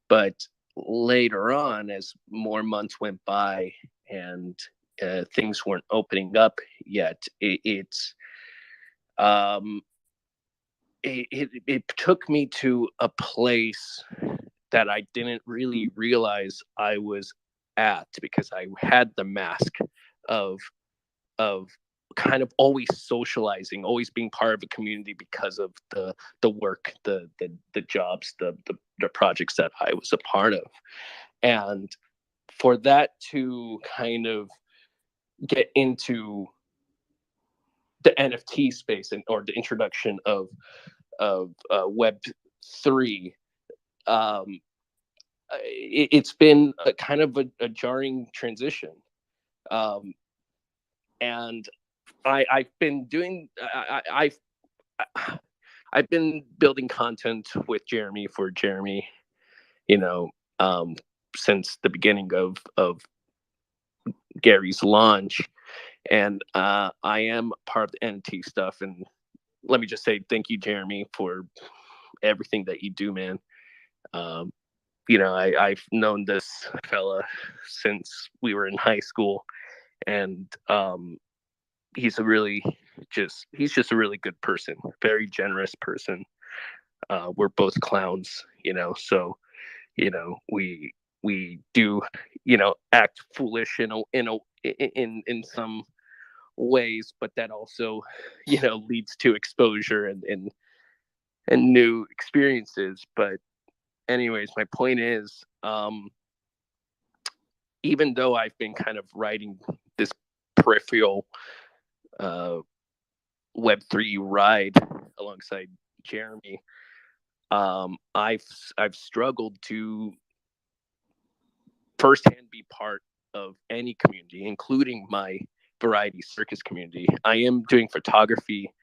But later on, as more months went by and things weren't opening up yet, it took me to a place that I didn't really realize I was at, because I had the mask of kind of always socializing, always being part of a community because of the work, the jobs, the projects that I was a part of. And for that to kind of get into the NFT space, or the introduction of Web3, it's been a kind of a jarring transition. And I've been doing, I've been building content with Jeremy, for Jeremy, since the beginning of Gary's launch. And I am part of the NFT stuff. And let me just say thank you, Jeremy, for everything that you do, man. I've known this fella since we were in high school, and he's just a really good person, very generous person. We're both clowns, so we do act foolish in some ways, but that also, leads to exposure and new experiences. But anyways, my point is, even though I've been kind of riding this peripheral Web3 ride alongside Jeremy, I've struggled to firsthand be part of any community, including my variety circus community. I am doing photography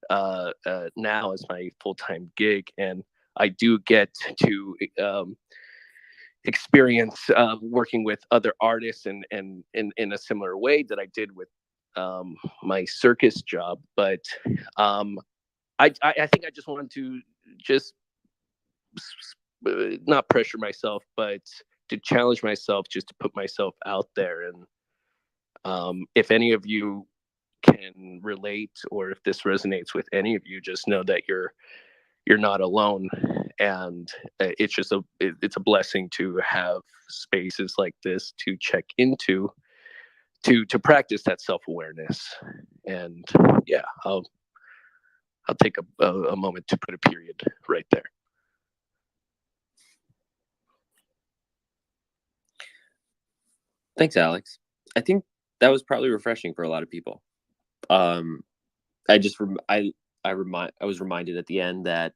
now as my full-time gig, and I do get to experience working with other artists and in a similar way that I did with my circus job. But I think I just wanted to just not pressure myself, but to challenge myself, just to put myself out there. And if any of you can relate, or if this resonates with any of you, just know that you're not alone. And it's a blessing to have spaces like this to check into, to practice that self-awareness. And yeah, I'll take a moment to put a period right there. Thanks, Alex. I think that was probably refreshing for a lot of people. I was reminded at the end that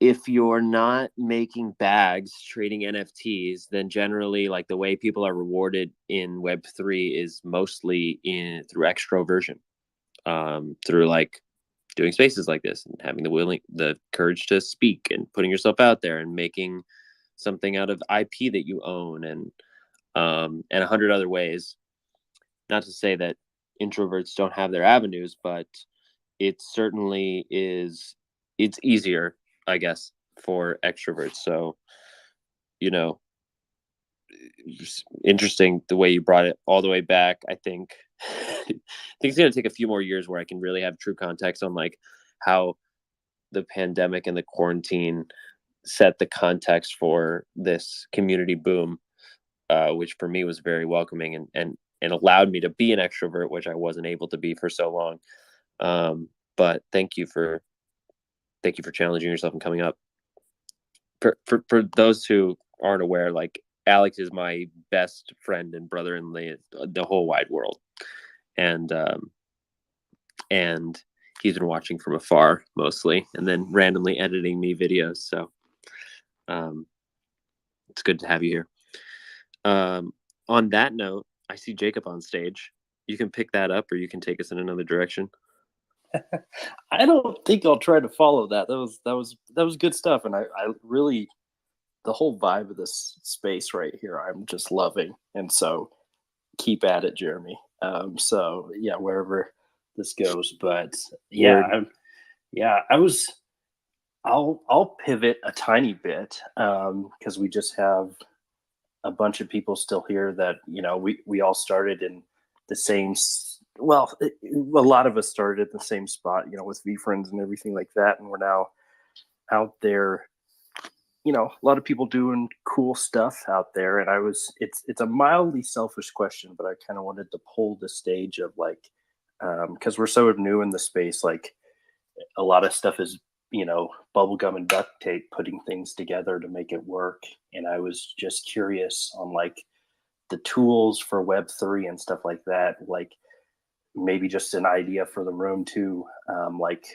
if you're not making bags trading NFTs, then generally, like, the way people are rewarded in Web3 is mostly through extroversion, through like doing spaces like this and having the courage to speak and putting yourself out there and making something out of IP that you own, and 100 other ways. Not to say that introverts don't have their avenues, but it certainly is. It's easier, I guess, for extroverts. So, interesting the way you brought it all the way back. I think it's going to take a few more years where I can really have true context on like how the pandemic and the quarantine set the context for this community boom, which for me was very welcoming and allowed me to be an extrovert, which I wasn't able to be for so long. But thank you for challenging yourself and coming up. For those who aren't aware, like, Alex is my best friend and brother in the whole wide world, and he's been watching from afar mostly, and then randomly editing me videos. So it's good to have you here. On that note, I see Jacob on stage. You can pick that up, or you can take us in another direction. I don't think I'll try to follow that. That was good stuff, and I really, the whole vibe of this space right here, I'm just loving, and so keep at it, Jeremy. So yeah, wherever this goes, but yeah, I'll pivot a tiny bit because we just have a bunch of people still here that we all started in the same. Well, a lot of us started at the same spot, with VeeFriends and everything like that, and we're now out there. A lot of people doing cool stuff out there, and it's a mildly selfish question, but I kind of wanted to pull the stage of like, because we're so new in the space, like a lot of stuff is bubblegum and duct tape, putting things together to make it work. And I was just curious on like the tools for Web3 and stuff like that, like maybe just an idea for the room too, like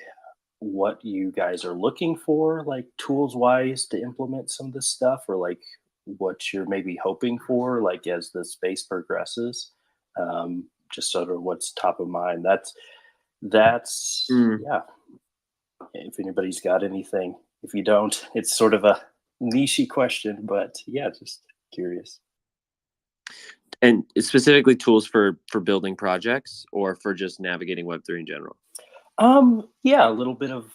what you guys are looking for, like tools wise, to implement some of this stuff, or like what you're maybe hoping for, like as the space progresses, just sort of what's top of mind. That's yeah. If anybody's got anything, if you don't, it's sort of a niche question, but yeah, just curious. And specifically tools for building projects, or for just navigating Web3 in general? Yeah, a little bit of,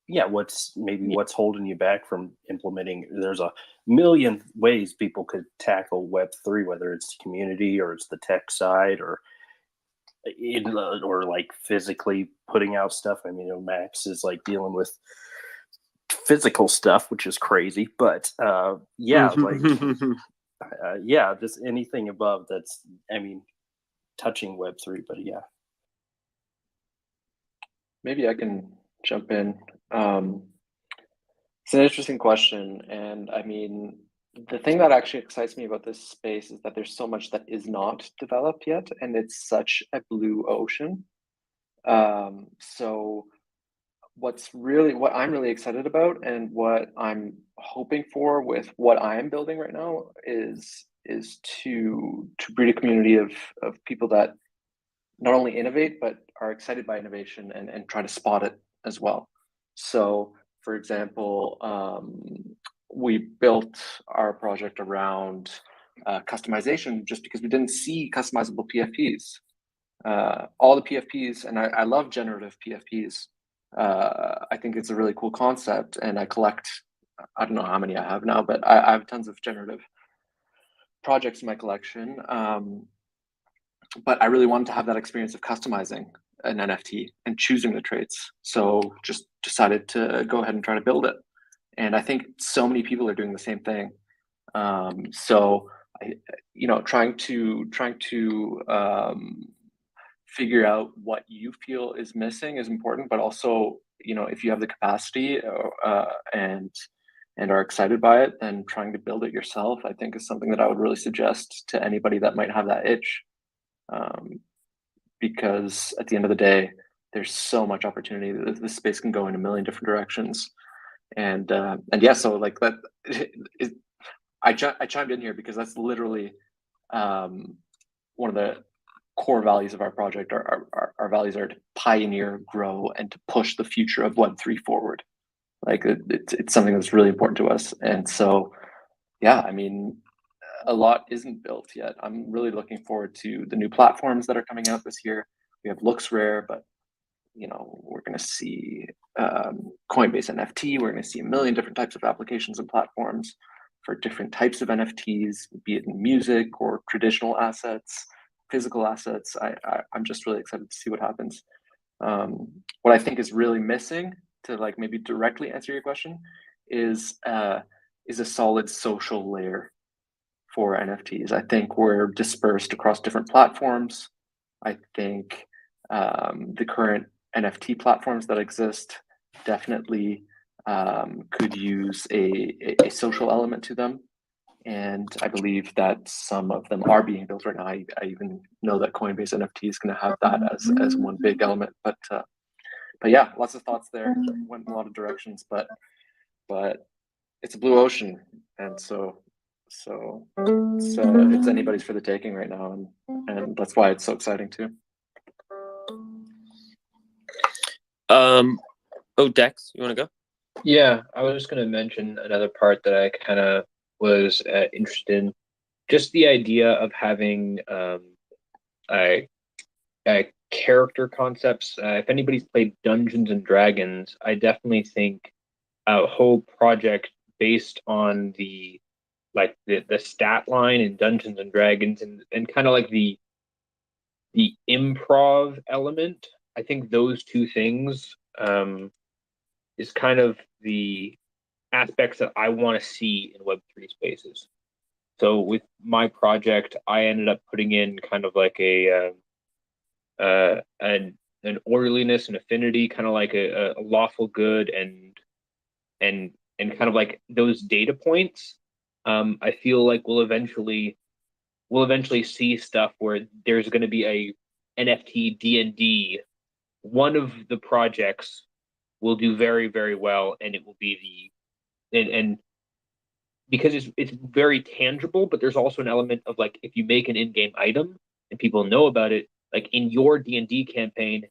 what's holding you back from implementing. There's a million ways people could tackle Web3, whether it's community or it's the tech side, or like physically putting out stuff. I mean, Max is like dealing with physical stuff, which is crazy, but like Yeah, just anything above that's, I mean, touching Web3, but yeah. Maybe I can jump in. It's an interesting question. And I mean, the thing that actually excites me about this space is that there's so much that is not developed yet, and it's such a blue ocean. So what I'm really excited about and what I'm hoping for with what I am building right now is to breed a community of people that not only innovate but are excited by innovation and try to spot it as well. So, for example, we built our project around customization just because we didn't see customizable PFPs. All the PFPs, and I love generative PFPs. I think it's a really cool concept, and I collect. I don't know how many I have now, but I have tons of generative projects in my collection. But I really wanted to have that experience of customizing an NFT and choosing the traits. So just decided to go ahead and try to build it. And I think so many people are doing the same thing. So trying to figure out what you feel is missing is important, but also, if you have the capacity and are excited by it, then trying to build it yourself, I think, is something that I would really suggest to anybody that might have that itch. Because at the end of the day, there's so much opportunity. This space can go in a million different directions. And yeah, so like that, I chimed in here because that's literally one of the core values of our project. Our values are to pioneer, grow, and to push the future of Web3 forward. Like it's something that's really important to us. And so, yeah, I mean, a lot isn't built yet. I'm really looking forward to the new platforms that are coming out this year. We have LooksRare, but we're going to see Coinbase NFT. We're going to see a million different types of applications and platforms for different types of NFTs, be it in music or traditional assets, physical assets. I'm just really excited to see what happens. What I think is really missing, to like maybe directly answer your question, is a solid social layer for NFTs. I think we're dispersed across different platforms. I think the current NFT platforms that exist definitely could use a social element to them. And I believe that some of them are being built right now. I even know that Coinbase NFT is going to have that as one big element. But yeah, lots of thoughts there. Went in a lot of directions, but it's a blue ocean, and so it's anybody's for the taking right now, and that's why it's so exciting too. Dex, you want to go? Yeah, I was just going to mention another part that I kind of was interested in. Just the idea of having character concepts. If anybody's played Dungeons and Dragons, I definitely think a whole project based on the stat line in Dungeons and Dragons and kind of like the improv element. I think those two things is kind of the aspects that I want to see in Web3 spaces. So with my project, I ended up putting in kind of like an orderliness and affinity, kind of like a lawful good and kind of like those data points. I feel like we'll eventually see stuff where there's going to be a NFT D&D. One of the projects will do very, very well, and it will be and because it's very tangible, but there's also an element of like if you make an in-game item and people know about it, like in your D&D campaign,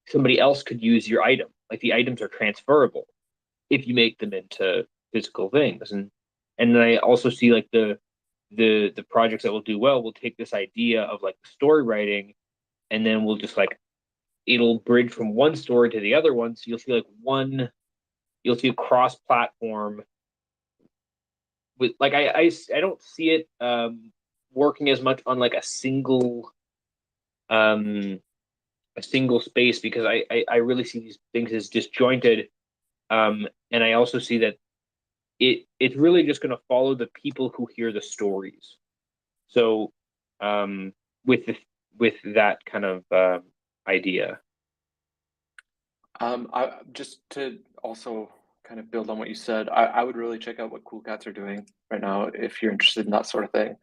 somebody else could use your item. Like the items are transferable if you make them into physical things. And then I also see like the projects that will do well will take this idea of like story writing, and then we'll just like it'll bridge from one story to the other one. So you'll see a cross-platform with like I don't see it working as much on like a single space, because I really see these things as disjointed, and I also see that it's really just going to follow the people who hear the stories. So with that kind of idea. I just to also kind of build on what you said, I would really check out what Cool Cats are doing right now if you're interested in that sort of thing.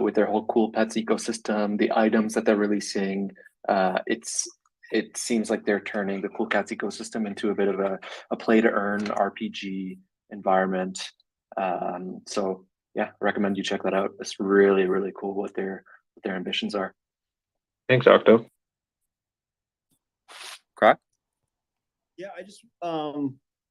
With their whole Cool Pets ecosystem, the items that they're releasing, it seems like they're turning the Cool Cats ecosystem into a bit of a play to earn RPG environment. So yeah, I recommend you check that out. It's really, really cool what their ambitions are. Thanks, Octo. Croc? Yeah, I just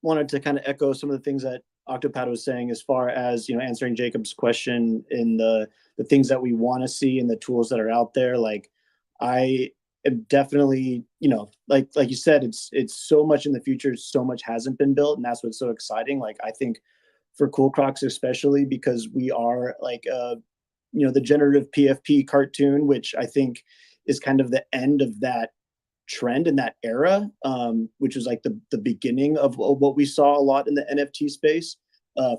wanted to kind of echo some of the things that Octopad was saying as far as, answering Jacob's question in the things that we want to see and the tools that are out there. Like, I am definitely, like you said, it's so much in the future, so much hasn't been built, and that's what's so exciting. Like, I think for Cool Crocs especially, because we are like the generative PFP cartoon, which I think is kind of the end of that trend in that era, which was like the beginning of what we saw a lot in the NFT space.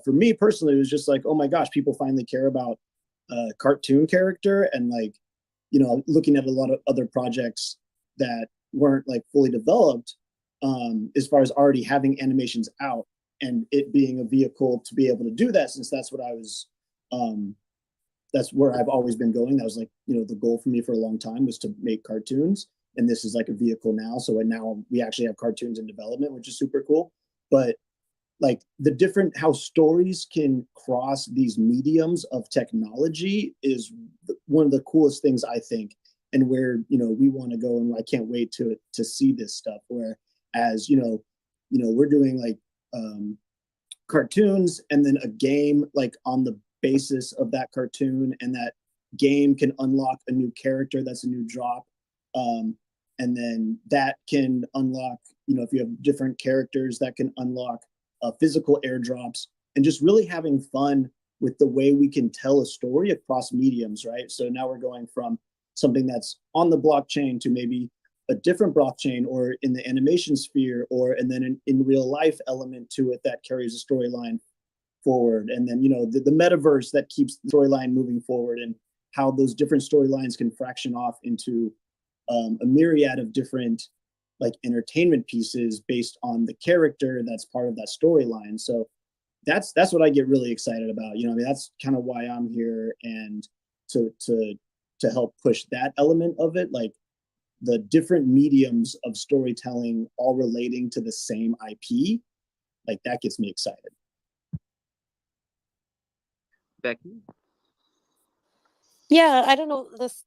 For me personally, it was just like, oh my gosh, people finally care about cartoon character, and like, looking at a lot of other projects that weren't like fully developed, as far as already having animations out and it being a vehicle to be able to do that, since that's what I was, that's where I've always been going. That was like, the goal for me for a long time was to make cartoons. And this is like a vehicle now. So now we actually have cartoons in development, which is super cool. But like the different, how stories can cross these mediums of technology is one of the coolest things, I think, and where, we want to go. And I can't wait to see this stuff, where as, we're doing like cartoons and then a game like on the basis of that cartoon, and that game can unlock a new character that's a new drop. And then that can unlock, if you have different characters, that can unlock physical airdrops, and just really having fun with the way we can tell a story across mediums, right? So now we're going from something that's on the blockchain to maybe a different blockchain, or in the animation sphere, and then in real life element to it that carries a storyline forward. And then, the metaverse that keeps the storyline moving forward, and how those different storylines can fraction off into a myriad of different like entertainment pieces based on the character that's part of that storyline. So that's what I get really excited about. That's kind of why I'm here, and to help push that element of it, like the different mediums of storytelling all relating to the same IP. Like, that gets me excited. Becky? Yeah, I don't know, this,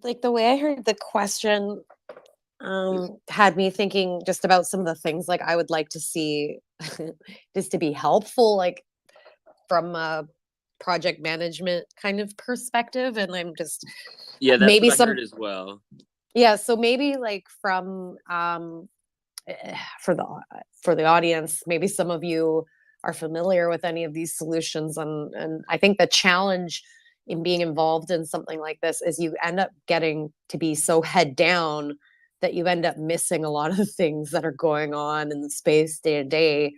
like the way I heard the question had me thinking just about some of the things like I would like to see just to be helpful, like from a project management kind of perspective. And I'm just that's maybe what I heard as well. Yeah, so maybe like from for the audience, maybe some of you are familiar with any of these solutions, and I think the challenge in being involved in something like this is you end up getting to be so head down that you end up missing a lot of the things that are going on in the space day to day.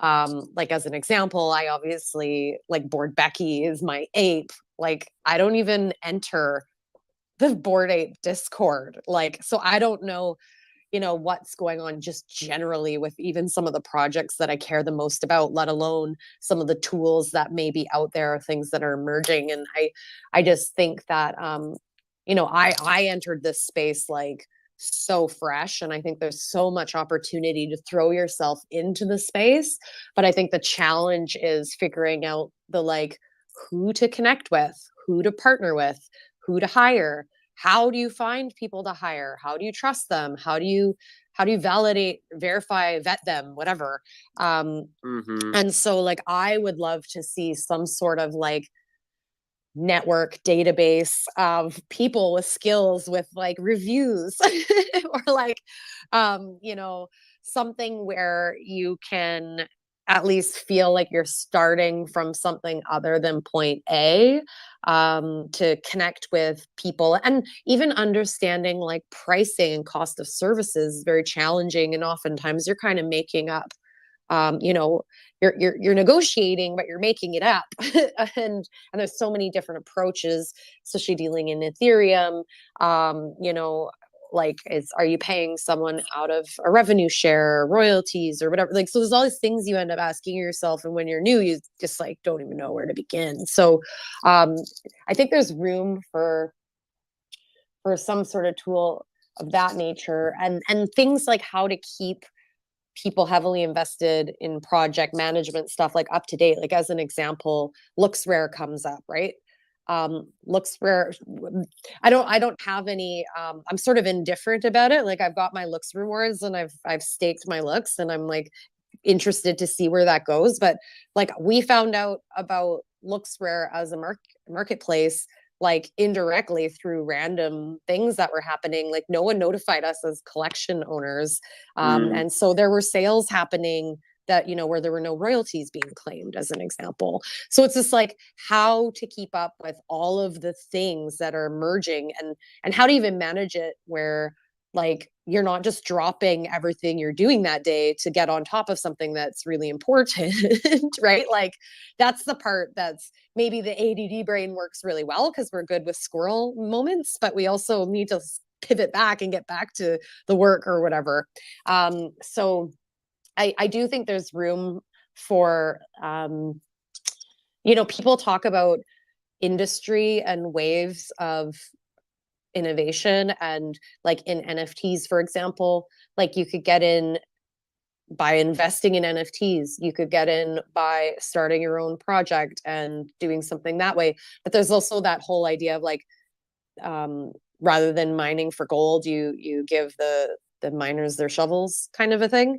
Like, as an example, I obviously, like, Bored Becky is my ape. Like, I don't even enter the Bored Ape Discord. Like, so I don't know, what's going on just generally with even some of the projects that I care the most about, let alone some of the tools that may be out there, things that are emerging. And I just think that, I entered this space like so fresh, and I think there's so much opportunity to throw yourself into the space. But I think the challenge is figuring out like who to connect with, who to partner with, who to hire. How do you find people to hire? How do you trust them? How do you validate, verify, vet them, whatever? And so, like, I would love to see some sort of like network database of people with skills, with like reviews or like something where you can at least feel like you're starting from something other than point A, to connect with people. And even understanding like pricing and cost of services is very challenging, and oftentimes you're kind of making up you know, you're negotiating, but you're making it up. and there's so many different approaches, especially dealing in Ethereum. You know, like, are you paying someone out of a revenue share, or royalties, or whatever? Like, so there's all these things you end up asking yourself, and when you're new, you just like don't even know where to begin. So I think there's room for some sort of tool of that nature, and things like how to keep people heavily invested in project management stuff like up to date. Like, as an example, looks rare comes up, right? Looks rare, I don't have any, I'm sort of indifferent about it. Like, I've got my looks rewards, and I've staked my looks, and I'm like interested to see where that goes. But like, we found out about looks rare as a marketplace like indirectly through random things that were happening. Like, no one notified us as collection owners. And so there were sales happening that, you know, where there were no royalties being claimed, as an example. So it's just like how to keep up with all of the things that are emerging, and how to even manage it where like you're not just dropping everything you're doing that day to get on top of something that's really important. Right? Like, that's the part that's maybe the ADD brain works really well because we're good with squirrel moments, but we also need to pivot back and get back to the work or whatever. So I do think there's room for, you know, people talk about industry and waves of innovation, and like in NFTs, for example, like you could get in by investing in NFTs, you could get in by starting your own project and doing something that way. But there's also that whole idea of like, rather than mining for gold, you give the miners their shovels, kind of a thing.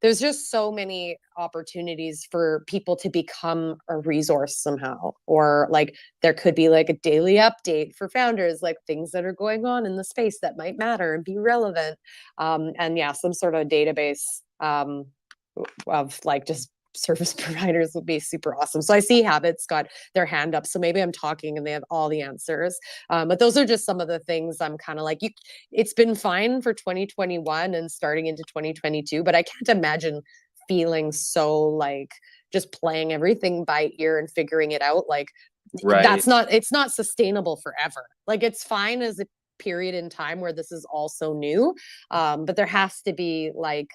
There's just so many opportunities for people to become a resource somehow, or like there could be like a daily update for founders, like things that are going on in the space that might matter and be relevant. And yeah, some sort of database of like just service providers would be super awesome. So I see Habit's got their hand up, so maybe I'm talking and they have all the answers. But those are just some of the things I'm kind of like, it's been fine for 2021 and starting into 2022, but I can't imagine feeling so like just playing everything by ear and figuring it out. Like, Right. it's not sustainable forever. Like, it's fine as a period in time where this is all so new, but there has to be like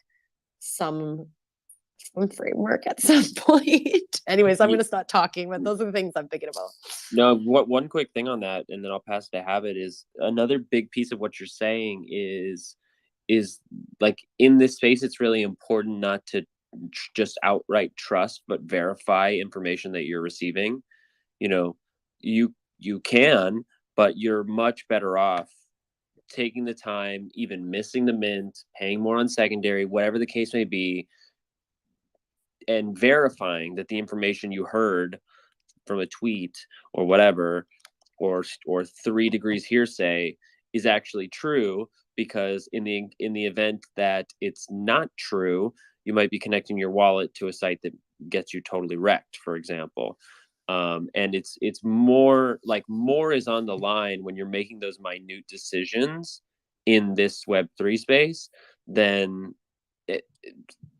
some framework at some point. Anyways, I'm going to stop talking, but those are the things I'm thinking about. No, one quick thing on that, and then I'll pass it to Habit, is another big piece of what you're saying is like, in this space, it's really important not to just outright trust, but verify information that you're receiving. You know, you can, but you're much better off taking the time, even missing the mint, paying more on secondary, whatever the case may be, and verifying that the information you heard from a tweet or whatever, or 3 degrees hearsay, is actually true. Because in the event that it's not true, you might be connecting your wallet to a site that gets you totally wrecked, for example. And it's more like more is on the line when you're making those minute decisions in this Web3 space than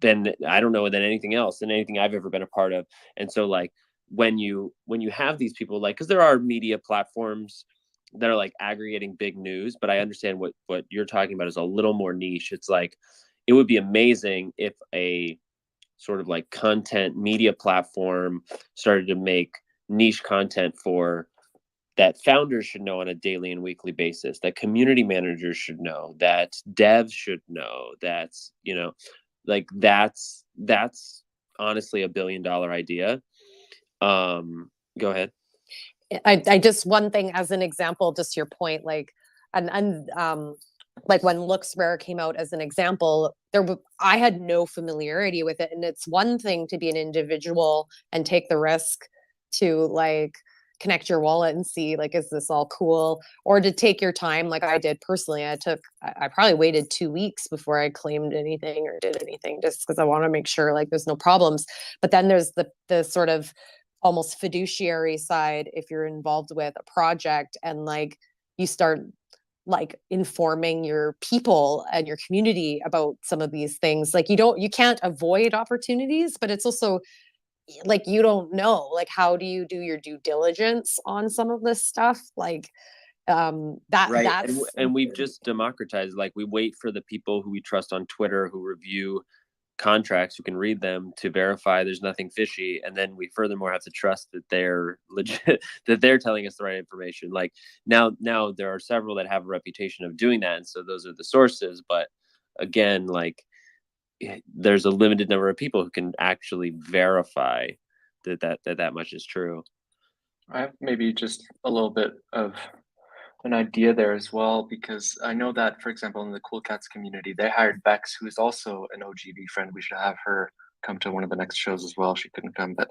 I don't know, than anything else, than anything I've ever been a part of. And so like when you have these people, like, because there are media platforms that are like aggregating big news, but I understand what you're talking about is a little more niche. It's like, it would be amazing if a sort of like content media platform started to make niche content for that founders should know on a daily and weekly basis, that community managers should know, that devs should know. That's, you know, like that's honestly $1 billion idea. Go ahead. I just, one thing as an example, just your point, like, and like when Looks Rare came out as an example, I had no familiarity with it. And it's one thing to be an individual and take the risk to like connect your wallet and see like, is this all cool? Or to take your time, like I did personally. I probably waited 2 weeks before I claimed anything or did anything, just because I want to make sure like there's no problems. But then there's the sort of almost fiduciary side if you're involved with a project and like you start like informing your people and your community about some of these things. Like you can't avoid opportunities, but it's also like you don't know, like how do you do your due diligence on some of this stuff? Like Right. that's And we've just democratized, like we wait for the people who we trust on Twitter who review contracts, who can read them, to verify there's nothing fishy, and then we furthermore have to trust that they're legit, that they're telling us the right information. Like now there are several that have a reputation of doing that, and so those are the sources. But again, like there's a limited number of people who can actually verify that much is true. I have maybe just a little bit of an idea there as well, because I know that, for example, in the Cool Cats community, they hired Bex, who is also an OGV friend. We should have her come to one of the next shows as well. She couldn't come, but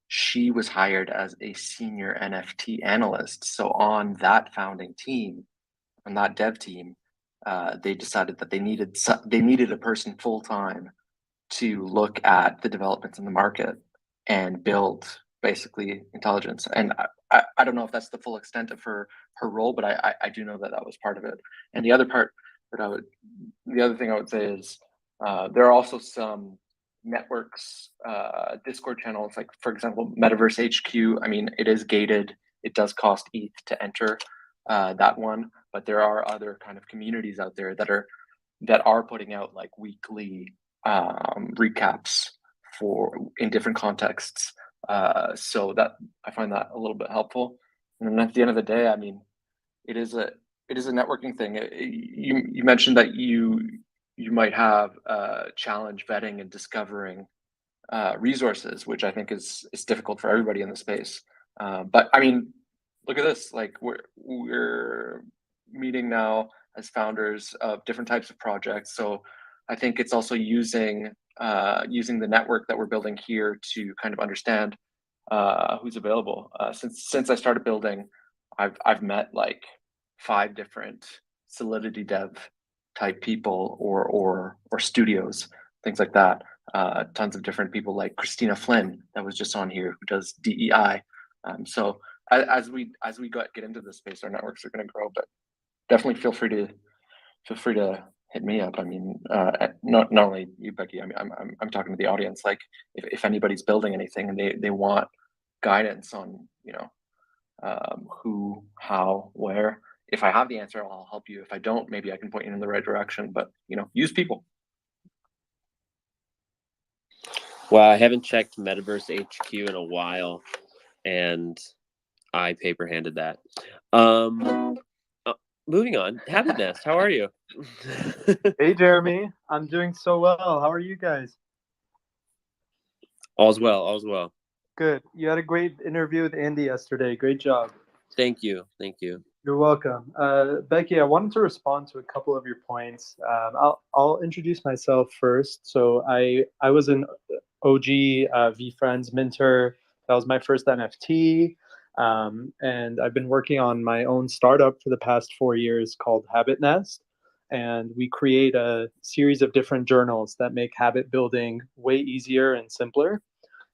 she was hired as a senior NFT analyst. So on that founding team, on that dev team, they decided that they needed a person full time to look at the developments in the market and build basically intelligence. And I don't know if that's the full extent of her role, but I do know that that was part of it. And the other part that the other thing I would say is there are also some networks, Discord channels, like for example, Metaverse HQ. I mean, it is gated. It does cost ETH to enter that one, but there are other kind of communities out there that are putting out like weekly recaps in different contexts. So that I find that a little bit helpful. And then at the end of the day, I mean, it is a networking thing. You mentioned that you might have challenge vetting and discovering resources, which I think is difficult for everybody in the space. But I mean, look at this. Like we're meeting now as founders of different types of projects. So I think it's also using the network that we're building here to kind of understand who's available. Since I started building, I've met like 5 different Solidity dev type people or studios, things like that. Tons of different people like Christina Flynn that was just on here, who does DEI. So as we get into this space, our networks are going to grow. But definitely feel free to hit me up. I mean, not only you, Becky. I mean, I'm talking to the audience. Like, if anybody's building anything and they want guidance on, who, how, where. If I have the answer, I'll help you. If I don't, maybe I can point you in the right direction. But use people. Well, I haven't checked Metaverse HQ in a while, and I paper-handed that. Moving on. Habit Nest, how are you? Hey, Jeremy. I'm doing so well. How are you guys? All's well. All's well. Good. You had a great interview with Andy yesterday. Great job. Thank you. Thank you. You're welcome. Becky, I wanted to respond to a couple of your points. I'll introduce myself first. So I was an OG VeeFriends minter. That was my first NFT. And I've been working on my own startup for the past 4 years called Habit Nest. And we create a series of different journals that make habit building way easier and simpler.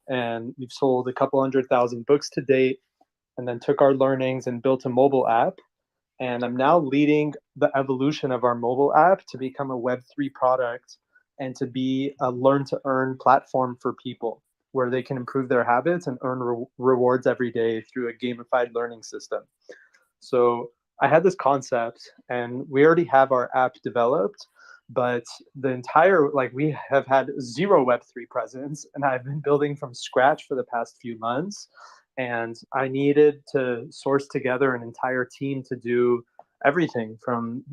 And we've sold a couple 100,000 books to date, and then took our learnings and built a mobile app. And I'm now leading the evolution of our mobile app to become a Web3 product and to be a learn-to-earn platform for people, where they can improve their habits and earn rewards every day through a gamified learning system. So I had this concept, and we already have our app developed, but the entire, we have had 0 Web3 presence, and I've been building from scratch for the past few months. And I needed to source together an entire team to do everything from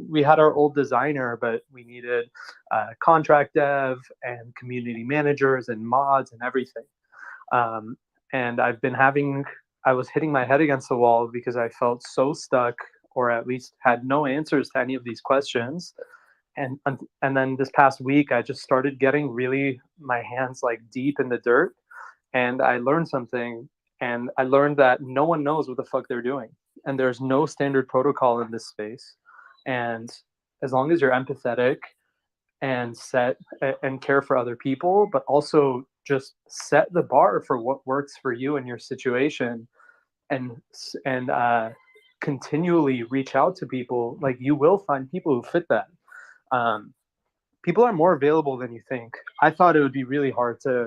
we had our old designer, but we needed contract dev and community managers and mods and everything. And I was hitting my head against the wall because I felt so stuck, or at least had no answers to any of these questions. And then this past week, I just started getting really my hands deep in the dirt. And I learned something, and I learned that no one knows what the fuck they're doing. And there's no standard protocol in this space. And as long as you're empathetic and care for other people, but also just set the bar for what works for you and your situation, and continually reach out to people, like you will find people who fit that. People are more available than you think. I thought it would be really hard to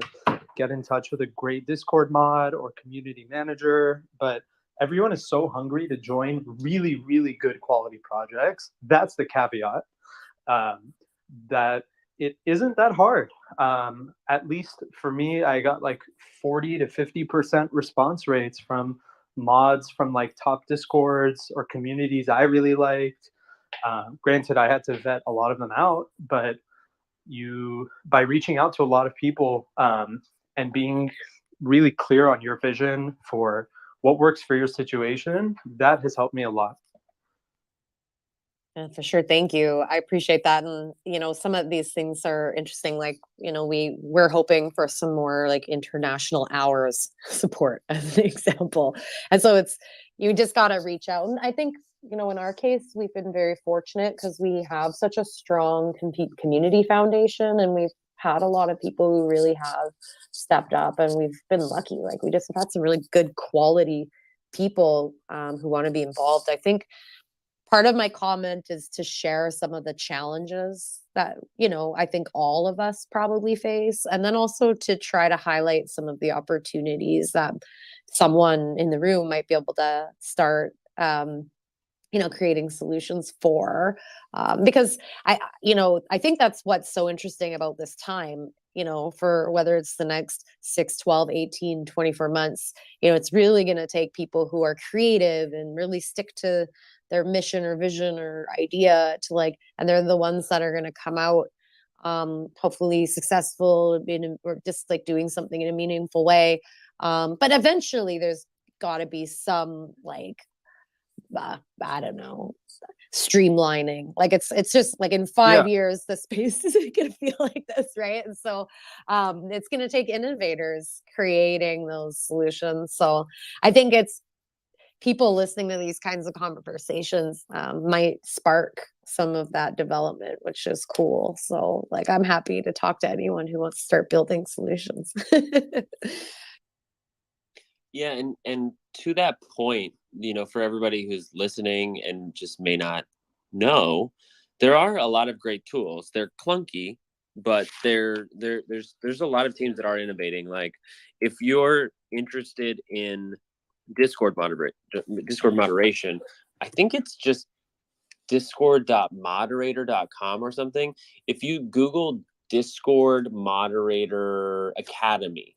get in touch with a great Discord mod or community manager, but everyone is so hungry to join really, really good quality projects. That's the caveat, that it isn't that hard. At least for me, I got like 40 to 50% response rates from mods from like top Discords or communities I really liked. Granted, I had to vet a lot of them out, but by reaching out to a lot of people and being really clear on your vision for what works for your situation, that has helped me a lot. Yeah, for sure. Thank you. I appreciate that. And, some of these things are interesting. Like, we're hoping for some more like international hours support as an example. And so you just got to reach out. And I think, in our case, we've been very fortunate because we have such a strong community foundation, and we've had a lot of people who really have stepped up, and we've been lucky. Like, we just have had some really good quality people who want to be involved. I think part of my comment is to share some of the challenges that, I think all of us probably face, and then also to try to highlight some of the opportunities that someone in the room might be able to start creating solutions for, because I think that's what's so interesting about this time, for whether it's the next 6, 12, 18, 24 months, it's really going to take people who are creative and really stick to their mission or vision or idea and they're the ones that are going to come out, hopefully successful or just like doing something in a meaningful way. But eventually there's got to be some I don't know, streamlining. Like it's just like in 5 years, the space isn't going to feel like this, right? And so it's going to take innovators creating those solutions. So I think it's people listening to these kinds of conversations might spark some of that development, which is cool. So I'm happy to talk to anyone who wants to start building solutions. Yeah, and to that point, for everybody who's listening and just may not know, there are a lot of great tools. They're clunky, but there's a lot of teams that are innovating. Like if you're interested in Discord moderation, I think it's just discord.moderator.com or something. If you Google Discord Moderator Academy,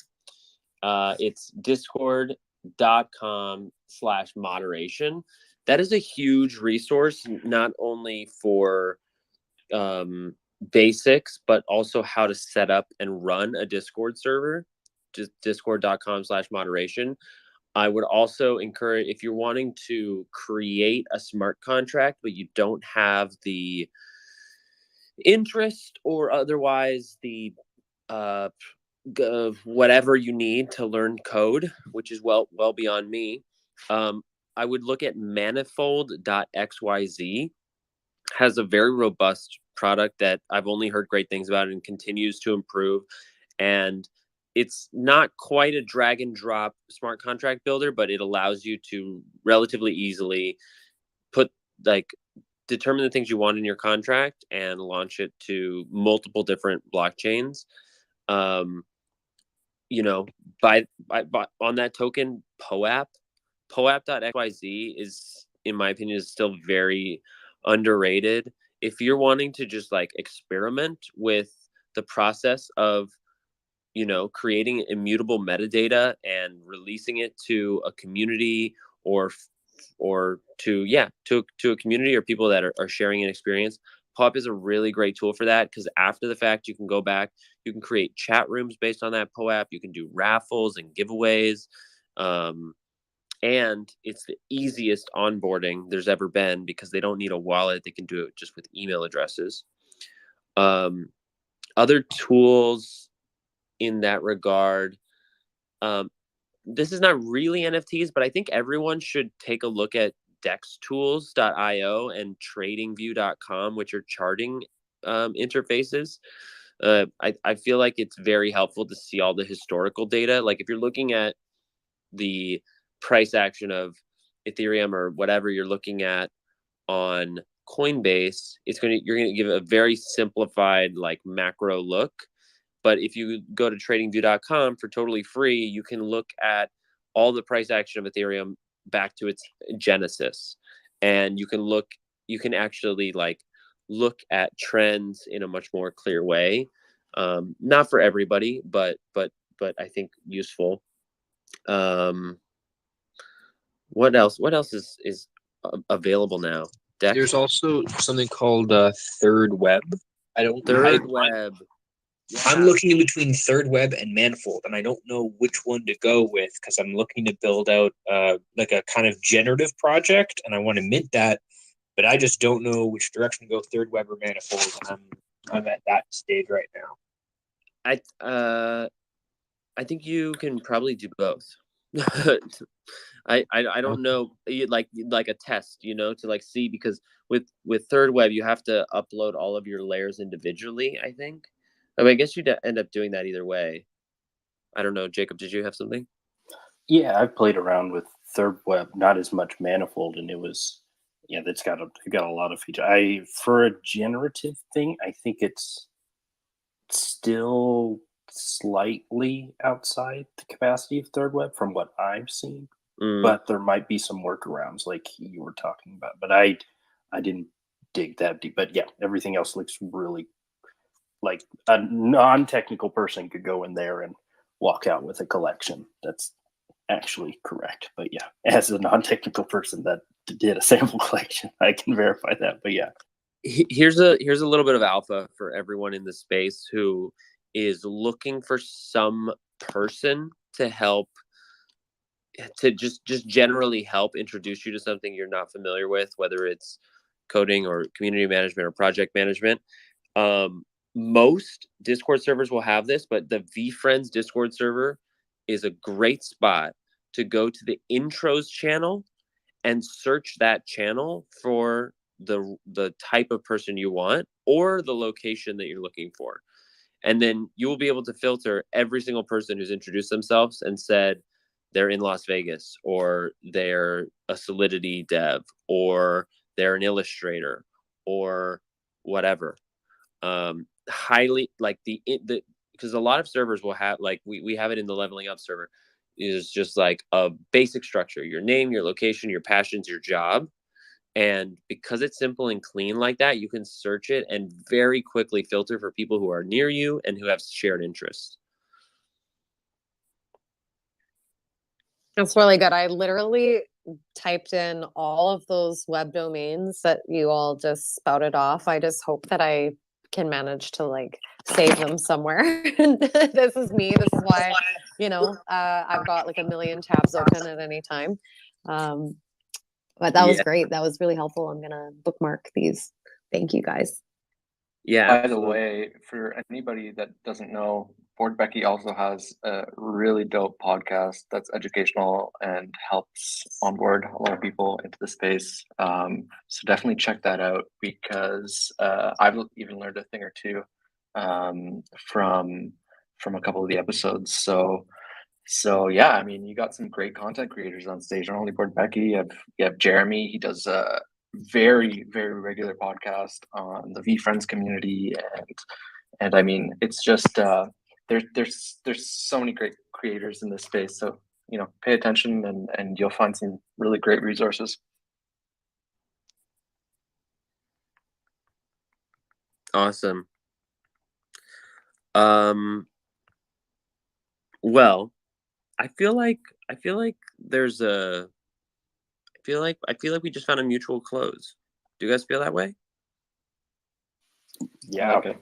it's discord.com/moderation. That is a huge resource, not only for basics, but also how to set up and run a Discord server, just discord.com/moderation. I would also encourage, if you're wanting to create a smart contract, but you don't have the interest or otherwise the whatever you need to learn code, which is well beyond me, I would look at manifold.xyz. Has a very robust product that I've only heard great things about and continues to improve. And it's not quite a drag and drop smart contract builder, but it allows you to relatively easily determine the things you want in your contract and launch it to multiple different blockchains. By on that token, POAP.xyz is, in my opinion, is still very underrated. If you're wanting to just experiment with the process of creating immutable metadata and releasing it to a community or to a community or people that are sharing an experience, POAP is a really great tool for that, because after the fact, you can go back, you can create chat rooms based on that POAP, you can do raffles and giveaways, and it's the easiest onboarding there's ever been because they don't need a wallet. They can do it just with email addresses. Other tools in that regard, this is not really NFTs, but I think everyone should take a look at dextools.io and tradingview.com, which are charting interfaces. I feel like it's very helpful to see all the historical data. Like if you're looking at the price action of Ethereum or whatever you're looking at on Coinbase, you're going to give a very simplified like macro look. But if you go to tradingview.com for totally free, you can look at all the price action of Ethereum back to its genesis, and you can actually like look at trends in a much more clear way. Not for everybody, but I think useful. What else is available now? Dex? There's also something called Third Web. Third Web. Yeah. I'm looking in between Third Web and Manifold, and I don't know which one to go with because I'm looking to build out like a kind of generative project, and I want to mint that, but I just don't know which direction to go, Third Web or Manifold, and I'm at that stage right now. I think you can probably do both. I don't know, like a test, to like see, because with Third Web you have to upload all of your layers individually, I think. I mean, I guess you'd end up doing that either way. I don't know, Jacob, did you have something? Yeah, I've played around with Third Web, not as much Manifold, and it's got a lot of features. For a generative thing, I think it's still slightly outside the capacity of Third Web from what I've seen, but there might be some workarounds like you were talking about. But I didn't dig that deep. But yeah, everything else looks really like a non-technical person could go in there and walk out with a collection. That's actually correct. But yeah, as a non-technical person that did a sample collection, I can verify that. But yeah, here's a little bit of alpha for everyone in the space who is looking for some person to help, to just generally help introduce you to something you're not familiar with, whether it's coding or community management or project management. Most Discord servers will have this, but the VeeFriends Discord server is a great spot to go to the intros channel and search that channel for the type of person you want or the location that you're looking for. And then you will be able to filter every single person who's introduced themselves and said they're in Las Vegas, or they're a Solidity dev, or they're an illustrator, or whatever. Highly like because a lot of servers will have, like we have it in the Leveling Up server, is just like a basic structure: your name, your location, your passions, your job. And because it's simple and clean like that, you can search it and very quickly filter for people who are near you and who have shared interests. That's really good. I literally typed in all of those web domains that you all just spouted off. I just hope that I can manage to like save them somewhere. This is me. This is why, I've got like a million tabs open at any time. But that was great. That was really helpful. I'm gonna bookmark these. Thank you guys. Yeah. By the way, for anybody that doesn't know, Board Becky also has a really dope podcast that's educational and helps onboard a lot of people into the space. So definitely check that out, because I've even learned a thing or two from a couple of the episodes. So yeah, I mean, you got some great content creators on stage. Not only Board Becky, you have Jeremy. He does a very, very regular podcast on the VeeFriends community, and I mean, it's just there's so many great creators in this space. So pay attention, and you'll find some really great resources. Awesome. Well, I feel like there's a. I feel like we just found a mutual close. Do you guys feel that way? Yeah. Okay.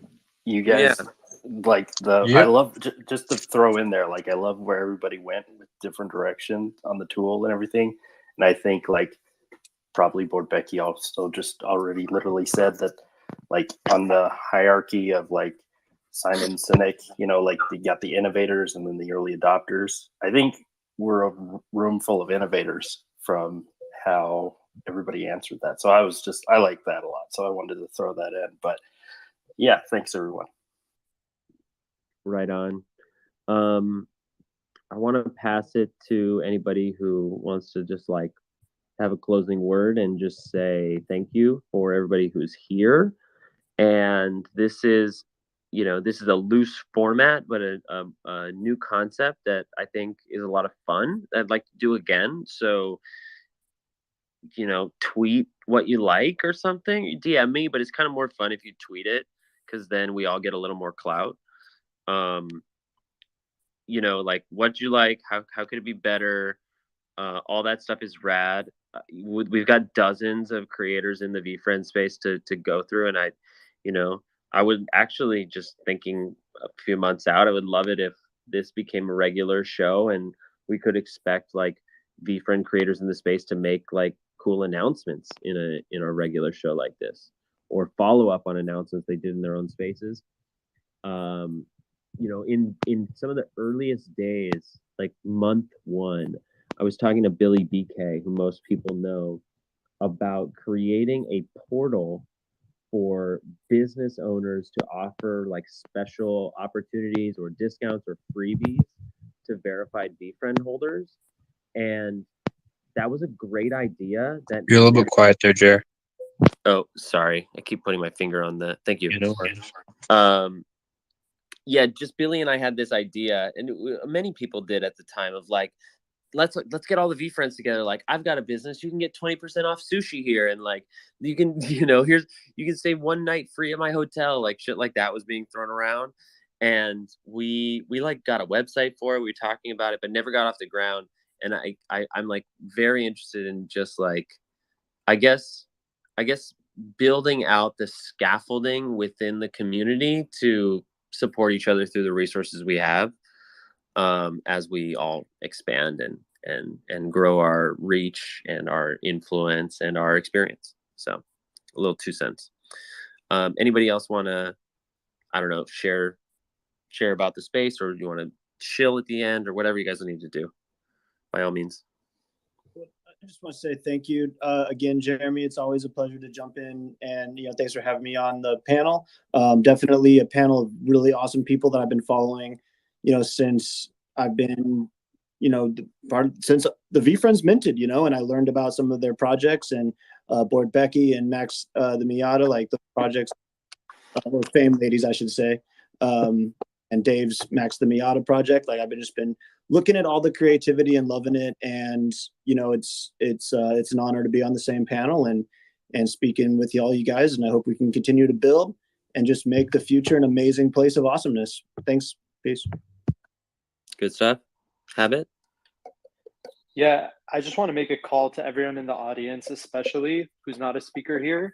You guys like I love, just to throw in there, like I love where everybody went with different directions on the tool and everything. And I think like probably Board Becky also just already literally said that, like on the hierarchy of like Simon Sinek, like you got the innovators and then the early adopters. I think we're a room full of innovators from how everybody answered that. So I like that a lot. So I wanted to throw that in. But yeah, thanks everyone. Right on. I want to pass it to anybody who wants to just like have a closing word and just say thank you for everybody who's here. And this is, this is a loose format, but a new concept that I think is a lot of fun. I'd like to do again. So, tweet what you like or something. You DM me, but it's kind of more fun if you tweet it, because then we all get a little more clout. Like what you like, how could it be better? All that stuff is rad. We've got dozens of creators in the VeeFriends space to go through, and I would actually, just thinking a few months out, I would love it if this became a regular show and we could expect like VeeFriend creators in the space to make like cool announcements in a regular show like this, or follow up on announcements they did in their own spaces. In some of the earliest days, like month 1, I was talking to Billy BK, who most people know, about creating a portal for business owners to offer like special opportunities or discounts or freebies to verified VeeFriend holders. And that was a great idea. That You're a little bit quiet there, Jer. Oh, sorry. I keep putting my finger on the. Thank you. Yeah, just Billy and I had this idea, and many people did at the time, of like, let's get all the VeeFriends together. Like, I've got a business, you can get 20% off sushi here, and like you can, you can stay one night free at my hotel. Like shit like that was being thrown around, and we like got a website for it. We were talking about it, but never got off the ground. And I'm like very interested in just like, I guess building out the scaffolding within the community to support each other through the resources we have, as we all expand and grow our reach and our influence and our experience. So a little 2 cents. Anybody else want to, I don't know, share about the space, or do you want to chill at the end, or whatever you guys need to do, by all means. I just want to say thank you again, Jeremy. It's always a pleasure to jump in, and thanks for having me on the panel. Definitely a panel of really awesome people that I've been following, since I've been, since the VeeFriends minted, and I learned about some of their projects, and Board Becky and Max the Miata, like the projects, or Fame Ladies, I should say, and Dave's Max the Miata project. Like I've been looking at all the creativity and loving it, and it's an honor to be on the same panel and speaking with all you guys, and I hope we can continue to build and just make the future an amazing place of awesomeness. Thanks. Peace. Good stuff. Habit. Yeah, I just want to make a call to everyone in the audience, especially who's not a speaker here,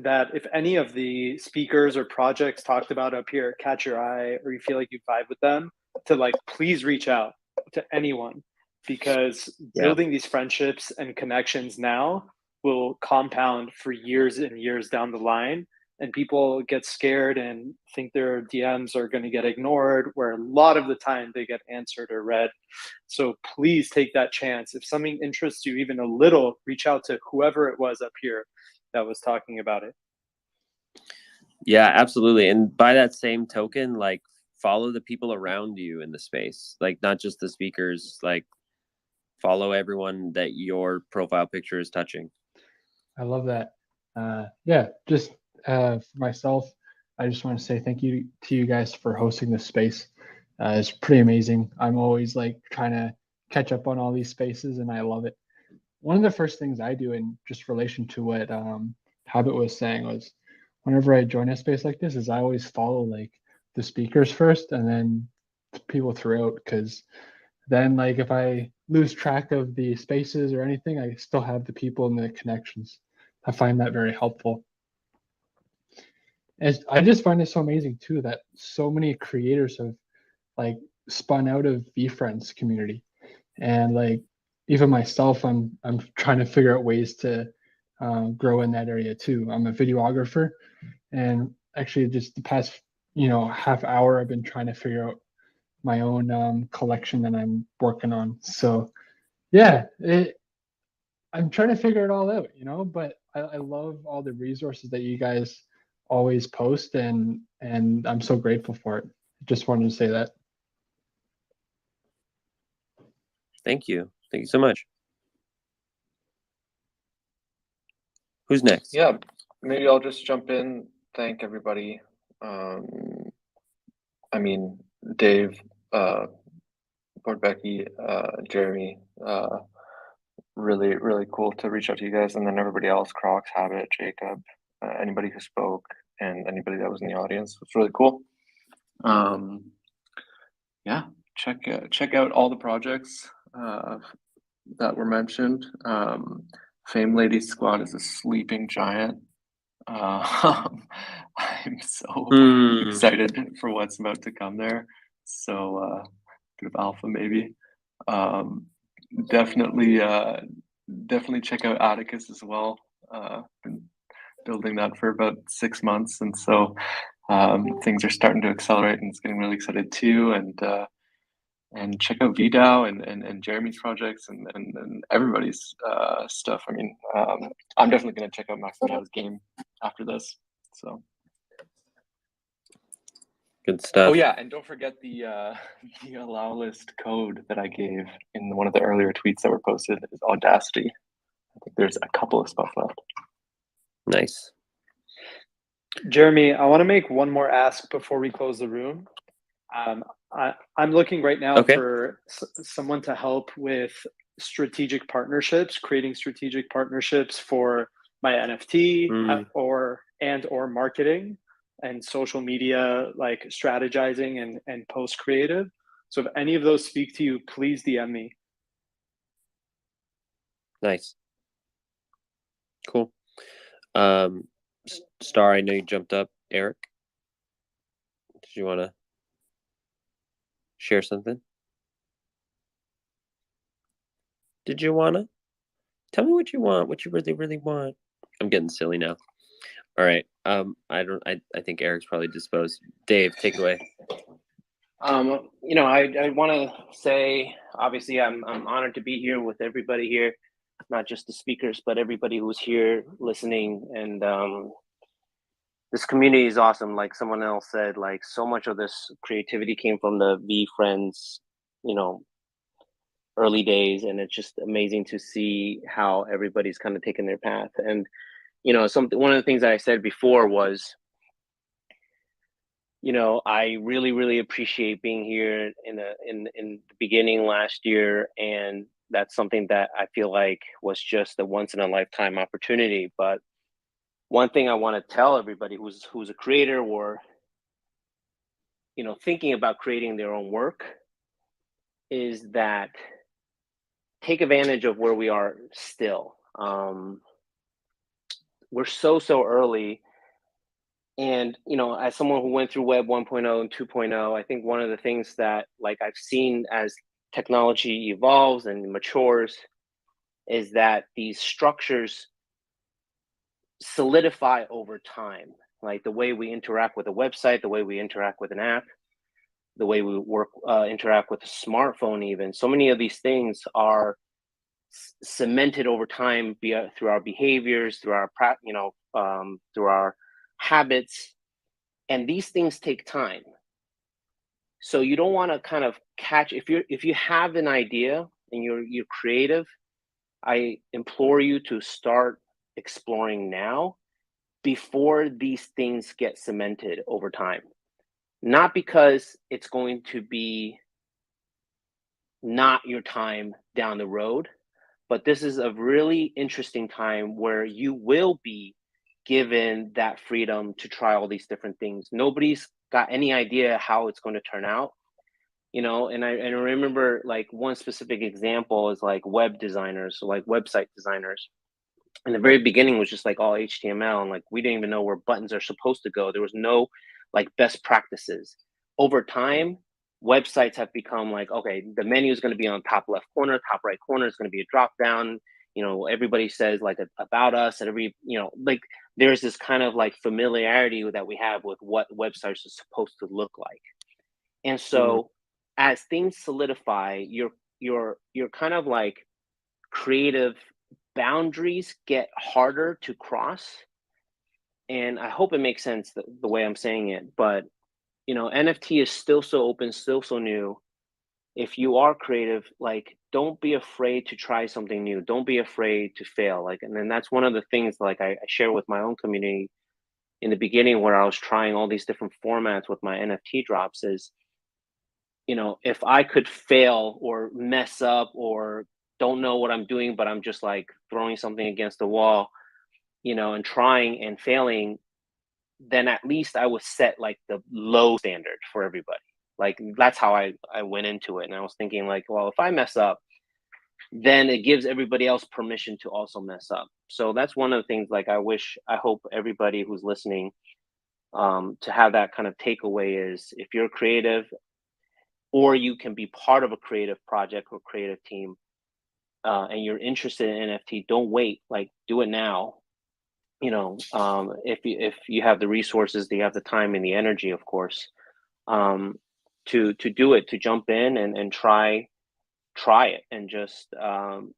that if any of the speakers or projects talked about up here catch your eye, or you feel like you vibe with them, to like please reach out to anyone, because building these friendships and connections now will compound for years and years down the line, and people get scared and think their DMs are going to get ignored, where a lot of the time they get answered or read. So please take that chance. If something interests you even a little, reach out to whoever it was up here that was talking about it. Yeah, absolutely. And by that same token, like, follow the people around you in the space, like not just the speakers, like follow everyone that your profile picture is touching. I love that. Just for myself, I just want to say thank you to you guys for hosting this space. It's pretty amazing. I'm always like trying to catch up on all these spaces, and I love it. One of the first things I do, in just relation to what Habit was saying, was whenever I join a space like this, is I always follow like the speakers first and then people throughout, because then like if I lose track of the spaces or anything, I still have the people and the connections. I find that very helpful. And I just find it so amazing too that so many creators have like spun out of VeeFriends community, and like even myself, I'm trying to figure out ways to grow in that area too. I'm a videographer, and actually just the past half hour I've been trying to figure out my own collection that I'm working on. So yeah, I'm trying to figure it all out, but I love all the resources that you guys always post, and I'm so grateful for it. Just wanted to say that. Thank you so much. Who's next? Yeah, maybe I'll just jump in. Thank everybody. I mean, Dave, Lord Becky, Jeremy, really, really cool to reach out to you guys, and then everybody else, Crocs, Habit, Jacob, anybody who spoke, and anybody that was in the audience. It's really cool. Yeah, check out all the projects that were mentioned. Fame Lady Squad is a sleeping giant. I'm so excited for what's about to come there. So bit of alpha maybe. Definitely check out Atticus as well. Been building that for about 6 months, and so things are starting to accelerate, and it's getting really excited too. And check out VDAO and Jeremy's projects and everybody's stuff. I mean, I'm definitely going to check out Max Machado's game after this. So good stuff. Oh yeah, and don't forget the allow list code that I gave in one of the earlier tweets that were posted is Audacity. I think there's a couple of spots left. Nice. Jeremy, I want to make one more ask before we close the room. I'm looking right now for someone to help with strategic partnerships, creating strategic partnerships for my NFT or marketing and social media, like strategizing and post creative. So if any of those speak to you, please DM me. Nice. Cool. Star, I know you jumped up. Eric, did you want to share something? Did you want to? Tell me what you want, what you really, really want. I'm getting silly now. All right. I think Eric's probably disposed. Dave, take it away. You know, I want to say, obviously, I'm honored to be here with everybody here, not just the speakers, but everybody who's here listening. And this community is awesome. Like someone else said, like so much of this creativity came from the VeeFriends, you know, early days, and it's just amazing to see how everybody's kind of taken their path. And you know, one of the things that I said before was, you know, I really, really appreciate being here in the beginning last year, and that's something that I feel like was just a once in a lifetime opportunity. But one thing I want to tell everybody who's a creator or, you know, thinking about creating their own work is that take advantage of where we are still. We're so early. And, you know, as someone who went through Web 1.0 and 2.0, I think one of the things that like I've seen as technology evolves and matures is that these structures solidify over time. Like the way we interact with a website, the way we interact with an app, the way we interact with a smartphone even. So many of these things are cemented over time through our behaviors, through our, you know, through our habits, and these things take time. So you don't want to kind of catch, if you have an idea and you're creative, I implore you to start exploring now before these things get cemented over time. Not because it's going to be not your time down the road, but this is a really interesting time where you will be given that freedom to try all these different things. Nobody's got any idea how it's going to turn out, you know. And I remember like one specific example is like web designers, so like website designers. In the very beginning was just like all HTML, and like we didn't even know where buttons are supposed to go. There was no like best practices. Over time, websites have become like, okay, the menu is going to be on top left corner, top right corner is going to be a drop down. You know, everybody says like about us, and every, you know, like there's this kind of like familiarity that we have with what websites are supposed to look like. And so as things solidify, your kind of like creative boundaries get harder to cross. And I hope it makes sense the way I'm saying it, but you know, NFT is still so open, still so new. If you are creative, like don't be afraid to try something new. Don't be afraid to fail. Like, and then that's one of the things like I share with my own community in the beginning, where I was trying all these different formats with my NFT drops, is, you know, if I could fail or mess up or don't know what I'm doing, but I'm just like throwing something against the wall, you know, and trying and failing, then at least I would set like the low standard for everybody. Like that's how I went into it. And I was thinking like, well, if I mess up, then it gives everybody else permission to also mess up. So that's one of the things like I hope everybody who's listening to have that kind of takeaway is, if you're creative or you can be part of a creative project or creative team, and you're interested in NFT, don't wait, like do it now. You know, if you have the resources, you have the time and the energy, of course, to do it, to jump in and try it, and just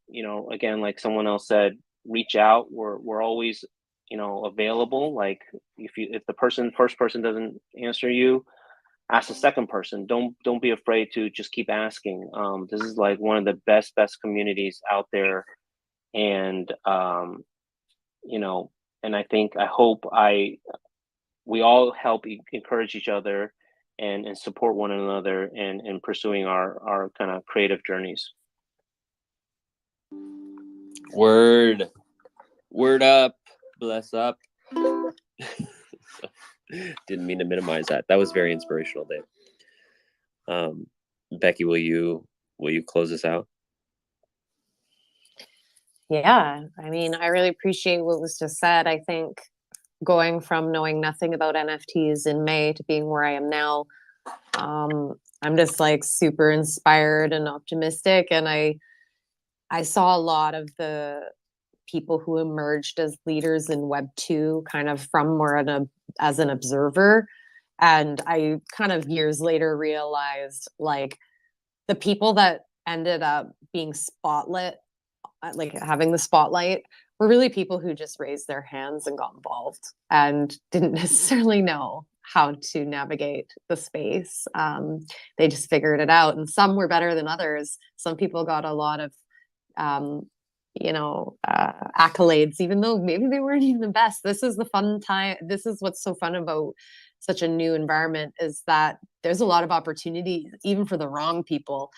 you know, again, like someone else said, reach out. We're always, you know, available. Like if the first person doesn't answer you, ask the second person. Don't be afraid to just keep asking. This is like one of the best communities out there, and you know, and I hope we all help encourage each other and support one another in pursuing our kind of creative journeys. Word up, bless up. Didn't mean to minimize that. That was very inspirational, Dave. Becky, will you close us out? Yeah, I mean, I really appreciate what was just said. I think going from knowing nothing about NFTs in May to being where I am now, I'm just like super inspired and optimistic. And I saw a lot of the people who emerged as leaders in Web2 kind of from more as an observer. And I kind of years later realized like the people that ended up being spotlit, like having the spotlight, were really people who just raised their hands and got involved and didn't necessarily know how to navigate the space. They just figured it out, and some were better than others. Some people got a lot of accolades, even though maybe they weren't even the best. This is the fun time. This is what's so fun about such a new environment, is that there's a lot of opportunity even for the wrong people.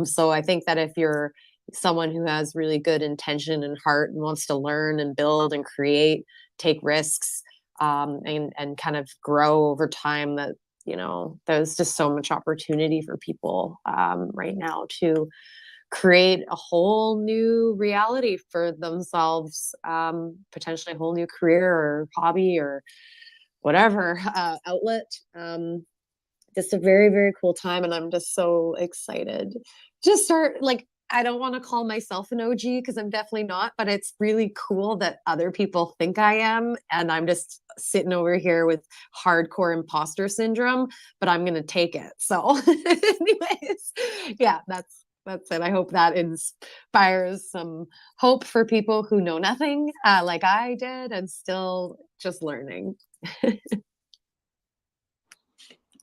So I think that if you're someone who has really good intention and heart and wants to learn and build and create, take risks, and kind of grow over time, that, you know, there's just so much opportunity for people right now to create a whole new reality for themselves, potentially a whole new career or hobby or whatever outlet. Just a very, very cool time. And I'm just so excited to start. Like, I don't want to call myself an OG because I'm definitely not, but it's really cool that other people think I am. And I'm just sitting over here with hardcore imposter syndrome, but I'm going to take it. So anyways, yeah, that's it. I hope that inspires some hope for people who know nothing like I did and still just learning.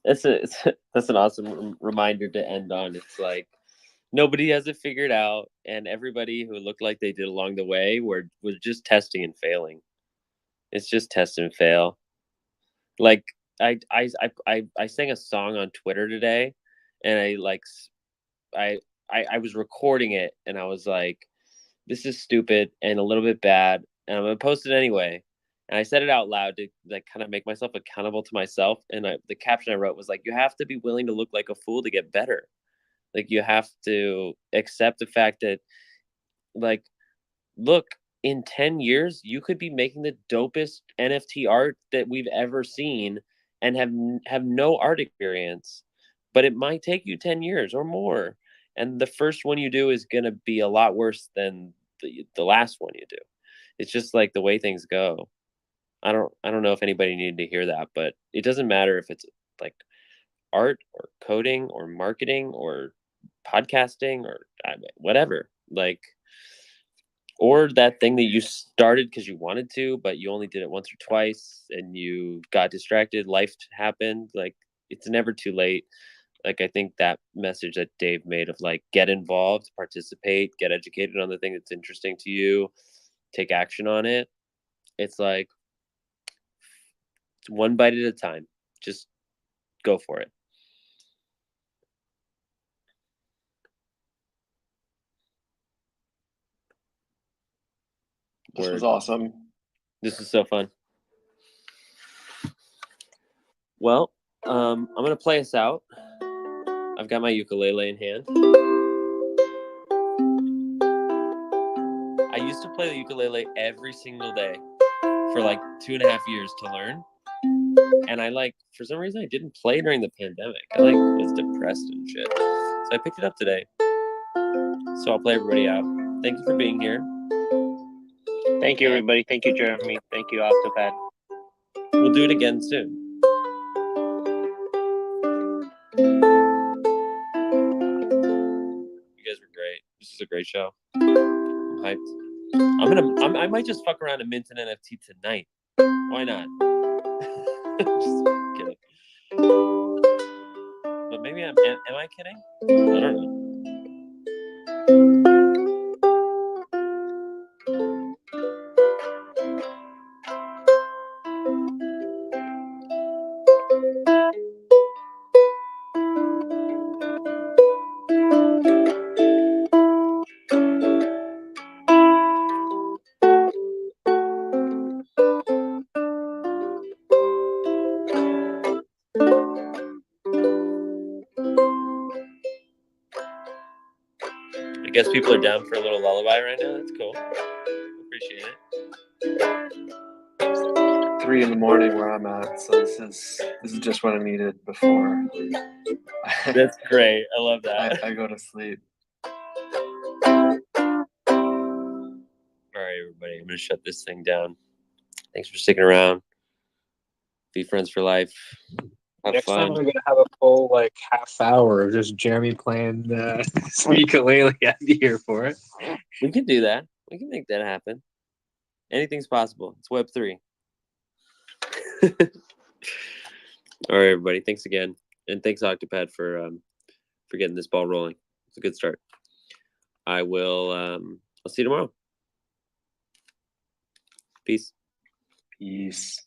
That's an awesome reminder to end on. It's like nobody has it figured out, and everybody who looked like they did along the way was just testing and failing. It's just test and fail. Like I sang a song on Twitter today, and I was recording it, and I was like, this is stupid and a little bit bad, and I'm gonna post it anyway. And I said it out loud to like kind of make myself accountable to myself. And the caption I wrote was like, you have to be willing to look like a fool to get better. Like you have to accept the fact that, like, look, in 10 years, you could be making the dopest NFT art that we've ever seen and have no art experience, but it might take you 10 years or more. And the first one you do is going to be a lot worse than the last one you do. It's just like the way things go. I don't know if anybody needed to hear that, but it doesn't matter if it's like art or coding or marketing or podcasting or whatever, like, or that thing that you started because you wanted to, but you only did it once or twice and you got distracted, life happened. Like, it's never too late. Like, I think that message that Dave made of like, get involved, participate, get educated on the thing that's interesting to you, take action on it. It's like, it's one bite at a time. Just go for it. This was awesome. This is so fun. Well, I'm gonna play us out. I've got my ukulele in hand. I used to play the ukulele every single day for like 2.5 years to learn. And I like, for some reason, I didn't play during the pandemic. I like was depressed and shit. So I picked it up today. So I'll play everybody out. Thank you for being here. Thank you, everybody. Thank you, Jeremy. Thank you, Octopad. We'll do it again soon. You guys were great. This is a great show. I'm hyped. I might just fuck around and mint an NFT tonight. Why not? Just kidding. But maybe am I kidding? I don't know. I guess people are down for a little lullaby right now. That's cool. Appreciate it. 3 a.m. where I'm at, so this is just what I needed before. That's great. I love that. I go to sleep. All right, everybody. I'm gonna shut this thing down. Thanks for sticking around. VeeFriends for life. Have Next time fun. we're gonna have a full like half hour of just Jeremy playing some ukulele. I'd be here for it. We can do that. We can make that happen. Anything's possible. It's Web3. All right, everybody. Thanks again, and thanks Octopad for getting this ball rolling. It's a good start. I will. I'll see you tomorrow. Peace. Peace.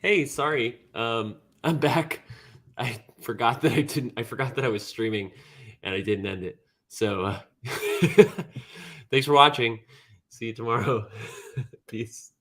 Hey, sorry. I'm back. I forgot that I was streaming and I didn't end it. So thanks for watching. See you tomorrow. Peace.